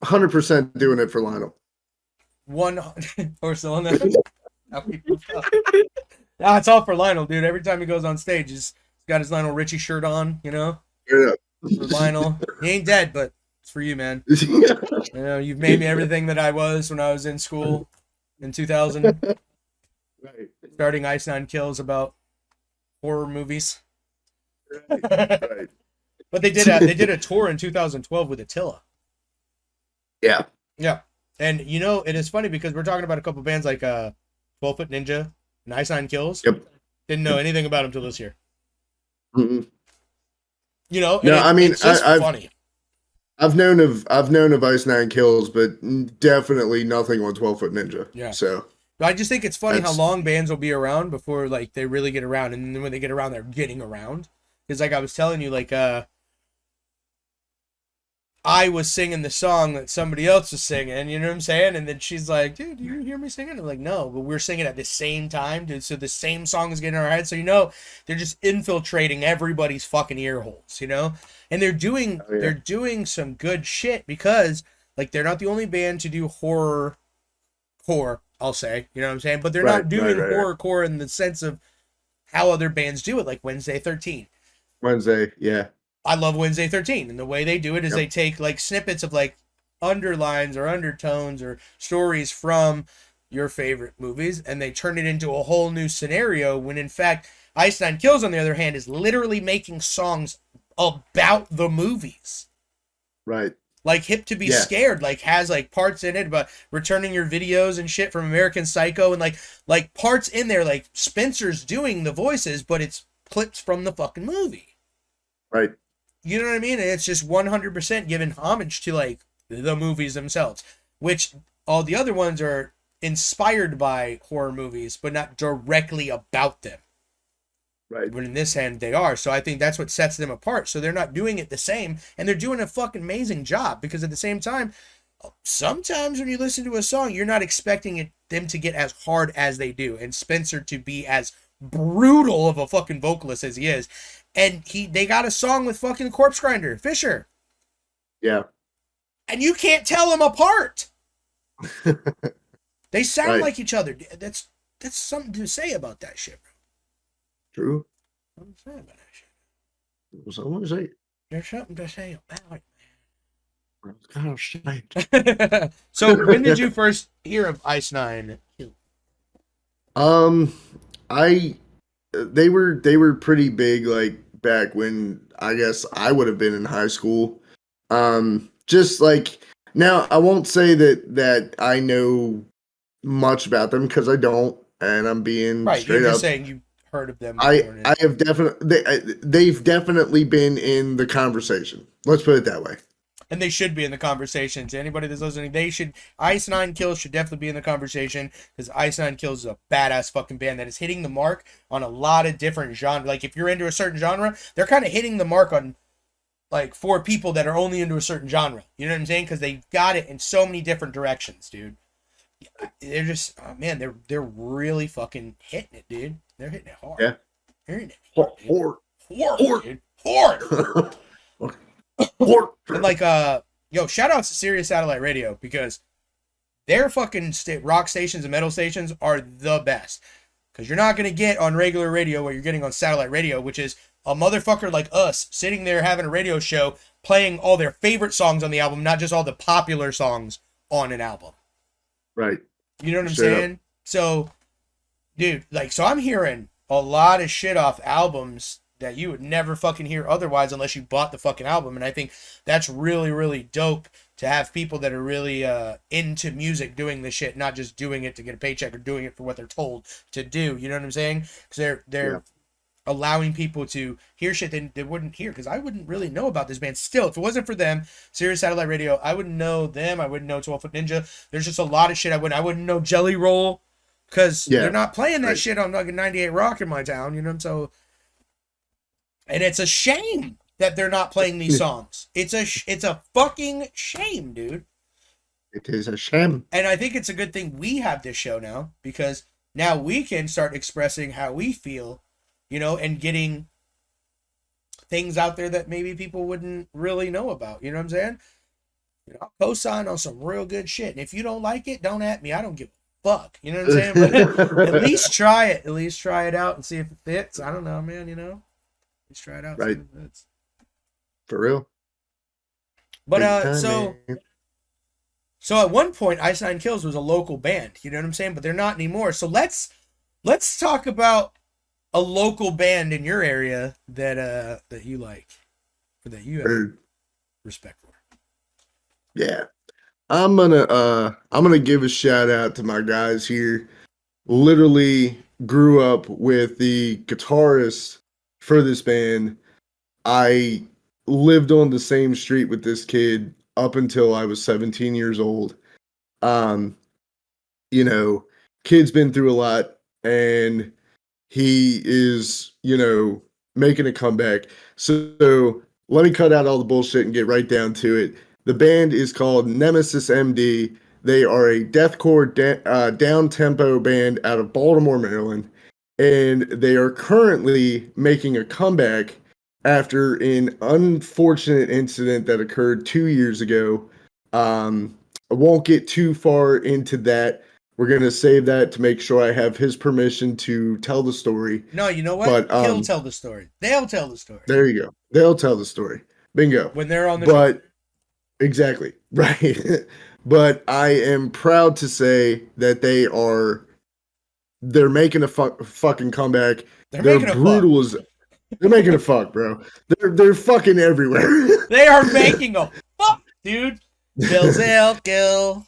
100% doing it for Lionel. one or still on that. Nah, it's all for Lionel, dude. Every time he goes on stage, he's got his Lionel Richie shirt on, you know? Yeah. For Lionel. He ain't dead, but it's for you, man. Yeah. You know, you've made me everything that I was when I was in school in 2000. Right. Starting Ice Nine Kills about horror movies. Right. But they did a tour in 2012 with Attila. Yeah. Yeah. And you know, it is funny because we're talking about a couple bands like 12 Foot Ninja and Ice Nine Kills. Yep. Didn't know anything about them till this year. Mm-mm. You know, No, I mean, it's just funny. I've known of Ice Nine Kills, but definitely nothing on 12 Foot Ninja. Yeah. So I just think it's funny how long bands will be around before like they really get around, and then when they get around, they're getting around. Because like I was telling you, like I was singing the song that somebody else was singing, you know what I'm saying? And then she's like, dude, do you hear me singing? I'm like, no, but we're singing at the same time, dude. So the same song is getting in our head. So, you know, they're just infiltrating everybody's fucking ear holes, you know? And they're doing some good shit because like they're not the only band to do horror core, I'll say, you know what I'm saying? But they're not doing horror core in the sense of how other bands do it, like Wednesday 13. Wednesday, yeah. I love Wednesday 13, and the way they do it is they take like snippets of like underlines or undertones or stories from your favorite movies, and they turn it into a whole new scenario when in fact Ice Nine Kills on the other hand is literally making songs about the movies. Right. Like Hip to Be Scared, like has like parts in it about returning your videos and shit from American Psycho, and like parts in there like Spencer's doing the voices, but it's clips from the fucking movie. Right. You know what I mean? And it's just 100% giving homage to like the movies themselves, which all the other ones are inspired by horror movies, but not directly about them. Right. But in this hand, they are. So I think that's what sets them apart. So they're not doing it the same, and they're doing a fucking amazing job because at the same time, sometimes when you listen to a song, you're not expecting them to get as hard as they do, and Spencer to be as brutal of a fucking vocalist as he is. And they got a song with fucking Corpse Grinder, Fisher. Yeah. And you can't tell them apart. They sound like each other. That's something to say about that shit, bro. True. Something to say about that shit. Someone say it. There's something to say about it, I was kind of ashamed. So when did you first hear of Ice Nine? They were pretty big like back when I guess I would have been in high school. Just like now I won't say that I know much about them because I don't, and I'm being right. straight You're up. just saying you heard of them. I have they've definitely been in the conversation. Let's put it that way. And they should be in the conversation. To anybody that's listening, Ice Nine Kills should definitely be in the conversation because Ice Nine Kills is a badass fucking band that is hitting the mark on a lot of different genres. Like if you're into a certain genre, they're kind of hitting the mark on like for people that are only into a certain genre. You know what I'm saying? Because they've got it in so many different directions, dude. They're just, oh man, they're really fucking hitting it, dude. They're hitting it hard. Yeah. They're hitting it hard. Hard. And like shout out to Sirius Satellite Radio because their fucking rock stations and metal stations are the best. Because you're not going to get on regular radio what you're getting on satellite radio, which is a motherfucker like us sitting there having a radio show playing all their favorite songs on the album, not just all the popular songs on an album. Right. You know what I'm saying? So, dude, like, so I'm hearing a lot of shit off albums that you would never fucking hear otherwise unless you bought the fucking album. And I think that's really, really dope to have people that are really into music doing this shit, not just doing it to get a paycheck or doing it for what they're told to do. You know what I'm saying? Because they're allowing people to hear shit they wouldn't hear. Because I wouldn't really know about this band still. If it wasn't for them, Sirius Satellite Radio, I wouldn't know them. I wouldn't know 12 Foot Ninja. There's just a lot of shit I wouldn't know Jelly Roll. because they're Yeah. not playing that Right. shit on like a 98 Rock in my town, you know. So, and it's a shame that they're not playing these songs. It's a fucking shame, dude. It is a shame. And I think it's a good thing we have this show now, because now we can start expressing how we feel, you know, and getting things out there that maybe people wouldn't really know about. You know what I'm saying? You know, I'll co-sign on some real good shit. And if you don't like it, don't at me. I don't give a fuck. You know what I'm saying? But at least try it. At least try it out and see if it fits. I don't know, man, you know? Let's try it out. Right. See if it fits. For real. But Big time, so man. so at one point Ice Nine Kills was a local band, you know what I'm saying? But they're not anymore. So let's talk about a local band in your area that you like, or that you have Or- respect for. yeah. I'm gonna give a shout out to my guys here. Literally grew up with the guitarist for this band. I lived on the same street with this kid up until I was 17 years old. Um, you know, kid's been through a lot, and he is, making a comeback. So let me cut out all the bullshit and get right down to it. The band is called Nemesis MD. They are a deathcore down-tempo band out of Baltimore, Maryland, and they are currently making a comeback after an unfortunate incident that occurred 2 years ago. I won't get too far into that. We're gonna save that to make sure I have his permission to tell the story. No, you know what? But He'll tell the story. They'll tell the story. there you go. They'll tell the story. Bingo. When they're on the But show. exactly right. But I am proud to say that they're making a fucking comeback. They're They're making a brutal as they're making a fuck, bro. They're fucking everywhere. They are making a fuck, dude. Gil.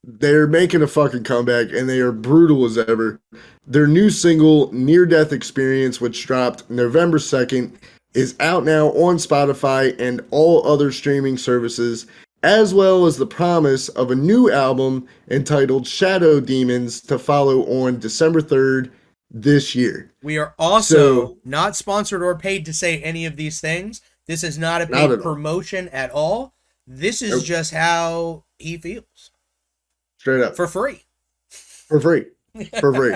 They're making a fucking comeback, and they are brutal as ever. Their new single, Near Death Experience, which dropped November 2nd, is out now on Spotify and all other streaming services, as well as the promise of a new album entitled Shadow Demons to follow on December 3rd this year. We are also not sponsored or paid to say any of these things. This is not a paid promotion at all. This is just how he feels. Straight up. For free. For free. For free.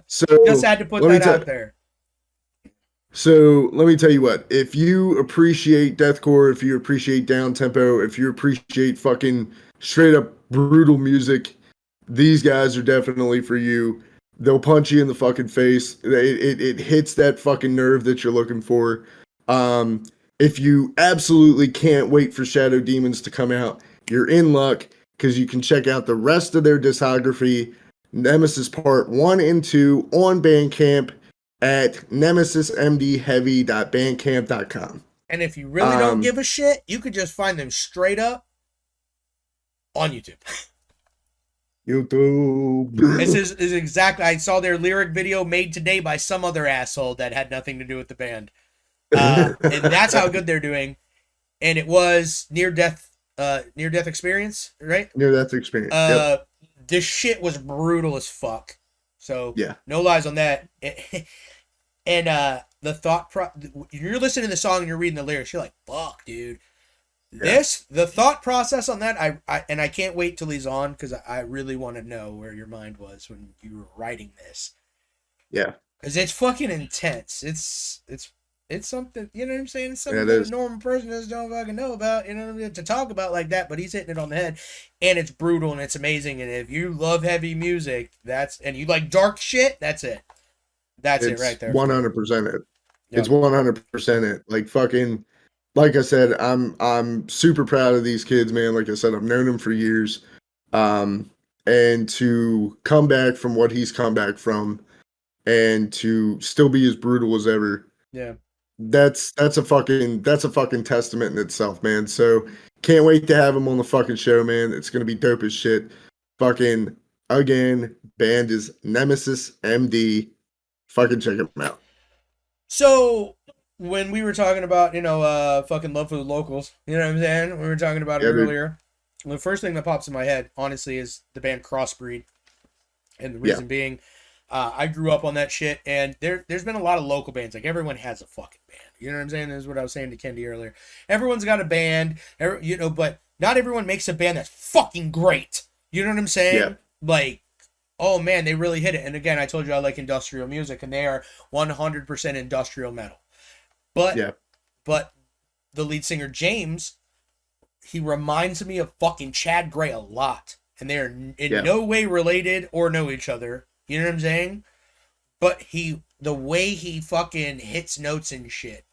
So just had to put that out there. So let me tell you what, if you appreciate deathcore, if you appreciate down tempo, if you appreciate fucking straight up brutal music, these guys are definitely for you. They'll punch you in the fucking face. It hits that fucking nerve that you're looking for. If you absolutely can't wait for Shadow Demons to come out, you're in luck, because you can check out the rest of their discography, Nemesis Part 1 and 2, on Bandcamp at nemesismdheavy.bandcamp.com. And if you really don't give a shit, you could just find them straight up on YouTube. This is exactly, I saw their lyric video made today by some other asshole that had nothing to do with the band. And that's how good they're doing. And it was Near Death Experience, right? Near Death Experience. Yep. This shit was brutal as fuck. So yeah, no lies on that. And the you're listening to the song and you're reading the lyrics, you're like, fuck, dude. Yeah. The thought process on that, I can't wait till he's on, because I really want to know where your mind was when you were writing this. Yeah. Because it's fucking intense. It's something, you know what I'm saying? It's something that a normal person just don't fucking know about, you know what I mean? To talk about like that, but he's hitting it on the head. And it's brutal and it's amazing. And if you love heavy music, and you like dark shit, that's it. That's it right there. 100% it. Yep. It's 100% it. Like fucking, like I said, I'm super proud of these kids, man. Like I said, I've known them for years. And to come back from what he's come back from, and to still be as brutal as ever. Yeah. That's a fucking testament in itself, man. So can't wait to have him on the fucking show, man. It's gonna be dope as shit. Fucking again, band is Nemesis MD. Fucking check him out. So when we were talking about, fucking love for the locals, you know what I'm saying? We were talking about it earlier. The first thing that pops in my head, honestly, is the band Crossbreed. And the Yeah. reason being, I grew up on that shit, and there's been a lot of local bands. Like everyone has a fucking band. You know what I'm saying? This is what I was saying to Kendi earlier. Everyone's got a band, but not everyone makes a band that's fucking great. You know what I'm Yeah. saying? Like, oh man, they really hit it. And again, I told you I like industrial music, and they are 100% industrial metal. But Yeah. but the lead singer James, he reminds me of fucking Chad Gray a lot, and they are in Yeah. no way related or know each other. You know what I'm saying? But the way he fucking hits notes and shit,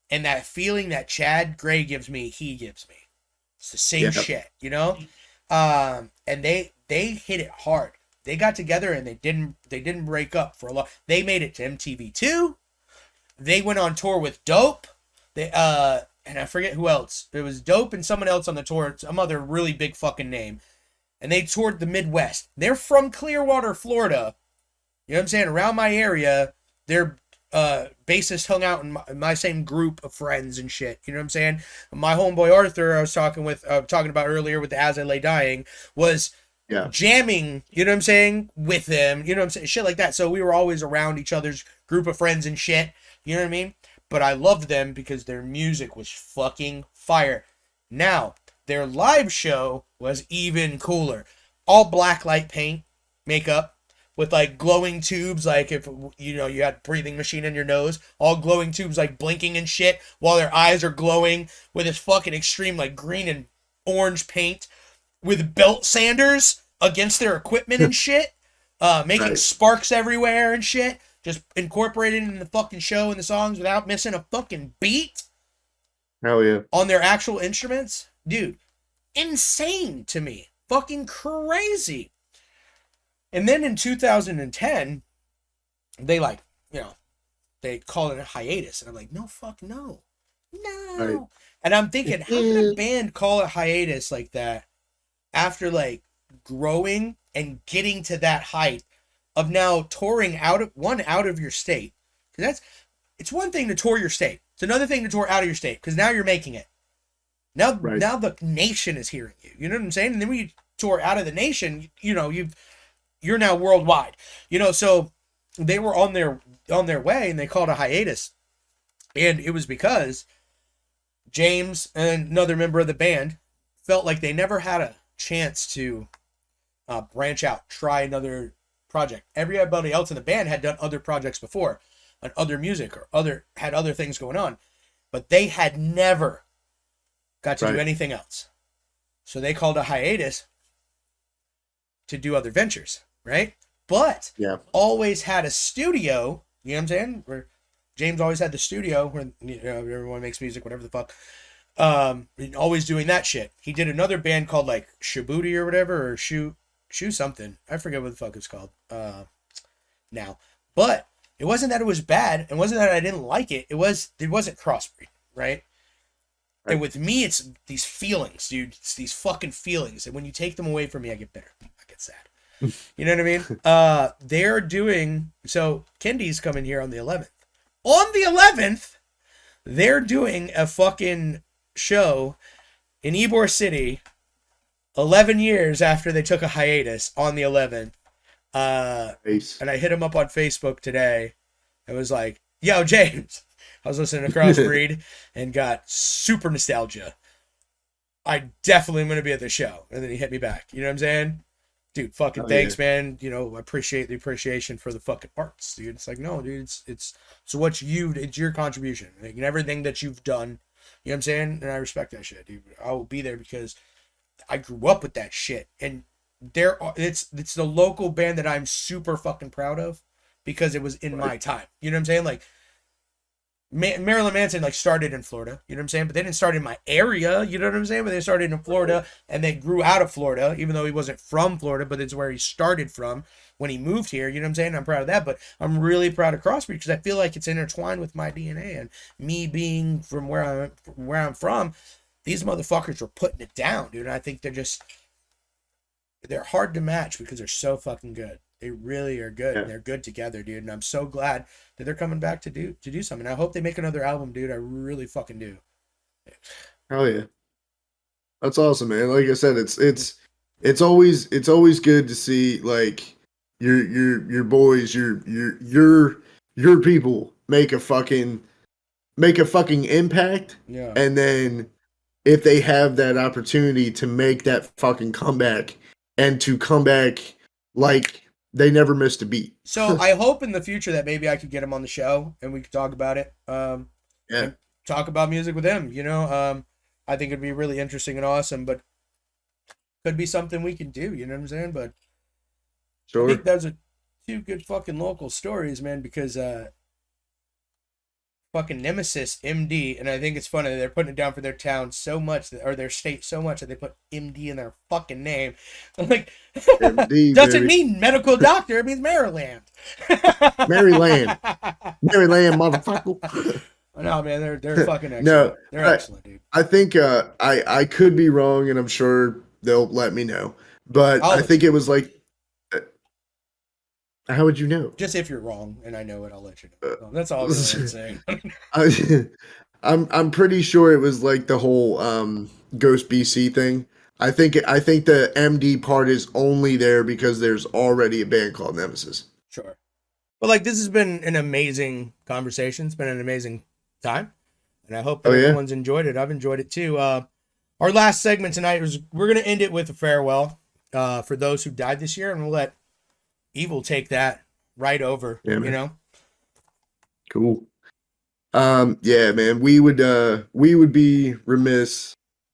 and that feeling that Chad Gray gives me, he gives me. It's the same Yeah. shit, you know. And they hit it hard. They got together and they didn't break up for a long. They made it to MTV2. They went on tour with Dope. They and I forget who else. It was Dope and someone else on the tour, some other really big fucking name. And they toured the Midwest. They're from Clearwater, Florida. You know what I'm saying? Around my area, their bassist hung out in my same group of friends and shit. You know what I'm saying? My homeboy Arthur, I was talking about earlier with the As I Lay Dying, was Yeah. jamming. You know what I'm saying? With them. You know what I'm saying? Shit like that. So we were always around each other's group of friends and shit. You know what I mean? But I loved them because their music was fucking fire. Now, their live show was even cooler. All black light paint, makeup, with like glowing tubes, like if you had breathing machine in your nose, all glowing tubes like blinking and shit while their eyes are glowing with this fucking extreme like green and orange paint with belt sanders against their equipment and shit, making Right. sparks everywhere and shit, just incorporated in the fucking show and the songs without missing a fucking beat Hell yeah. on their actual instruments. Dude, insane to me. Fucking crazy. And then in 2010, they they called it a hiatus. And I'm like, no, fuck no. No. Right. And I'm thinking, how can a band call it hiatus like that after like growing and getting to that height of now touring out of your state? Because it's one thing to tour your state. It's another thing to tour out of your state because now you're making it. Now the nation is hearing you. You know what I'm saying? And then when you tour out of the nation, you're now worldwide. So they were on their way and they called a hiatus. And it was because James and another member of the band felt like they never had a chance to branch out, try another project. Everybody else in the band had done other projects before, on other music or had other things going on, but they had never got to do anything else. So they called a hiatus to do other ventures, right? But always had a studio, you know what I'm saying? Where James always had the studio where everyone makes music, whatever the fuck. Always doing that shit. He did another band called like Shabuti or whatever, or Shoe something. I forget what the fuck it's called now. But it wasn't that it was bad. It wasn't that I didn't like it. It wasn't crossbreed, right? And with me, it's these feelings, dude. It's these fucking feelings. And when you take them away from me, I get bitter. I get sad. You know what I mean? They're doing... So, Kendi's coming here on the 11th. On the 11th, they're doing a fucking show in Ybor City 11 years after they took a hiatus on the 11th. And I hit him up on Facebook today. It was like, yo, James... I was listening to Crossbreed and got super nostalgia. I definitely am going to be at the show. And then he hit me back. You know what I'm saying? Dude, fucking thanks, man. I appreciate the appreciation for the fucking arts, dude. It's like, no, dude, it's your contribution. Like, everything that you've done. You know what I'm saying? And I respect that shit, dude. I will be there because I grew up with that shit. And it's the local band that I'm super fucking proud of because it was in my time. You know what I'm saying? Like, Marilyn Manson like started in Florida, you know what I'm saying? But they didn't start in my area, you know what I'm saying? But they started in Florida and they grew out of Florida, even though he wasn't from Florida, but it's where he started from when he moved here, you know what I'm saying? I'm proud of that, but I'm really proud of Crossbreed because I feel like it's intertwined with my DNA and me being from where I'm from. These motherfuckers were putting it down, dude. And I think they're hard to match because they're so fucking good. They really are good. And they're good together, dude. And I'm so glad that they're coming back to do something. I hope they make another album, dude. I really fucking do. Hell yeah. That's awesome, man. Like I said, it's always good to see like your boys, your people make a fucking impact, Yeah. and then if they have that opportunity to make that fucking comeback and to come back like they never missed a beat. So I hope in the future that maybe I could get him on the show and we could talk about it. Yeah, And talk about music with him. I think it'd be really interesting and awesome, but could be something we can do. You know what I'm saying? But I think sure. those are two good fucking local stories, man. Because fucking Nemesis MD, and I think it's funny that they're putting it down for their town so much or their state so much that they put MD in their fucking name. I'm like, MD, doesn't baby. mean medical doctor, it means Maryland. Maryland. Maryland, motherfucker. No, man, they're fucking excellent. No, They're excellent, dude. I think I could be wrong, and I'm sure they'll let me know. But I'll I let think you it know. was like, how would you know? Just if you're wrong and I know it, I'll let you know. Uh, So that's all really I'm saying. I, I'm pretty sure it was like the whole Ghost BC thing. I think the MD part is only there because there's already a band called Nemesis. Sure. But like this has been an amazing conversation. It's been an amazing time. And I hope that Oh yeah, everyone's enjoyed it. I've enjoyed it too. Our last segment tonight was we're gonna end it with a farewell for those who died this year, and we'll let Evil take that right over, yeah, you man, know? cool. Yeah, man, we would be remiss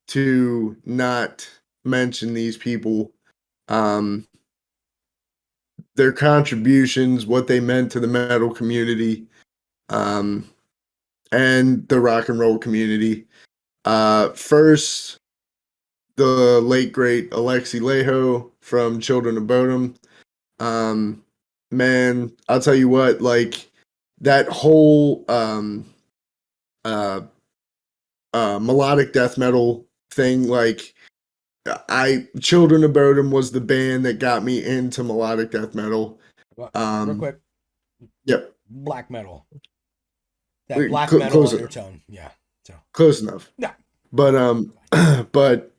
to not mention these people, um, their contributions, what they meant to the metal community, um, and the rock and roll community. First, the late great Alexi Leho from Children of Bodom. Um, Man, I'll tell you what, like that whole uh, melodic death metal thing, like I Children of Bodom was the band that got me into melodic death metal. Real Um, quick, yep, black metal. That black metal close enough, undertone. Yeah. So close enough. yeah. But but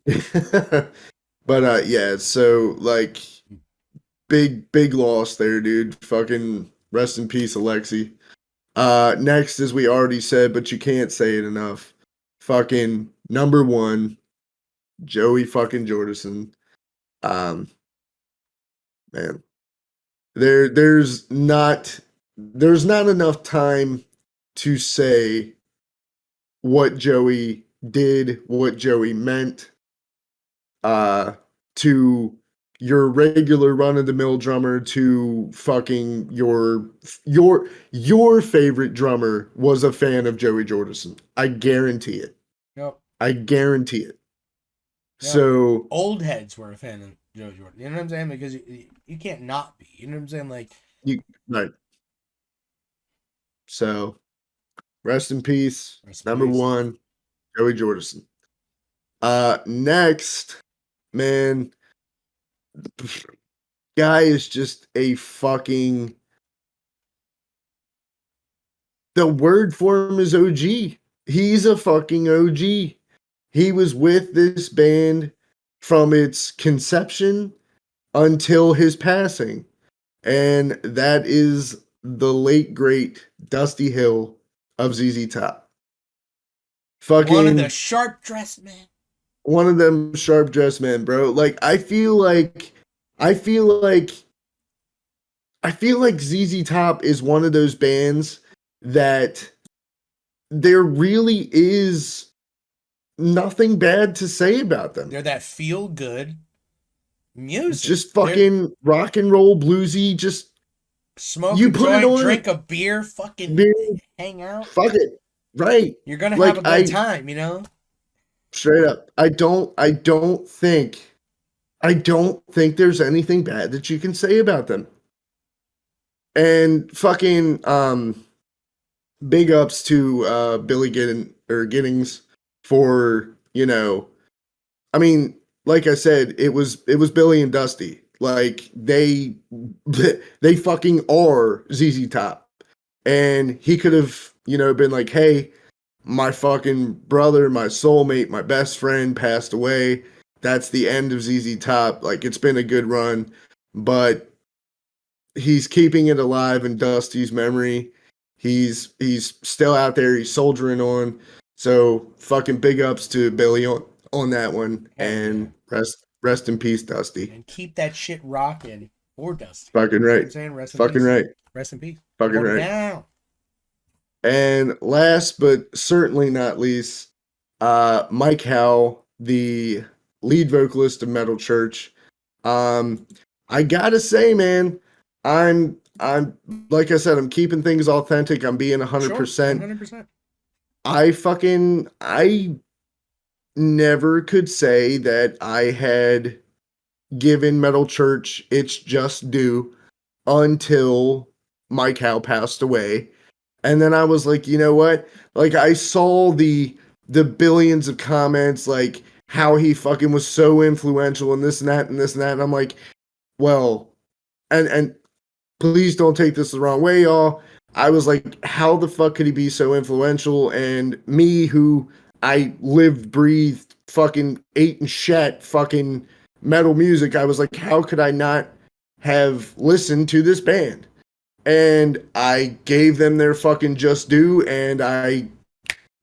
yeah. So like big loss there, dude. Fucking rest in peace, Alexi. Next, as we already said, but you can't say it enough. Fucking number one, Joey fucking Jordison. Um, Man, there's not enough time to say what Joey did, what Joey meant, uh, to your regular run of the mill drummer to fucking your favorite drummer was a fan of Joey Jordison. I guarantee it. Yep. I guarantee it. Yep. So Old heads were a fan of Joe Jordan. You know what I'm saying? Because you can't not be. You know what I'm saying? Like, you right. So rest in peace. rest in Number peace. one, Joey Jordison. Next, man, guy is just a fucking. The word for him is OG. He's a fucking OG. He was with this band from its conception until his passing. And that is the late great Dusty Hill of ZZ Top. One of the Fucking sharp dressed men. one of them sharp dressed men, bro. Like I feel like I feel like ZZ Top is one of those bands that there really is nothing bad to say about them. They're that feel good music. Just They're fucking rock and roll bluesy. Just smoke you a put it joint, on, drink a beer, fucking dude, hang out. fuck it, right? You're gonna have Like a good time, you know? straight up, I don't think there's anything bad that you can say about them. And fucking big ups to Billy Giddings for, I mean, like I said, it was Billy and Dusty. Like they fucking are ZZ Top. And he could have, been like, "Hey, my fucking brother, my soulmate, my best friend passed away. That's the end of ZZ Top. Like it's been a good run, but he's keeping it alive in Dusty's memory. He's still out there. He's soldiering on. So fucking big ups to Billy on that one, Hell yeah. and rest in peace, Dusty. And keep that shit rocking or Dusty. Fucking You know what right. I'm saying? Rest in Fucking peace. right. Rest in peace. Fucking Hold it right. down. And last but certainly not least, Mike Howe, the lead vocalist of Metal Church. Um, I gotta say, man, I'm like I said, I'm keeping things authentic. I'm being Sure. 100%. 100%. I never could say that I had given Metal Church its just due until Mike Howe passed away. And then I was like, you know what? Like I saw the billions of comments like how he fucking was so influential and this and that and this and that. And I'm like, well, and please don't take this the wrong way, y'all. I was like, how the fuck could he be so influential? And me, who I lived, breathed, fucking ate and shat fucking metal music, I was like, how could I not have listened to this band? And I gave them their fucking just due, and I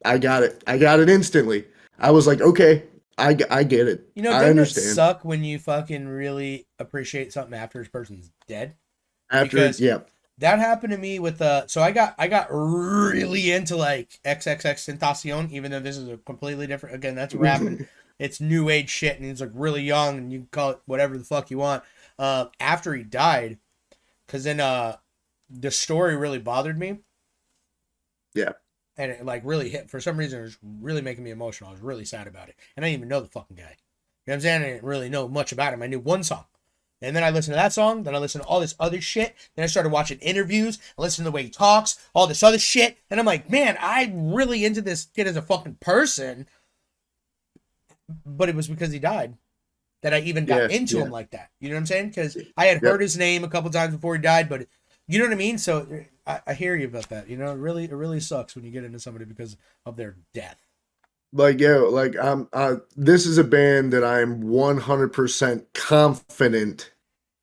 got it. I got it instantly. I was like, okay, I get it. You know, I doesn't it understand. suck when you fucking really appreciate something after this person's dead? After, Because yeah, that happened to me with so I got really into like XXX Tentacion, even though this is a completely different, again, that's rap and it's new age shit and he's like really young and you can call it whatever the fuck you want. After he died, because then the story really bothered me yeah. and it like really hit for some reason. It was really making me emotional. I was really sad about it, and I didn't even know the fucking guy. You know what I'm saying? I didn't really know much about him. I knew one song. And then I listened to that song. Then I listened to all this other shit. Then I started watching interviews. I listened to the way he talks, all this other shit. And I'm like, man, I'm really into this kid as a fucking person. But it was because he died that I even got Yeah, into him yeah. like that. You know what I'm saying? Because I had heard Yep. his name a couple times before he died, but you know what I mean? So I hear you about that. You know, it really sucks when you get into somebody because of their death. Like, yeah, like this is a band that I'm 100% confident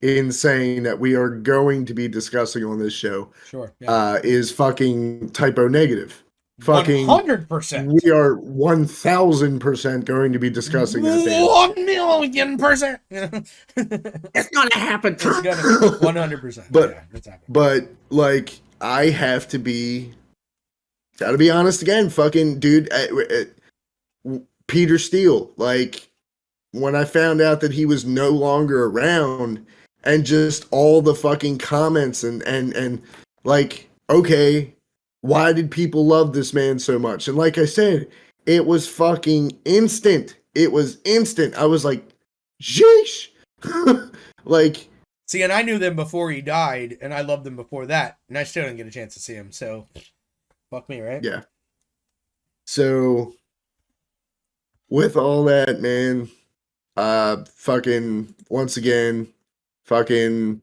in saying that we are going to be discussing on this show Sure. Yeah. is fucking Typo Negative. Fucking 100%. we are 1000% going to be discussing that band. 1,000,000%. It's gonna happen. It's gonna 100%. but Yeah, it's happening. but like I have to be gotta be honest again, fucking dude. Peter Steele, like when I found out that he was no longer around, and just all the fucking comments and like, okay, why did people love this man so much? And like I said, it was fucking instant. It was instant. I was like, sheesh. Like, See, and I knew them before he died, and I loved them before that, and I still didn't get a chance to see him. So, fuck me, right? yeah. So with all that, man, fucking once again, fucking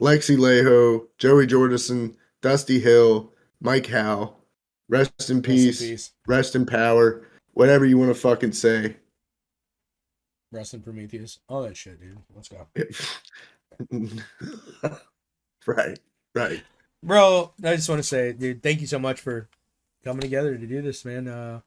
Lexi Leho, Joey Jordison, Dusty Hill, Mike Howe, rest in Rest in peace, peace. rest in power, whatever you want to fucking say. Rest in Prometheus. All that shit, dude. Let's go. Right, right. Bro, I just want to say, dude, thank you so much for coming together to do this, man.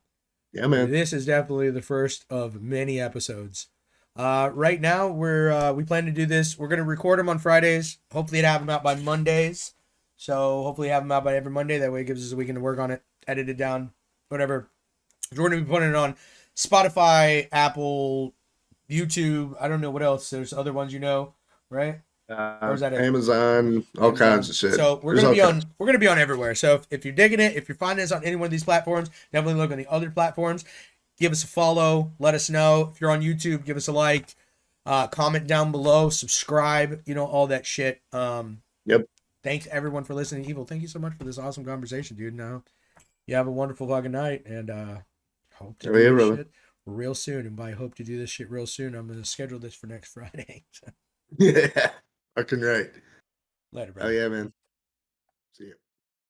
Yeah, man. This is definitely the first of many episodes. Right now, we plan to do this. We're gonna record them on Fridays. Hopefully, have them out by Mondays. So hopefully, have them out by every Monday. That way, it gives us a weekend to work on it, edit it down, whatever. We're gonna be putting it on Spotify, Apple, YouTube. I don't know what else. There's other ones, right? Or is that it? Amazon, all Amazon. kinds of shit. So we're There's gonna be all on kinds. we're gonna be on everywhere. So if you're digging it, if you're finding us on any one of these platforms, definitely look on the other platforms. Give us a follow. Let us know. If you're on YouTube, give us a like. Comment down below. Subscribe. All that shit. Yep. Thanks everyone for listening. Evil, thank you so much for this awesome conversation, dude. Now you have a wonderful fucking night, and hope to Oh, do yeah, this brother. shit real soon. And by hope to do this shit real soon, I'm gonna schedule this for next Friday. Yeah. Fucking right. Later, bro. Oh, yeah, man. See you.